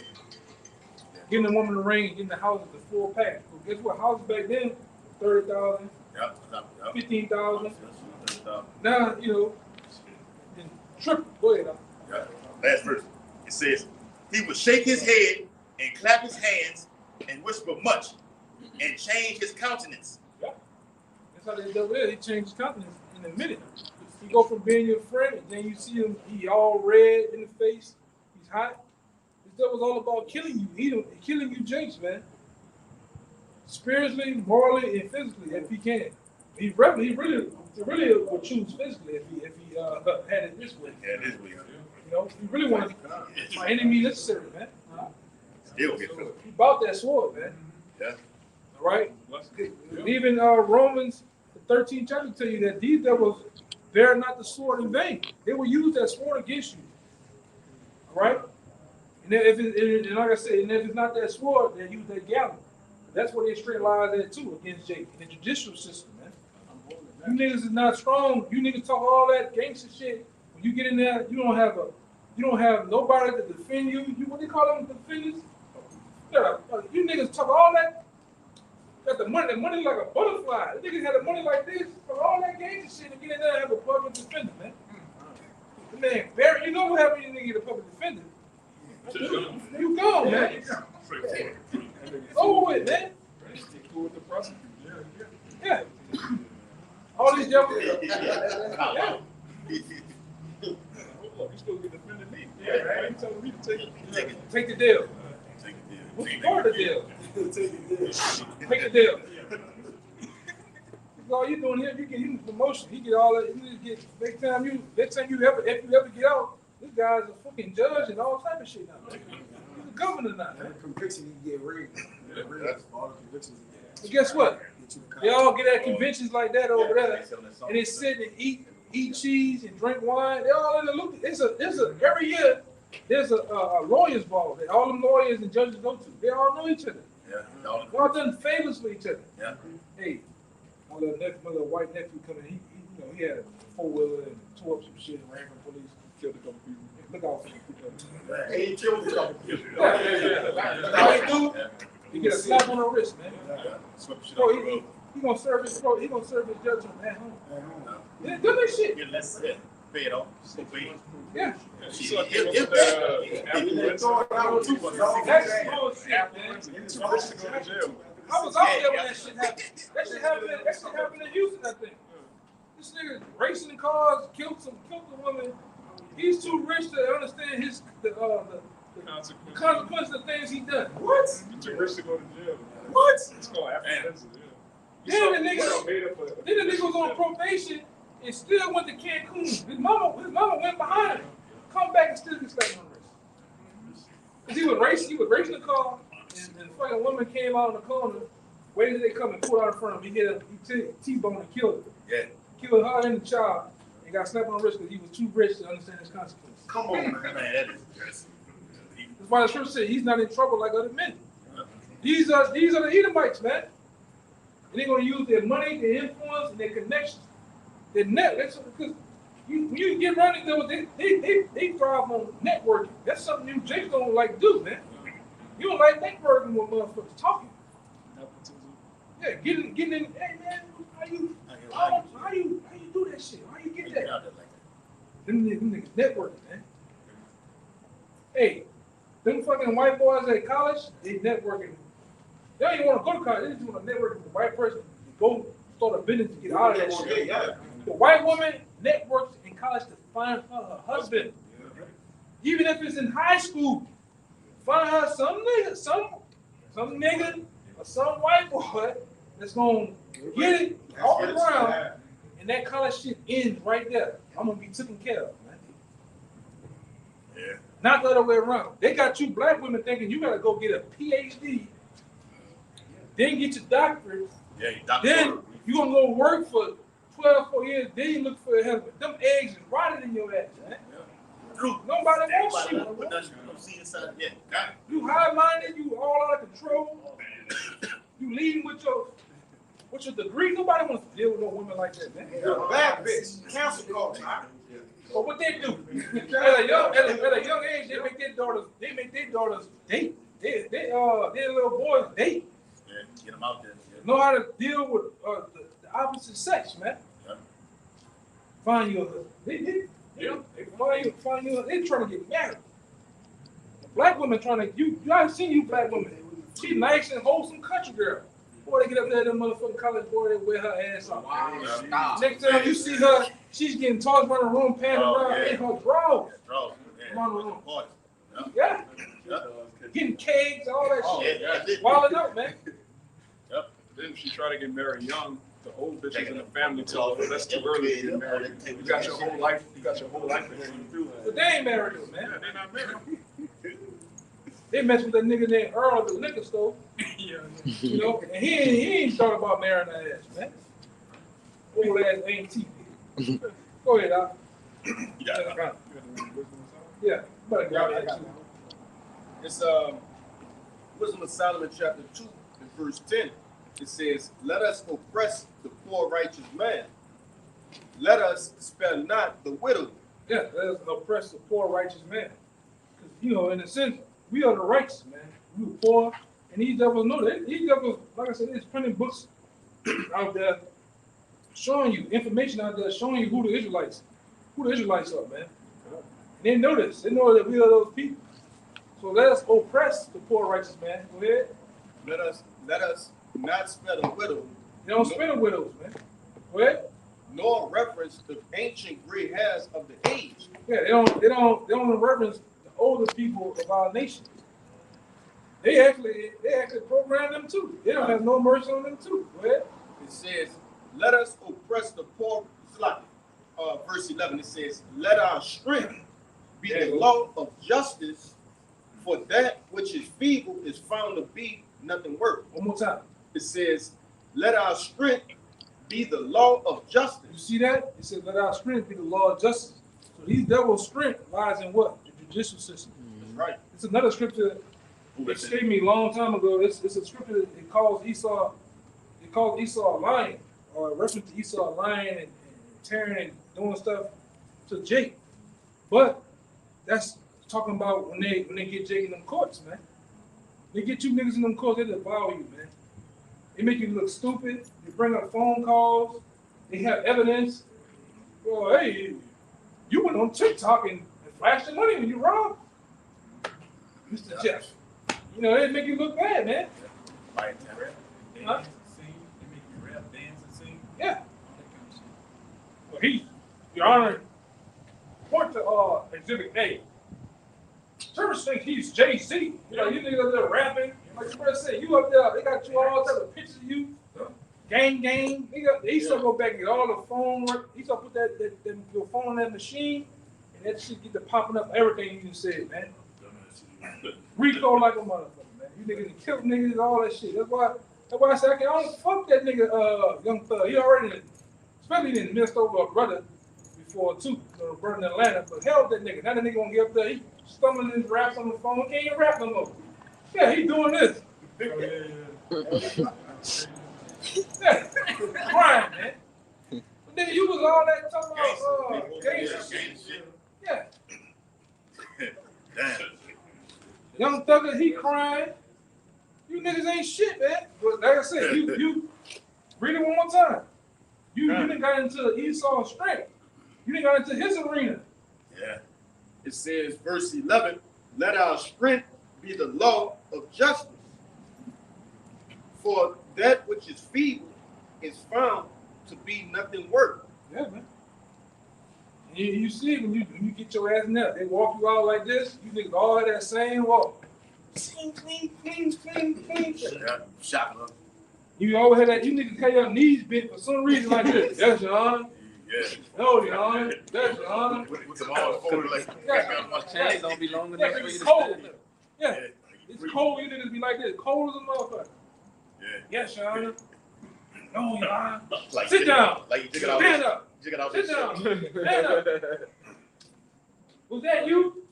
getting a woman a ring, getting the house the full pack. So guess what? Houses back then, 30,000, 15,000. Now you know, triple. Go ahead. Yeah. Last verse. It says, he would shake his head and clap his hands and whisper much and change his countenance. Yeah. That's how the devil is. He changed his countenance in a minute. He go from being your friend, and then you see him, he all red in the face. He's hot. This devil's all about killing you. Killing you Jakes, man. Spiritually, morally, and physically, if he can. He really would choose physically if he had it this way. Yeah, this way. You know, he really wanted my enemy necessary, man. Still get through it. He bought that sword, man. Yeah. All right? Even Romans, the 13th chapter, tell you that these devils bear not the sword in vain. They will use that sword against you. All right? And and like I said, and if it's not that sword, they use that gavel. That's where they straight lies at too against Jake in the judicial system, man. You niggas is not strong. You niggas talk all that gangster shit. When you get in there, you don't have nobody to defend you. What they call them, defenders? Yeah, you niggas talk all that. Got the money like a butterfly. The niggas had the money like this, for all that gangster shit, to get in there and have a public defender, man. The man, Barry, you know what happens when you get a public defender? You gone, man. It's over with, man. Yeah. All these devils. Yeah. You still get defending me. Yeah, you telling me to take it. Take the deal. What's part of the deal? Take the deal. That's all you doing here. You get him promotion. He get all that. You get next time you ever get out, this guy's a fucking judge and all type of shit now. He's a governor now. Every conviction you get rigged. All the convictions you get. But guess what? They all get at conventions like that over there, and they sit and eat cheese and drink wine. They all in the loop. It's a every year there's a lawyers ball that all them lawyers and judges go to. They all know each other. Yeah. They all done favors for each other. Yeah. Hey, my little white nephew coming. He had a 4-wheeler and tore up some shit and ran from police. Killed a couple people. Look out for him. He killed a couple people. All he do, he get a slap on the wrist, man. Bro, he gonna serve his judgment at home. Yeah, do that shit. Yeah, let's pay it off. Yeah. You saw If people with That's bullshit, man. you too rich to go to jail. I was out there when that shit happened. That shit happened in Houston, I think. This nigga racing cars, killed the woman. He's too rich to understand the consequences of things he done. What? You too rich to go to jail. What? It's called apprehensive. Then the nigga was on probation and still went to Cancun. His mama went behind him. Come back and still get slapped on the wrist. Cause he was racing the car, and the fucking woman came out on the corner. Waited till they come and pulled out in front of him. He hit a T-bone and killed her. Yeah. Killed her and the child. And got slapped on the wrist because he was too rich to understand his consequences. Come on, man. That's why the scripture said he's not in trouble like other men. These are the Edomites, man. And they're going to use their money, their influence, and their connections. Their net. Because when you get around them, they thrive on networking. That's something you Jake's don't like do, man. You don't like networking with motherfuckers talking. Yeah, getting in. Hey, man, how you do that shit? How you get that? Them niggas networking, man. Hey, them fucking white boys at college, they networking. They don't even want to go to college. They just want to network with the white person to go start a business to get out of that shit. Yeah. The white woman networks in college to find her husband. Even if it's in high school, find her some nigga or some white boy that's gonna get it off the ground, and that college shit ends right there. I'm gonna be taken care of, man. Yeah. Not the other way around. They got you black women thinking you gotta go get a PhD, then get your doctorate, then you gonna go work for 12 years, then you look for a husband. Them eggs is rotted in your ass, man. Nobody wants you. You high-minded, you all out of control. You leading with your degree. Nobody wants to deal with no women like that, man. You're a bad bitch. Cancel culture. But what they do at a young age, they make their daughters date. Their little boys date. Yeah, get them out there. Yeah. Know how to deal with the opposite sex, man. Yeah. Find your husband. They find you. They trying to get married. The black women trying to you. I've seen you black women. She nice and wholesome country girl. Boy, they get up there, them motherfucking college boy, they wear her ass off. Wow. Next time you see her, she's getting tossed around the room, panting around in her drawers. Around the room. Yeah. Getting cakes, all that shit. Wilding up, man. Yep. Then she tried to get married young. The old bitches in the family tell her that's too early to get married. You got your whole life. You got your whole life to go through. But they ain't married though, man. Yeah, they're not married. They mess with that nigga named Earl at the liquor store. You know, and he ain't thought about marrying that ass, man. Old ass ain't TV. Go ahead, Doc. Yeah, but it's Wisdom of Solomon chapter 2 and verse 10. It says, "Let us oppress the poor righteous man. Let us spare not the widow." Yeah, let us oppress the poor righteous man. Because, you know, in a sense, we are the righteous, man. We were poor, and these devils know that. These devils, like I said, there's printing books out there showing you, information out there showing you who the Israelites are, man. And they know this. They know that we are those people. So let us oppress the poor righteous man. Go ahead. Let us not spare the widow. They don't spare the widows, man. Go ahead. Nor reference the ancient gray hairs of the age. Yeah, they don't reverence the older people of our nation. They actually program them too. They don't have no mercy on them too. Go ahead. It says, "Let us oppress the poor." It's like verse 11. It says, "Let our strength be the law of justice, for that which is feeble is found to be nothing worth." One more time. It says, let our strength be the law of justice. You see that? It says, let our strength be the law of justice. So these devils' strength lies in what? The judicial system. That's right. It's another scripture that escaped me a long time ago. It's a scripture that it calls Esau a lion, or a reference to Esau lying and tearing and doing stuff to Jake. But that's talking about when they get Jake in them courts, man. They get you niggas in them courts, they devour you, man. They make you look stupid. They bring up phone calls. They have evidence. Well, hey, you went on TikTok and flashed the money when you robbed Mr. Jeff. You know, they make you look bad, man. Right. Huh? Yeah. Well, Your Honor, point to Exhibit A. Terrorists think he's Jay-Z. You know, you niggas up there rapping. Like you said, you up there, they got you all type of pictures of you. Gang. He still go back and get all the phone work. He still put your phone in that machine, and that shit get to popping up everything you just said, man. Rico like a motherfucker, man. You niggas kill niggas, all that shit. That's why I said I don't fuck that nigga, Young Thug. He already, especially didn't messed over a brother before too, burning Atlanta. But hell with that nigga. Now that nigga gonna get up there, he stumbling his raps on the phone. He can't even rap no more. Yeah, he doing this. Yeah, crying, man. But nigga, you was all that talking about gangster shit. Yeah. Damn. Young Thugger, he crying. You niggas ain't shit, man. But like I said, you read it one more time. You done got into Esau's strength. You done got into his arena. Yeah. It says, verse 11, let our strength be the law of justice. For that which is feeble is found to be nothing worth. Yeah, man. You see when you get your ass in there, they walk you out like this, you niggas all have that same walk. Clean. Yeah. Shocking. You always have that, you niggas have your knees bent for some reason like this. Yes, Your Honor. Yeah. No, Your Honor. Yes, Your Honor. With the arms forward like My chain don't be long enough for you It's to cold. stand. Yeah. It's cold, you niggas be like this. Cold as a motherfucker. Yeah. Yes, Your Honor. No, Your Honor. Like Sit down. Like you took it out. Stand up. Took it out. Sit down. Stand up. Was that you?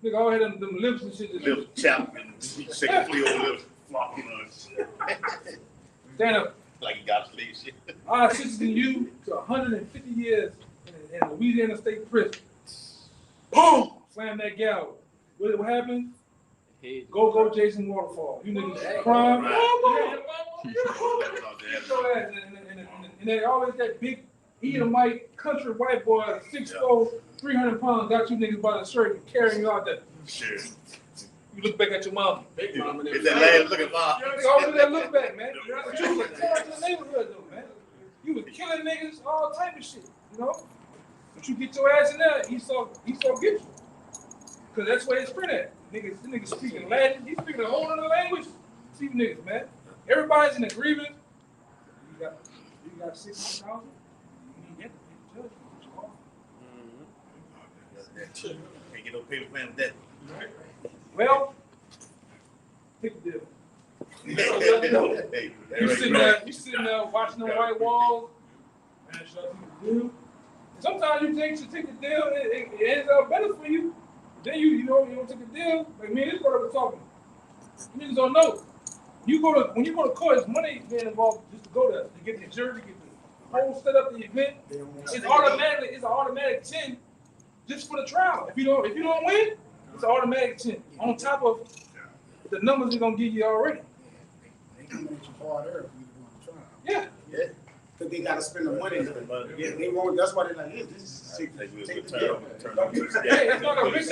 Nigga, all had them lips and shit. Little chap and shaking three old lips, flocking us. Stand up. Like you got to leave shit. I sentencing you to 150 years in Louisiana State Prison. Boom! Slam that gavel. What happened? Go Jason Waterfall. You niggas crime. And they always that big Edomite country white boy, 6'4", 300 pounds, got you niggas by the shirt and carrying you out there. Sure. You look back at your mama. Big mama. It's that last looking mom. You always do that look back, man. But you was torn to the neighborhood though, man. You was killing niggas, all type of shit, you know? But you get your ass in there, Esau get you. Cause that's where it's print at. Niggas speaking Latin, he's speaking a whole other language. See these niggas, man. Everybody's in agreement. You got 60,000. You need that to judge. Can't get no paper plan with that. Well, pick the deal. Hey, You sitting there watching the white walls, man, should I take the deal? Sometimes you should take the deal, it ends up better for you. Then you don't take the deal. Like me and this brother were talking. You niggas don't know. When you go to court, it's money being involved just to go there, to get the jury, to get the whole set up the event. It's an automatic 10 just for the trial. If you don't win, it's an automatic 10 on top of the numbers they're gonna give you already. They can make you hard early if you want to try. Yeah. Because they got to spend the money. Yeah, they won't. That's why they're like, yeah, this is take the deal. Hey, that's not a risk.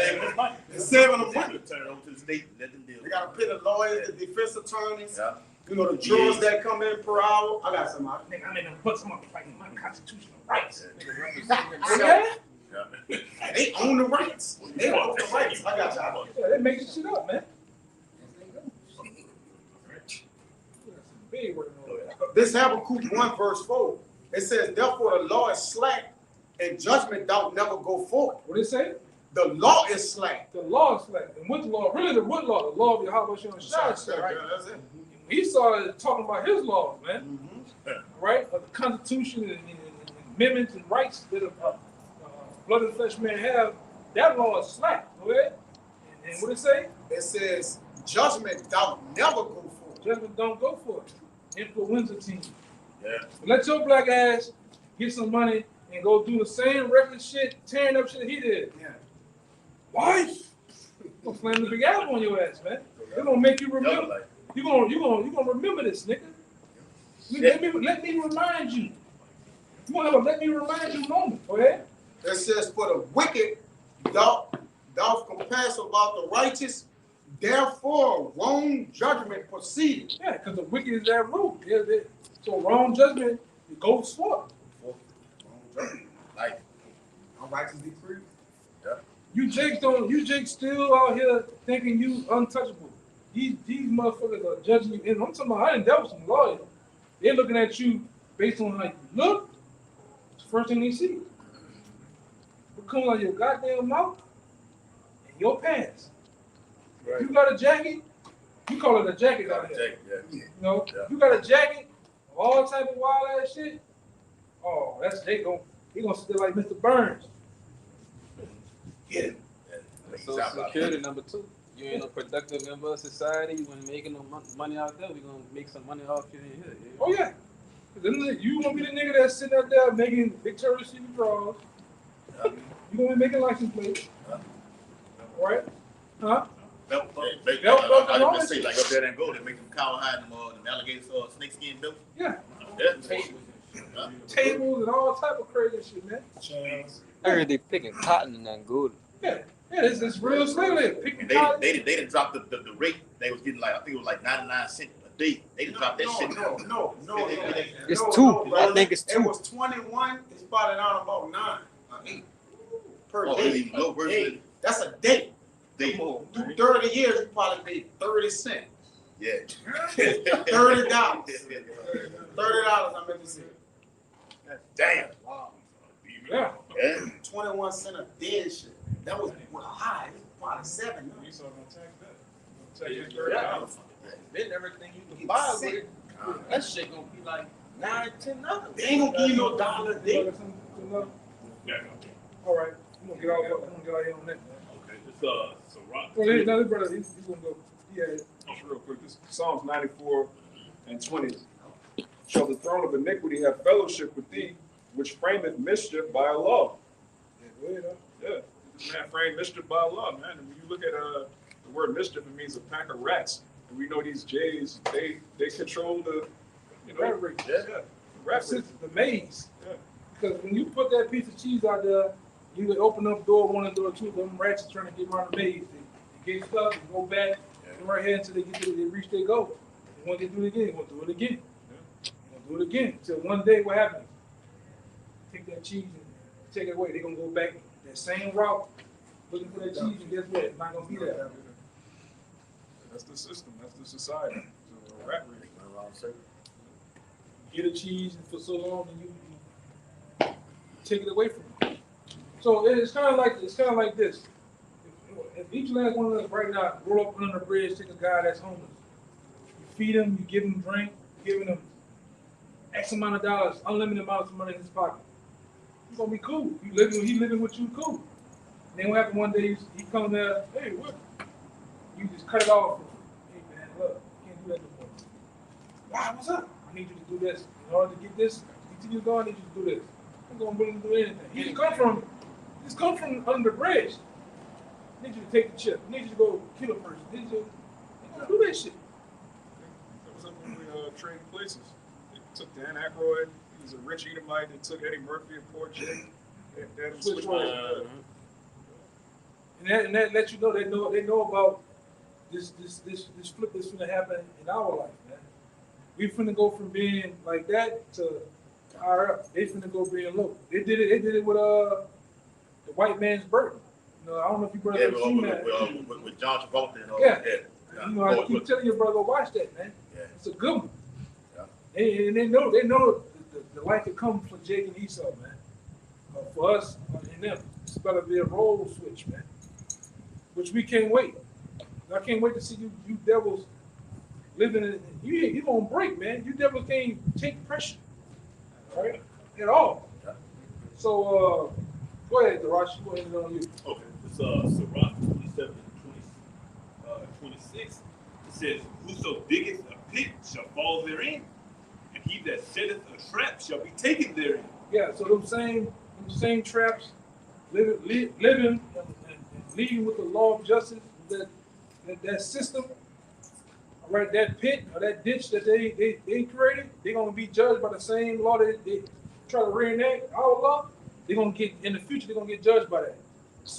It's saving them money. Turn it over to the state and let them deal. They got to pay the lawyers, the defense attorneys. Yeah. You know, the jurors that come in per hour. I got some. I made them put some up fighting my constitutional rights. Okay? They own the rights. They own the rights. I got y'all. Yeah, they make shit up, man. This Habakkuk 1 verse 4. It says, therefore the law is slack and judgment don't never go forth. What did it say? The law is slack. The law is slack. And what law? Really, what law? The law of Yahweh Shah, right? That's it. Esau is talking about his laws, man. Right? Of the Constitution and amendments and rights that a blood and flesh man have. That law is slack. Okay? And what it say? It says judgment don't never go for it. Judgment don't go for it. Influenza team. Yeah. Let your black ass get some money and go do the same reckless shit, tearing up shit he did. Yeah. Why? Gonna slam the big apple on your ass, man. They're gonna make you remember. You gonna remember this, nigga. Let me remind you. You wanna have a let me remind you moment, go ahead. It says for the wicked, thou compares about the righteous, therefore wrong judgment proceeded. Yeah, because the wicked is that root. So wrong judgment, it goes forth. Like, unrighteous decree. Yeah. You Jakes still out here thinking you untouchable. These motherfuckers are judging you. And I'm talking about, I done dealt with some lawyers. They're looking at you based on how you look. It's the first thing they see. What comes out of your goddamn mouth and your pants. Right. You got a jacket, you call it a jacket out here. You know, you got a jacket, all type of wild ass shit. Oh, that's he gonna sit like Mr. Burns. Get him. Social security number 2. You ain't a productive member of society. You ain't making no money out there. We gonna make some money off you in here. Yeah. Oh yeah. Then you gonna be the nigga that's sitting out there making Victoria's Secret draws. You gonna be making license plates. Right? Huh? I just say like up there and go. They make them cowhide them alligator snakeskin belts. Yeah. Yeah. Tables and all type of crazy shit, man. I heard they picking cotton in Angola. Yeah, it's real slavery. Picking cotton. They didn't drop the rate. They was getting like, I think it was like 99 cents a day. They didn't drop that shit. No. It's 2. I think it's 2. It was 21. It's probably down about 9 or 8 per day. No version. That's a day. They Do 30 years, you probably paid 30 cents. Yeah. $30. $30, I meant to say. Damn. Wow. Yeah. 21 cents a day shit. That was high. It was probably 7. You saw gonna tax that. $30. Then everything you can buy with it, that shit gonna be like $9, $10. They ain't gonna give you no dollar a day. Yeah. All right. I'm gonna get out here on that, man. Okay. It's a rock. Well, another brother, he's gonna go. Yeah. Just real quick, this Psalms 94 and 20. Shall the throne of iniquity have fellowship with thee, which frameth mischief by a law? Yeah, this man framed mischief by a law, man. And when you look at the word mischief, it means a pack of rats. And we know these Jays, they control the, Rat race. the rat race. The maze. Yeah. Because when you put that piece of cheese out there, you would open up door 1 and door 2. Them rats are trying to get around the maze. They get stuck and go back, and right here until they reach their goal. And when they do it again, they're gonna do it again. They're gonna do it again. Until one day, what happens? Take that cheese and take it away. They're gonna go back that same route, looking for that cheese, and guess what? It's not gonna be there. That's the system. That's the society. So, rat race. Get a cheese for so long, and you take it away from them. So it's kind of like this. If each last one of us right now roll up under the bridge, take a guy that's homeless, you feed him, you give him drink, you're giving him X amount of dollars, unlimited amounts of money in his pocket. He's gonna be cool. He living with you cool. And then what happened one day? He come there, hey, what? You just cut it off. Hey man, look, you can't do that no more. Wow, what's up? I need you to do this. In order to get this, continue going, I need you to do this. I'm gonna willing to do anything. He just come from under the bridge. I need you to take the chip. I need you to go kill a person. I need you to do that shit. That was up when we traded places. They took Dan Aykroyd. He was a rich Edomite. They took Eddie Murphy and poor Jay. They had him switch roles. And that lets you know they know about this flip that's gonna happen in our life, man. We finna go from being like that to higher up. They finna go being low. They did it with the white man's burden. You know, I don't know if you brother seen that. With John Travolta and all yeah. Yeah. You know, I keep telling your brother, watch that, man. Yeah. It's a good one. Yeah. And they know the life that comes for Jake and Esau, man. For us and them, it's gotta be a role switch, man. Which we can't wait. I can't wait to see you devils. living in you gonna break, man. You never can't take pressure, right? At all. So go ahead, Darash. Go ahead and on you. Okay, it's Sirach 27 and 26. It says, "Whoso diggeth a pit shall fall therein, and he that setteth a trap shall be taken therein." Yeah. So them same traps, living and leading with the law of justice. That system. Right, that pit or that ditch that they created, they're gonna be judged by the same law that they try to reenact our law. They're gonna get in the future. They're gonna get judged by that. The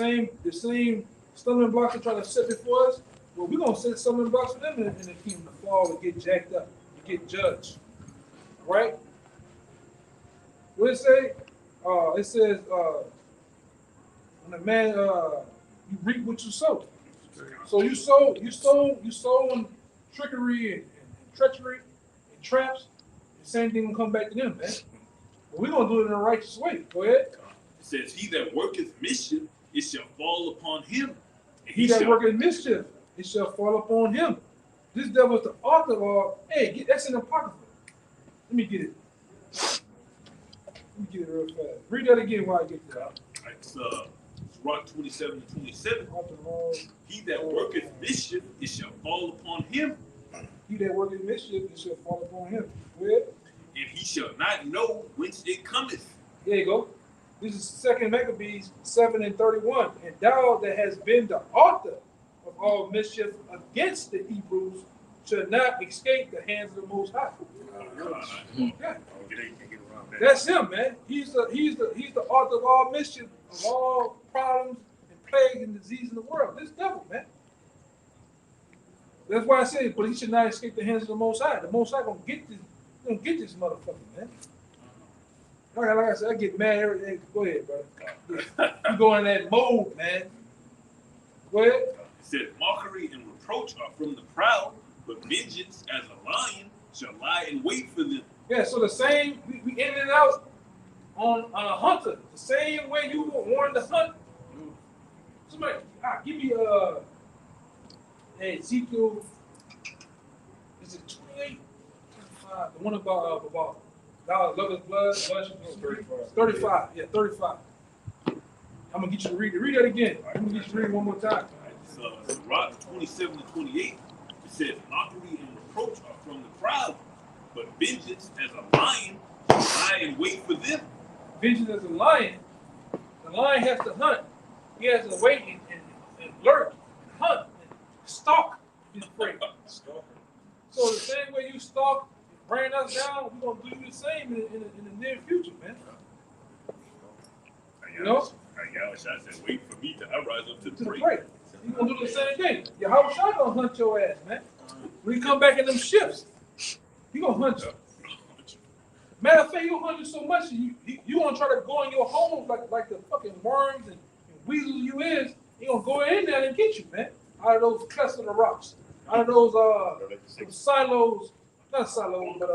same stumbling blocks they're trying to set before us. Well, we're gonna set stumbling blocks for them in the kingdom to fall and get jacked up, and get judged. Right? What it say? It says when a man you reap what you sow. So you sow trickery and treachery and traps, the same thing will come back to them, man. But we're gonna do it in a righteous way. Go ahead. It says, "He that worketh mischief, it shall fall upon him." And He that worketh mischief, it shall fall upon him. This devil is the author of all. Hey, that's in the Apocrypha. Let me get it. Let me get it real fast. Read that again while I get that. It's Sirach 27 and 27. "He that worketh mischief, it shall fall upon him. He that worketh mischief, it shall fall upon him." Go ahead. And he shall not know whence it cometh." There you go. This is 2 Maccabees 7 and 31. "And thou that hast been the author of all mischief against the Hebrews shall not escape the hands of the Most High." Yeah. That's him, man. He's the author of all mischief, of all problems and plague and disease in the world. This devil, man. That's why I say, but he should not escape the hands of the Most High. The Most High gonna get this motherfucker, man. Like I said, I get mad every day. Go ahead, bro. You go in that mode, man. Go ahead. It said, "Mockery and reproach are from the proud, but vengeance as a lion shall lie in wait for them." Yeah, so the same, we in and out on a hunter. The same way you were warned to hunt. Somebody, give me Ezekiel, is it 28? 25? The one about God love his blood. 35. Yeah, 35. I'm gonna get you to read it. Read that again. I'm gonna get you to read it one more time. It's Sirach 27 and 28. It says, "Mockery and reproach are from the proud, but vengeance as a lion shall lie in wait for them." Vengeance as a lion. The lion has to hunt. He has to wait and lurk, and hunt, and stalk his prey. So the same way you stalk, bring us down, we're gonna do the same in the near future, man. You know? I said, "Wait for me to rise up to the prey." You're gonna do the same thing. Yahweh Shai gonna hunt your ass, man. When you come back in them ships, he gonna hunt you. Matter of fact, he'll hunt you so much, you gonna try to go in your homes like the fucking worms and weasels you is. He gonna go in there and get you, man. Out of those clefts of the rocks. Out of those silos, not silos, but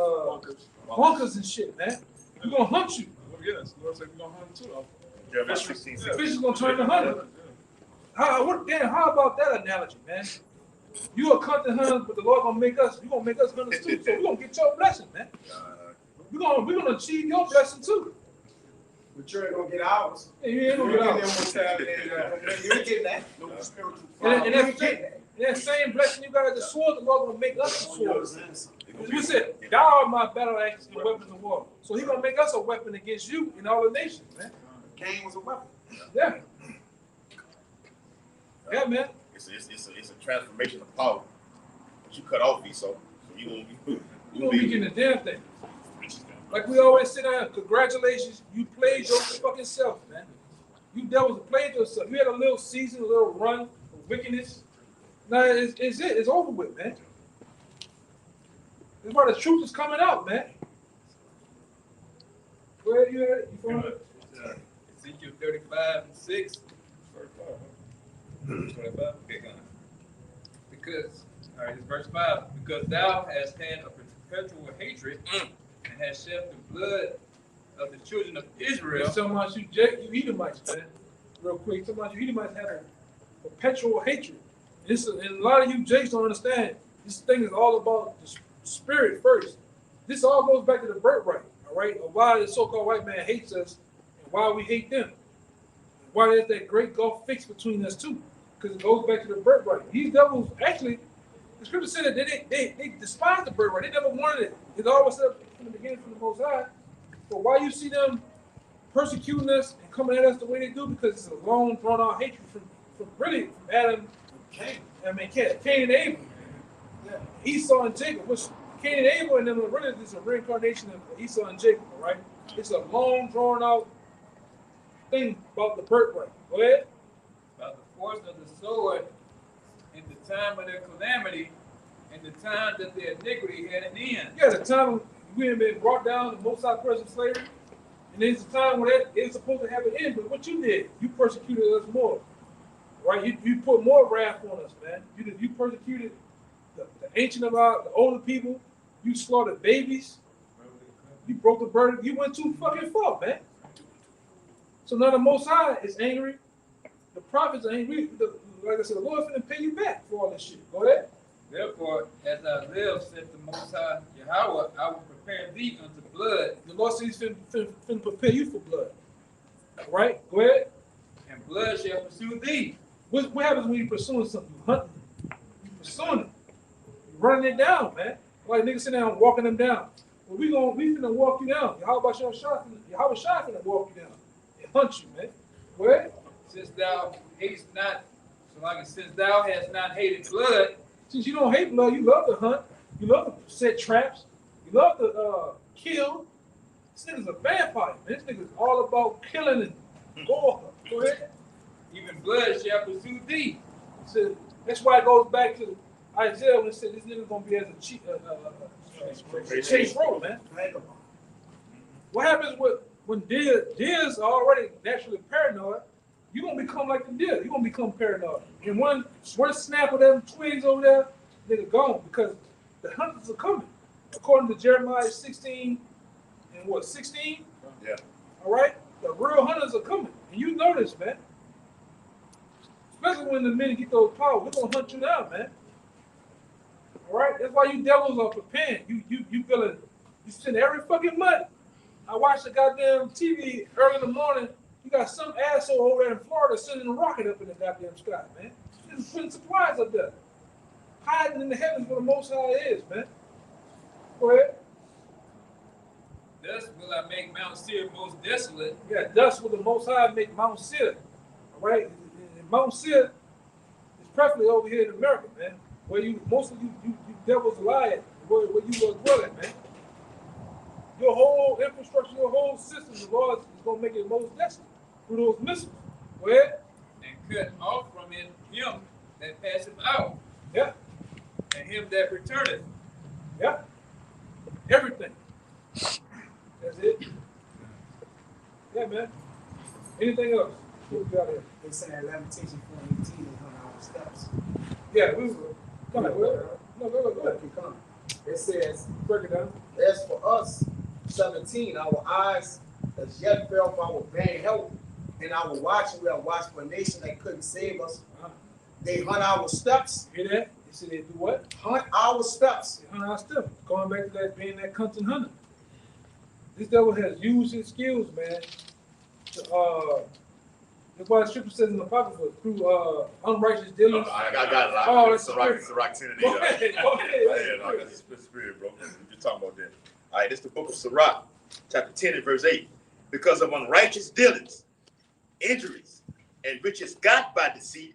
bunkers and shit, man. He gonna hunt you. Yes, Lord said we're gonna hunt too. Fish is gonna turn to hunter. How about that analogy, man? You a hunt and hunt, but the Lord gonna make us. You gonna make us hunters too. So we gonna get your blessing, man. We're gonna achieve your blessing too. But you ain't gonna get ours. Yeah, you ain't gonna get ours. You ain't getting that. No spiritual. And that same blessing you got at the sword, the Lord gonna make us the sword. We said, "Thou art my battle axe and weapons of war." So He gonna make us a weapon against you in all the nations, man. Cain was a weapon. Yeah. Yeah, man. It's a transformation of power. But you cut off Esau, so you gonna be getting the damn thing. Like we always say down, congratulations, you played your fucking self, man. You devils played yourself. You had a little season, a little run of wickedness. Now it's over with, man. That's why the truth is coming out, man. Where you at? You from it? Ezekiel 35 and 6. 25. Okay, go on. Because, all right, it's verse 5. Because thou hast had a perpetual hatred and hast shed the blood of the children of Israel. So much you Edomites, man. Real quick, so much you Edomites have a perpetual hatred. And a lot of you Jakes don't understand. This thing is all about the spirit first. This all goes back to the birthright, all right? Of why the so-called white man hates us and why we hate them. Why there's that great gulf fixed between us two. Because it goes back to the birthright. These devils, actually, the scripture said that they despise the birthright. They never wanted it. It always said from the beginning from the Most High. But why you see them persecuting us and coming at us the way they do? Because it's a long, drawn-out hatred from really from Adam, Cain and Abel. Yeah. Esau and Jacob. Which Cain and Abel and them are really just a reincarnation of Esau and Jacob, all right? It's a long, drawn-out thing about the birthright. Go ahead. About the force of the sword in the time of their calamity and the time that their iniquity had an end. Yeah, the time we have been brought down to Most High present slavery, and there's a time when it's supposed to have an end, but what you did, you persecuted us more. Right? You put more wrath on us, man. You persecuted the ancient of the older people. You slaughtered babies. You broke the burden. You went too fucking far, man. So now the Most High is angry. The prophets are angry. Like I said, the Lord's going to pay you back for all this shit. Go ahead. Therefore, as I live, said the Most High Yahweh, I will prepare thee unto blood. The Lord says he's finna prepare you for blood. All right? Go ahead. And blood shall pursue thee. What happens when you pursuing something? You hunting. You pursuing it. You running it down, man. Like niggas sitting down walking them down. Well, we finna walk you down. Yahweh Shai finna walk you down. And hunt you, man. Go ahead. Since thou hatest not, since thou hast not hated blood. Since you don't hate blood, you love to hunt. You love to set traps. You love to kill. This nigga's a vampire, man. This nigga's all about killing and gore. Go ahead. Even blood shall pursue thee. So that's why it goes back to Isaiah when it said this nigga's gonna be as a chase road, man. What happens when deers are already naturally paranoid? You're gonna become like the deer. You're gonna become paranoid. And one snap of them twigs over there, nigga gone because the hunters are coming. According to Jeremiah 16 and what, 16? Yeah. All right? The real hunters are coming. And you know this, man. Especially when the men get those powers, we're gonna hunt you down, man. All right? That's why you devils are preparing. You feeling, you spend every fucking month. I watched the goddamn TV early in the morning. You got some asshole over there in Florida sending a rocket up in the goddamn sky, man. Just putting supplies up there. Hiding in the heavens where the Most High is, man. Go ahead. Thus will I make Mount Seir most desolate. Yeah, thus will the Most High make Mount Seir. All right? And Mount Seir is preferably over here in America, man. Where most of you devils lie at, where you are dwelling, man. Your whole infrastructure, your whole system, the Lord is going to make it most desolate through those missiles. Go ahead. And cut off from it him that passeth out. Yeah. And him that returneth. Yeah. Everything. That's it. Yeah, man. Anything else? What we got here? They say that Lamentation 4:18 is on our steps. Yeah, we will. Come on, go ahead. It says, Break it down. as for us, 17, our eyes as yet fell from our vain help, and our watching, we have watched for a nation that couldn't save us. They hunt our steps. You hear that? They say they do what? Hunt our steps. They hunt our steps. Going back to that being that cunting hunter. This devil has used his skills, man. That's why the scripture says in the Apocrypha, through unrighteous dealings. I got it. Oh, that's Sirach 10 and 8. Go ahead. Yeah, that's the spirit, bro. We're just talking about that. All right, this is the book of Sirach, chapter 10 and verse 8. Because of unrighteous dealings, injuries, and riches got by deceit,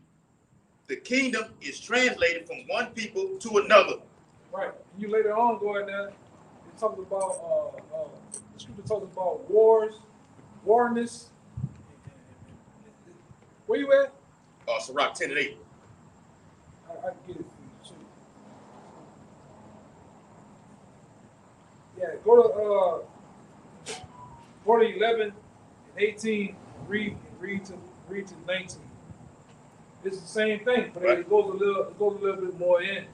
the kingdom is translated from one people to another. Right. You later on go in there, it talks about, the scripture talks about wars, warness. Where you at? Sirach 10 and 8. I can get it for you too. Yeah, go to 11 and 18, read to 19. It's the same thing, but it goes a little bit more in.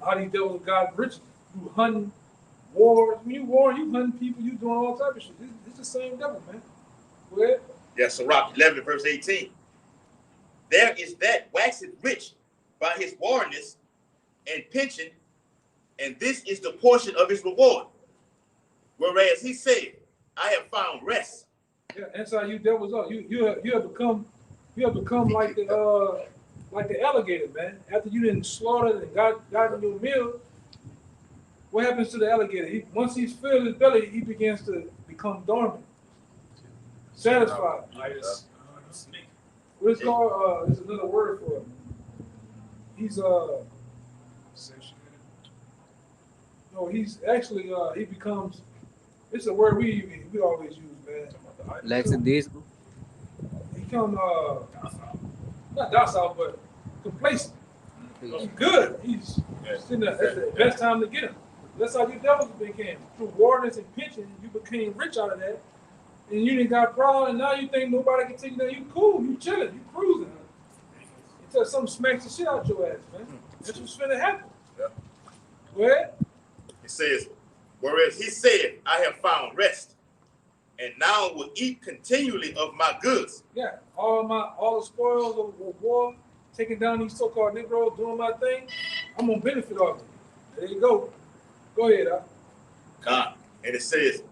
How these devils got rich through hunting, wars. When you war, you hunting people, you doing all type of shit. It's the same devil, man. Go ahead. Yeah, Sirach 11 verse 18. There is that waxeth rich by his warness and pension and this is the portion of his reward. Whereas he said, I have found rest. Yeah, that's how you devils are. You have become like the alligator, man. After you didn't slaughter and got in your meal, what happens to the alligator? Once he's filled his belly, he begins to become dormant, satisfied. What is called? There's another word for it. He's no, he's actually he becomes. It's a word we always use, man. Lackadaisical. He come not docile, but complacent. He's good. He's sitting there. That's the best time to get him. That's how you devils became. Through warders and pension, you became rich out of that. And you didn't got proud, and now you think nobody can take you down. You cool, you chilling, you cruising. Until something smacks the shit out your ass, man. That's what's finna happen. Yeah. Go ahead. It says, whereas he said, I have found rest, and now will eat continually of my goods. Yeah, all the spoils of war, taking down these so-called Negroes, doing my thing, I'm gonna benefit off it. There you go. Go ahead, God. And it says,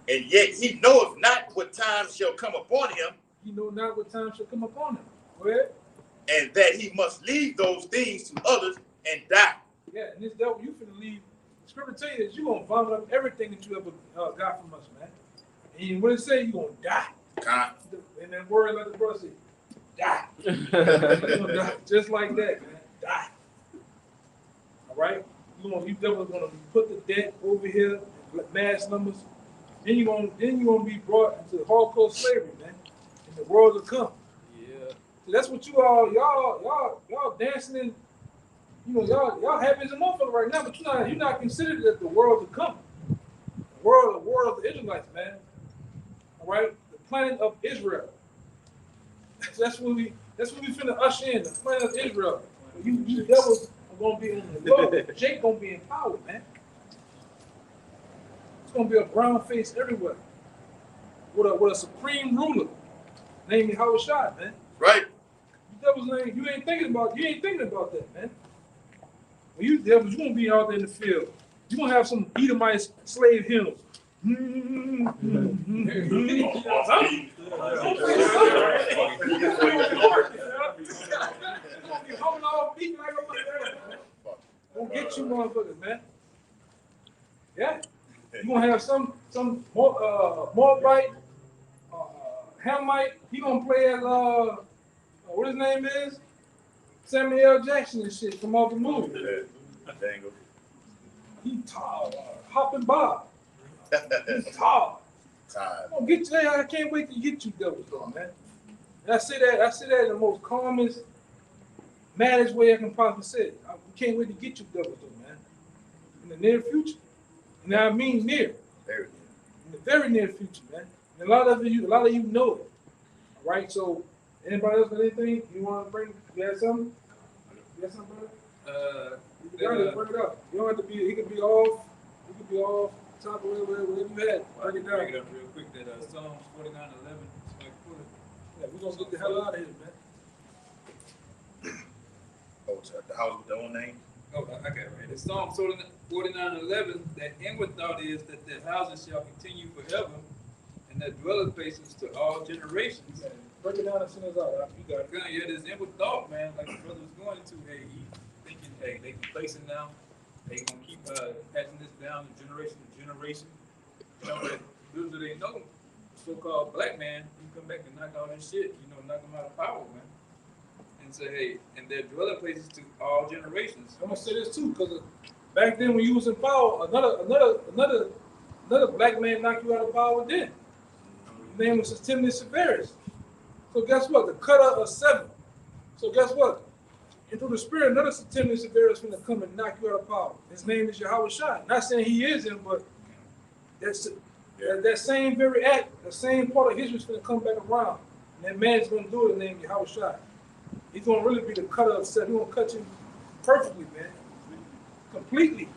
and yet he knoweth not what time shall come upon him. He know not what time shall come upon him. Go ahead. And that he must leave those things to others and die. Yeah, and this devil, you finna leave. The scripture tell you that you're gonna vomit up everything that you ever got from us, man. And what it say, you're gonna die. God. And that word like the brother say, die. You're gonna die. Just like that, man. Die. All right? You devils gonna put the debt over here, mass numbers. Then you're gonna be brought into hardcore slavery, man. And the world will come. Yeah. So that's what you all y'all dancing in. Y'all happy as a motherfucker right now, but you're not considered that the world to come. The world of the Israelites, man. All right, the planet of Israel. That's what we finna usher in, the planet of Israel. You devils are gonna be on the low. Jake gonna be in power, man. It's gonna be a brown face everywhere. With a supreme ruler named Yahushua, man. Right. You devils you ain't thinking about that, man. When you devils, you're gonna be out there in the field. You're gonna have some Edomite slave hymns. You're gonna be holding off beating like a gonna get you motherfuckers, man. Yeah. You're gonna have some Moabite, Hamite. He gonna play as what his name is? Samuel Jackson and shit from off the movie. He tall, hopping Bob. He's tall. I'm gonna get you. I can't wait to get you devils though, man. And I say that in the most calmest, maddest way I can possibly say it. I can't wait to get you devils though, man. In the near future. And I mean near. Very near. In the very near future, man. And a lot of you know it. All right, so anybody else got anything you want to bring? You got something? You got something, brother? You got it, bring it up. You don't have to be. He could be off. He could be off. Top of whatever you had. Bring it down. Bring it up real quick. That Psalms 49:11. Yeah, we're gonna get the hell out of here, man. Oh, the house with the own name. Oh, I got it right. It's Psalm 49:11. That inward thought is that the houses shall continue forever, and that dwelling places to all generations. Yeah, break it down and send us out. You got it. Yeah, this inward thought, man, like the brother was going into. Hey, he thinking, hey, they complacent now. They gonna keep passing this down to generation to generation. You know, but little do they know, so-called black man, you come back and knock all this shit. Knock them out of power, man. And say, hey, and their dwelling places to all generations. I'm gonna say this too, because back then when you was in power, another black man knocked you out of power then. His name was Timothy Severus. So guess what? The cutter of 7. So guess what? And through the spirit, another Timothy Severus is gonna come and knock you out of power. His name is Yahushua. Not saying he is him, but that same very act, the same part of history is gonna come back around. And that man's gonna do it named Yahushua. He's gonna really be the cutter of 7. He's gonna cut you perfectly, man. Completely.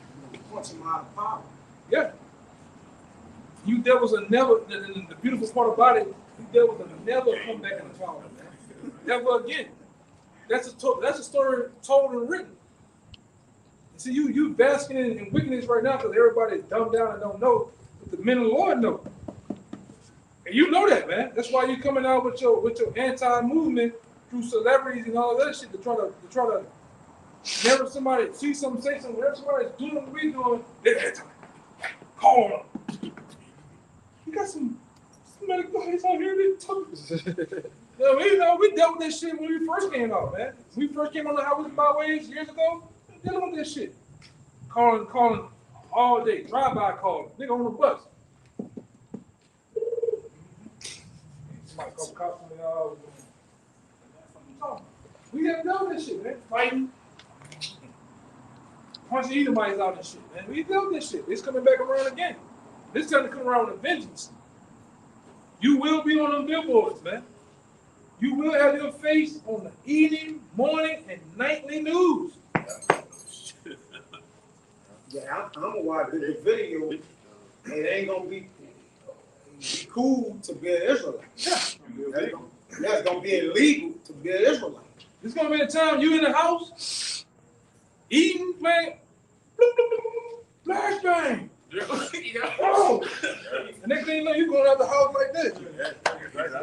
Punch him out of power. Yeah. You devils are never, the beautiful part about it, you devils will never come back into power, man. Never again. That's a story told and written. See, you basking in wickedness right now because everybody's dumbed down and don't know, but the men of the Lord know. And you know that, man. That's why you're coming out with your anti-movement through celebrities and all that shit to try to whenever somebody see something, say something, whenever somebody's doing what we doing, they're anti. Call them. You got somebody guys out here that talk. We dealt with this shit when we first came out, man. When we first came on the highways byways years ago, we dealing with this shit. Calling all day, drive-by calling, nigga on the bus. Somebody call cops on we have done this shit, man. Fighting. Punching Edomites out and shit, man. We dealt this shit. It's coming back around again. This time to come around with a vengeance. You will be on them billboards, man. You will have your face on the evening, morning, and nightly news. Yeah, I'm gonna watch the video. It ain't gonna be cool to be an Israelite. Yeah. That's gonna be illegal to be an Israelite. There's gonna be a time you in the house, eating, playing, flashbang. Oh, the next thing you know, you're going out the house like this.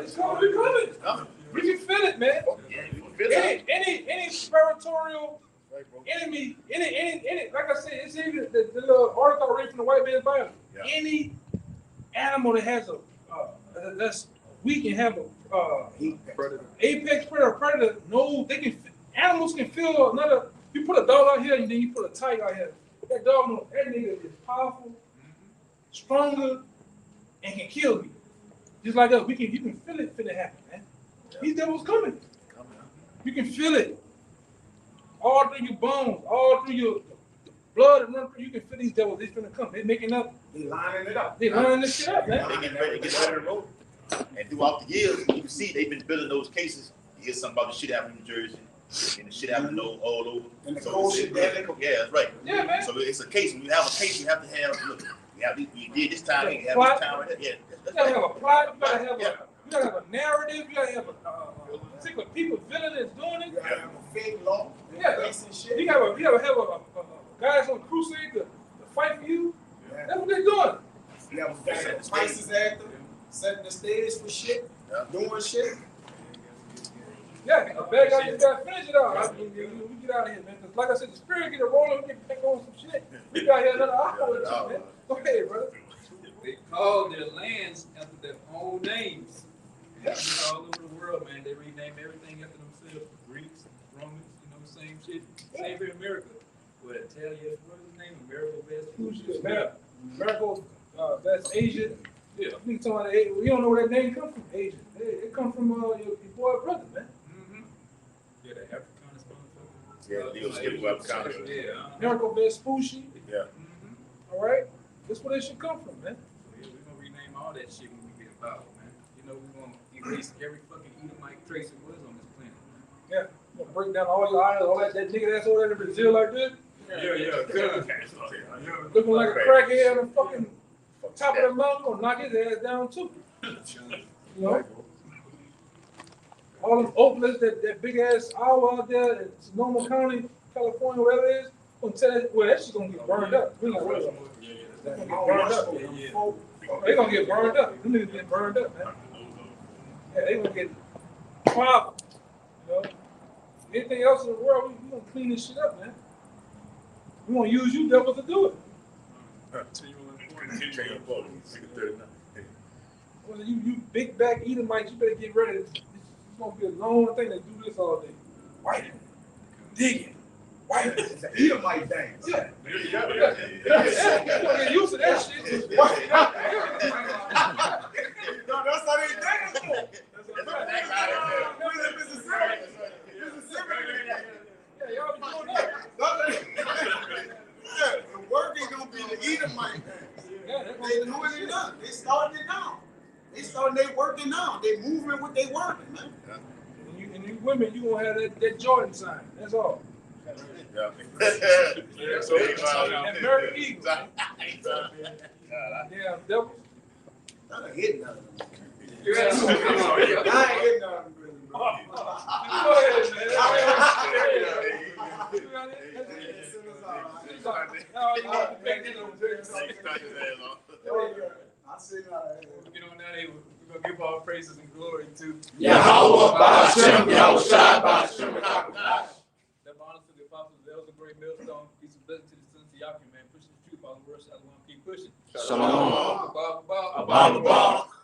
It's gonna be coming. We can feel it, man. Any territorial enemy, any, like I said, it's even the little article I read from the White Man's Bible. Yeah. Any animal that has that's weak and have a apex predator, no, they can. Animals can feel another. You put a dog out here and then you put a tiger out here. That dog knows that nigga is powerful, stronger, and can kill me. Just like us, you can feel it happen, man. Yeah. These devils coming. You can feel it. All through your bones, all through your blood and run through, you can feel these devils. They're gonna come. They're making up. They're lining it up. They're lining this shit up, man. They're getting ready to get out of the road. And throughout the years, you can see they've been building those cases. You hear something about the shit happening in New Jersey. And the shit happening all over. And the cold shit there. Yeah, that's right. Yeah, man. So it's a case. When you have a case, you have to have, look, we did this time, you have this time right there. Yeah, you gotta have a plot, you gotta have a narrative, you gotta have a particular people, villain that's doing it. You gotta have a fake law. Yeah, shit. You gotta have a guys on crusade to fight for you. Yeah. That's what they're doing. You have a crisis actor, setting the stage for shit, doing shit. Yeah, the bad guys just gotta finish it out. We get out of here, man. Cause like I said, the spirit get a rolling, we get back on some shit. We got here another hour with you, man. Go ahead, brother. They called their lands after their own names. All over the world, man. They rename everything after themselves. Greeks, Romans, same shit. Same here in America. What, Italia, what is the name? America West. America, that's Asian. Yeah. You don't know where that name comes from, Asian. It comes from your boy brother, man. Yeah, the Afrikaans motherfucker. Yeah, the Afrikaans. Yeah. America Vespucci. Yeah. All right? That's where they should come from, man. Yeah, we're gonna rename all that shit when we get about, man. We're gonna erase every fucking Edomite trace it was on this planet. Yeah. We're gonna break down all your eyes, all that nigga that's over there in Brazil like this. Looking like a crackhead on the fucking top of the mountain, gonna knock his ass down too. You know? All them Oaklands, that big ass owl out there in Sonoma County, California, wherever it is, gonna tell that, well, that shit's gonna get burned up. We're not worried about it. They're gonna get burned up. They're gonna get burned up. Them niggas get burned up, man. Yeah, they gonna get problems. You know? Anything else in the world, we gonna clean this shit up, man. We gonna use you devils to do it. Well, you big back Edomites, you better get ready. It's gonna be a long thing to do this all day. White, digging, white. It's an Edomite thing. Yeah. You gonna get used to that shit. No, that's how they think. Yeah, y'all be doing that. The work ain't gonna be the Edomite thing. Yeah, they doing it now. They starting it now. They starting they working now. They moving what they working, man. And you women, you gonna have that Jordan sign. That's all. Yeah. So American Eagle. Yeah, devil. I ain't hitting nothing. I ain't hitting nothing. Go ahead, man. I see that. Get on that. We're gonna give all praises and glory to Yahweh Ba'ashem, Yahweh Shai Ba'ashem, that honor to the apostles. That was a great millstone. Peace and blessing to the sons of Yakin, man. Pushing the truth, all the words. I want to keep pushing. Shalom. Bob. Abba.